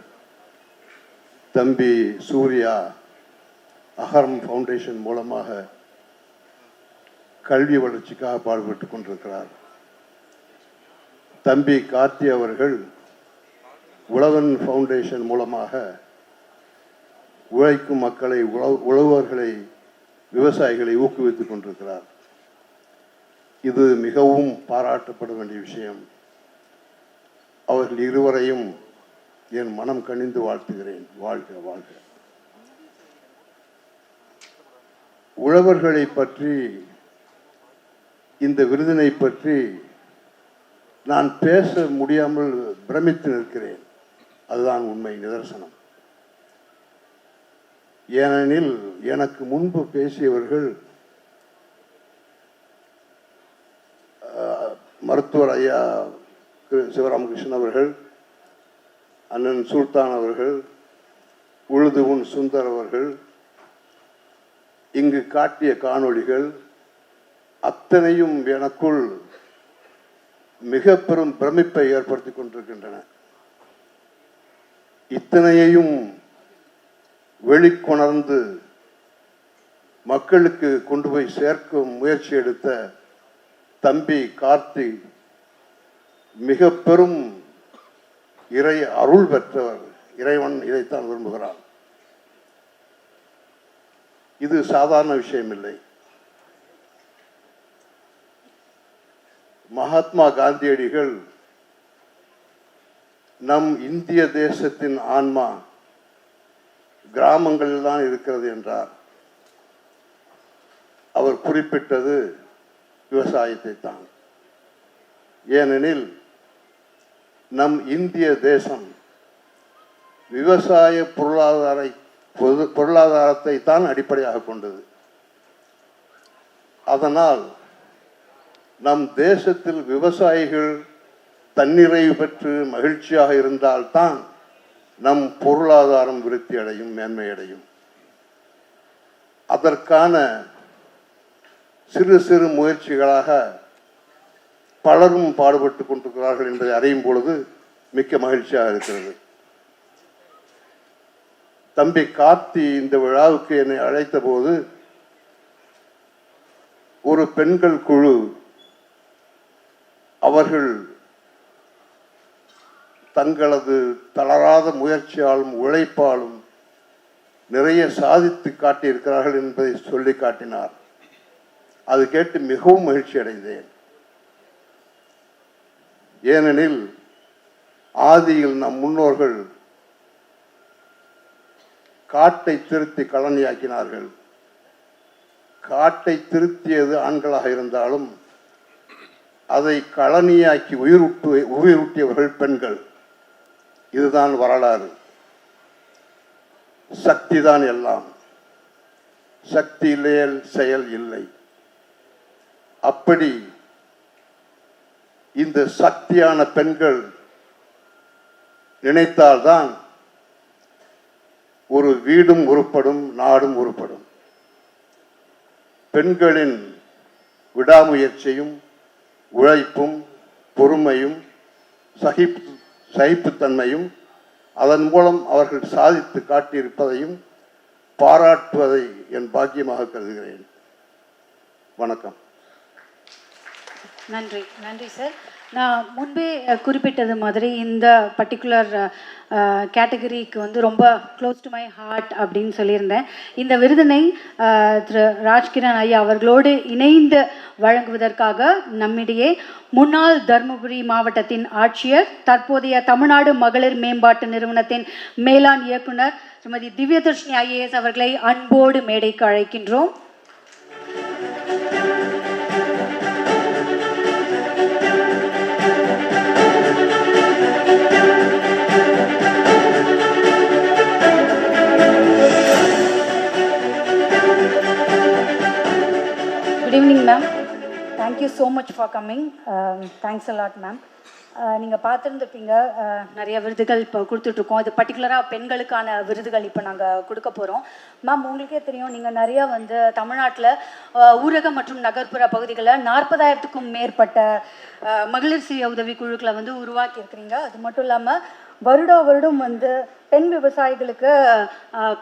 தம்பி சூர்யா அகரம் ஃபவுண்டேஷன் மூலமாக கல்வி வளர்ச்சிக்காக பாடுபட்டு கொண்டிருக்கிறார். தம்பி கார்த்தி அவர்கள் உழவன் ஃபவுண்டேஷன் மூலமாக உழைக்கும் மக்களை, உழவர்களை, விவசாயிகளை ஊக்குவித்துக் கொண்டிருக்கிறார். இது மிகவும் பாராட்டப்பட வேண்டிய விஷயம். அவர்கள் இருவரையும் என் மனம் கனிந்து வாழ்த்துகிறேன். வாழ்க வாழ்க. உழவர்களை பற்றி, இந்த விருதினை பற்றி நான் பேச முடியாமல் பிரமித்து நிற்கிறேன். அதுதான் உண்மை, நிதர்சனம். ஏனெனில் எனக்கு முன்பு பேசியவர்கள் மருத்துவர் ஐயா சிவராமகிருஷ்ணன் அவர்கள், அண்ணன் சுல்தான் அவர்கள், உழுதுவுன் சுந்தர் அவர்கள் இங்கு காட்டிய காணொளிகள் அத்தனையும் எனக்குள் மிக பெரும் பிரமிப்பை ஏற்படுத்தி கொண்டிருக்கின்றன. இத்தனையையும் வெளிக்கொணர்ந்து மக்களுக்கு கொண்டு போய் சேர்க்கும் முயற்சி எடுத்த தம்பி கார்த்தி மிக பெரும் இறை அருள் பெற்றவர். இறைவன் இதைத்தான் விரும்புகிறான். இது சாதாரண விஷயமில்லை. மகாத்மா காந்தியடிகள் நம் இந்திய தேசத்தின் ஆன்மா கிராமங்களில் தான் இருக்கிறது என்றார். அவர் குறிப்பிட்டது விவசாயத்தை தான். ஏனெனில் நம் இந்திய தேசம் விவசாய பொருளாதாரத்தை தான் அடிப்படையாக கொண்டது. அதனால் நம் தேசத்தில் விவசாயிகள் தன்னிறைவு பெற்று மகிழ்ச்சியாக இருந்தால்தான் நம் பொருளாதாரம் விருத்தி அடையும், மேன்மையடையும். அதற்கான சிறு சிறு முயற்சிகளாக பலரும் பாடுபட்டு கொண்டிருக்கிறார்கள் என்பதை அறியும் பொழுது மிக்க மகிழ்ச்சியாக இருக்கிறது. தம்பி கார்த்தி இந்த விழாவுக்கு என்னை அழைத்த போது ஒரு பெண்கள் குழு அவர்கள் தங்களது தளராத முயற்சியாலும் உழைப்பாலும் நிறைய சாதித்து காட்டியிருக்கிறார்கள் என்பதை சொல்லி காட்டினார். அது கேட்டு மிகவும் மகிழ்ச்சி அடைந்தேன். ஏனெனில் ஆதியில் நம் முன்னோர்கள் காட்டை திருத்தி கழனியாக்கினார்கள். காட்டை திருத்தியது ஆண்களாக இருந்தாலும் அதை களனியாக்கி உயிரூட்டியவர்கள் பெண்கள். இதுதான் வரலாறு. சக்தி தான் எல்லாம், சக்தி இல்லையல் செயல் இல்லை. அப்படி இந்த சக்தியான பெண்கள் நினைத்தால்தான் ஒரு வீடும் உருப்படும், நாடும் உருப்படும். பெண்களின் விடாமுயற்சியும் உழைப்பும் பொறுமையும் சகிப்புத்தன்மையும் அதன் மூலம் அவர்கள் சாதித்து காட்டியிருப்பதையும் பாராட்டுவதை என் பாக்கியமாக கருதுகிறேன். வணக்கம். நன்றி. நன்றி சார். நான் முன்பே குறிப்பிட்டது மாதிரி இந்த பர்டிகுலர் கேட்டகரிக்கு வந்து ரொம்ப க்ளோஸ் டு மை ஹார்ட் அப்படின்னு சொல்லியிருந்தேன். இந்த விருதினை திரு ராஜ்கிரண் ஐயா அவர்களோடு இணைந்து வழங்குவதற்காக நம்மிடையே முன்னாள் தருமபுரி மாவட்டத்தின் ஆட்சியர், தற்போதைய தமிழ்நாடு மகளிர் மேம்பாட்டு நிறுவனத்தின் மேலாண் இயக்குனர் திருமதி திவ்யதர்ஷினி ஐஏஎஸ் அவர்களை அன்போடு மேடைக்கு அழைக்கின்றோம். Good evening, ma'am. Thank you so much for coming. Thanks a lot, ma'am. நீங்கள் பார்த்துருந்துருப்பீங்க, நிறைய விருதுகள் இப்போ கொடுத்துட்ருக்கோம். இது பர்டிகுலராக பெண்களுக்கான விருதுகள் இப்போ நாங்கள் கொடுக்க போகிறோம். மேம், உங்களுக்கே தெரியும், நீங்கள் நிறையா வந்து தமிழ்நாட்டில் ஊரக மற்றும் நகர்ப்புற பகுதிகளில் 40,000க்கும் மேற்பட்ட மகளிர் சுய உதவி குழுக்களை வந்து உருவாக்கி இருக்கிறீங்க. அது மட்டும் இல்லாமல் வருடம் வந்து பெண் விவசாயிகளுக்கு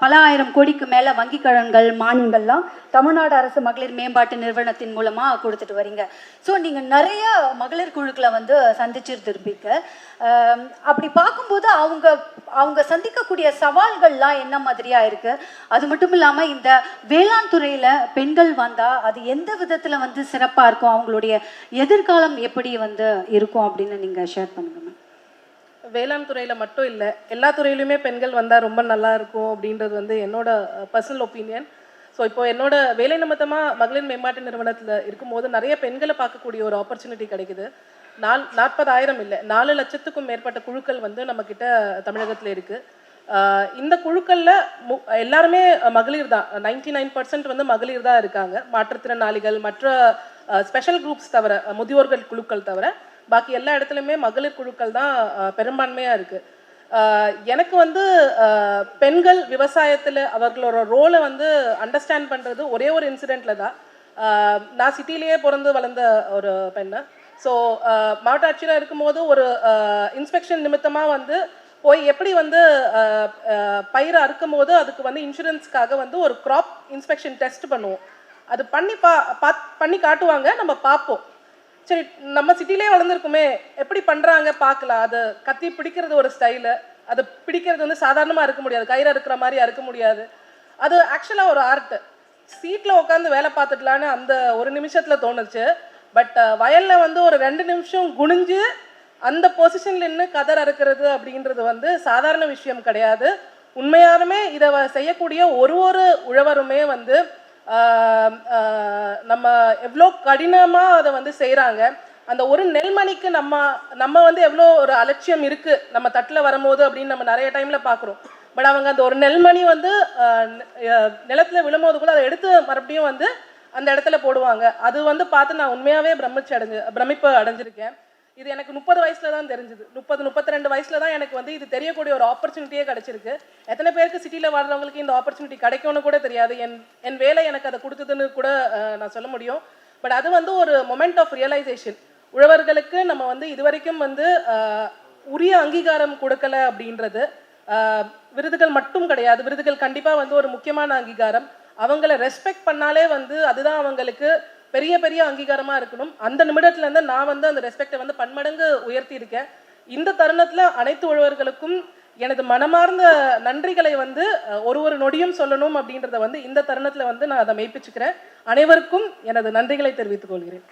பல ஆயிரம் கோடிக்கு மேலே வங்கி கடன்கள் மானியங்கள்லாம் தமிழ்நாடு அரசு மகளிர் மேம்பாட்டு நிறுவனத்தின் மூலமாக கொடுத்துட்டு வரீங்க. ஸோ நீங்கள் நிறைய மகளிர் குழுக்களை வந்து சந்திச்சிருந்துருப்பீங்க. அப்படி பார்க்கும்போது அவங்க சந்திக்கக்கூடிய சவால்கள்லாம் என்ன மாதிரியாக இருக்குது? அது மட்டும் இல்லாமல் இந்த வேளாண் துறையில் பெண்கள் வந்தால் அது எந்த விதத்தில் வந்து சிறப்பாக இருக்கும், அவங்களுடைய எதிர்காலம் எப்படி வந்து இருக்கும் அப்படின்னு நீங்கள் ஷேர் பண்ணுங்க. வேளாண் துறையில் மட்டும் இல்லை, எல்லா துறையிலுமே பெண்கள் வந்தால் ரொம்ப நல்லா இருக்கும் அப்படின்றது வந்து என்னோட பர்சனல் ஒப்பீனியன். ஸோ இப்போ என்னோட வேலை நிமித்தமாக மகளிர் மேம்பாட்டு நிறுவனத்தில் இருக்கும்போது நிறைய பெண்களை பார்க்கக்கூடிய ஒரு ஆப்பர்ச்சுனிட்டி கிடைக்குது. 40,000 இல்லை, 4 லட்சத்துக்கும் மேற்பட்ட குழுக்கள் வந்து நம்மக்கிட்ட தமிழகத்தில் இருக்குது. இந்த குழுக்களில் எல்லாருமே மகளிர் தான், 99% வந்து மகளிர் தான் இருக்காங்க. மாற்றுத்திறனாளிகள், மற்ற ஸ்பெஷல் குரூப்ஸ் தவிர, முதியோர்கள் குழுக்கள் தவிர பாக்கி எல்லா இடத்துலையுமே மகளிர் குழுக்கள் தான் பெரும்பான்மையாக இருக்குது. எனக்கு வந்து பெண்கள் விவசாயத்தில் அவர்களோட ரோலை வந்து அண்டர்ஸ்டாண்ட் பண்ணுறது ஒரே ஒரு இன்சிடெண்ட்டில் தான். நான் சிட்டிலேயே பிறந்து வளர்ந்த ஒரு பெண்ணு. ஸோ மாவட்ட ஆட்சியில் இருக்கும்போது ஒரு இன்ஸ்பெக்ஷன் நிமித்தமாக வந்து போய் எப்படி வந்து பயிரை அறுக்கும் போது அதுக்கு வந்து இன்சூரன்ஸ்க்காக வந்து ஒரு க்ராப் இன்ஸ்பெக்ஷன் டெஸ்ட் பண்ணுவோம். அது பண்ணி காட்டுவாங்க, நம்ம பார்ப்போம். சரி, நம்ம சிட்டிலே வளர்ந்துருக்குமே, எப்படி பண்ணுறாங்க பார்க்கலாம். அது கத்தி பிடிக்கிறது ஒரு ஸ்டைலு, அது பிடிக்கிறது வந்து சாதாரணமாக இருக்க முடியாது, கயிறு அறுக்கிற மாதிரி அறுக்க முடியாது. அது ஆக்சுவலாக ஒரு ஆர்ட்டு. சீட்டில் உட்காந்து வேலை பார்த்துக்கலான்னு அந்த ஒரு நிமிஷத்தில் தோணுச்சு. பட் வயலில் வந்து ஒரு 2 நிமிஷம் குனிஞ்சு அந்த பொசிஷனில் நின்று கதர் அறுக்கிறது அப்படின்றது வந்து சாதாரண விஷயம் கிடையாது. உண்மையாலுமே இதை செய்யக்கூடிய ஒரு உழவருமே வந்து நம்ம எவ்வளோ கடினமாக அதை வந்து செய்கிறாங்க. அந்த ஒரு நெல்மணிக்கு நம்ம வந்து எவ்வளோ ஒரு அலட்சியம் இருக்குது நம்ம தட்டில் வரும்போது அப்படின்னு நம்ம நிறைய டைமில் பார்க்குறோம். பட் அவங்க அந்த ஒரு நெல்மணி வந்து நிலத்தில் விழும்போது கூட அதை எடுத்து மறுபடியும் வந்து அந்த இடத்துல போடுவாங்க. அது வந்து பார்த்து நான் உண்மையாகவே பிரமிப்பு அடைஞ்சிருக்கேன். இது எனக்கு 30 வயசில் தான் தெரிஞ்சுது. 32 வயசில் தான் எனக்கு வந்து இது தெரியக்கூடிய ஒரு ஆப்பர்ச்சுனிட்டியே கிடச்சிருக்கு. எத்தனை பேருக்கு சிட்டியில் வாழ்றவங்களுக்கு இந்த ஆப்பர்ச்சுனிட்டி கிடைக்கும்னு கூட தெரியாது. என் வேலை எனக்கு அதை கொடுத்ததுன்னு கூட நான் சொல்ல முடியும். பட் அது வந்து ஒரு மொமெண்ட் ஆஃப் ரியலைசேஷன். உழவர்களுக்கு நம்ம வந்து இதுவரைக்கும் வந்து உரிய அங்கீகாரம் கொடுக்கல அப்படின்றது. விருதுகள் மட்டும் கிடையாது, விருதுகள் கண்டிப்பாக வந்து ஒரு முக்கியமான அங்கீகாரம். அவங்கள ரெஸ்பெக்ட் பண்ணாலே வந்து அதுதான் அவங்களுக்கு பெரிய பெரிய அங்கீகாரமாக இருக்கணும். அந்த நிமிடத்துலேருந்து நான் வந்து அந்த ரெஸ்பெக்டை வந்து பன்மடங்கு உயர்த்தி இருக்கேன். இந்த தருணத்தில் அனைத்து உழவர்களுக்கும் எனது மனமார்ந்த நன்றிகளை வந்து ஒரு நொடியும் சொல்லணும் அப்படின்றத வந்து இந்த தருணத்தில் வந்து நான் அதை மெய்ப்பிச்சுக்கிறேன். அனைவருக்கும் எனது நன்றிகளை தெரிவித்துக் கொள்கிறேன்.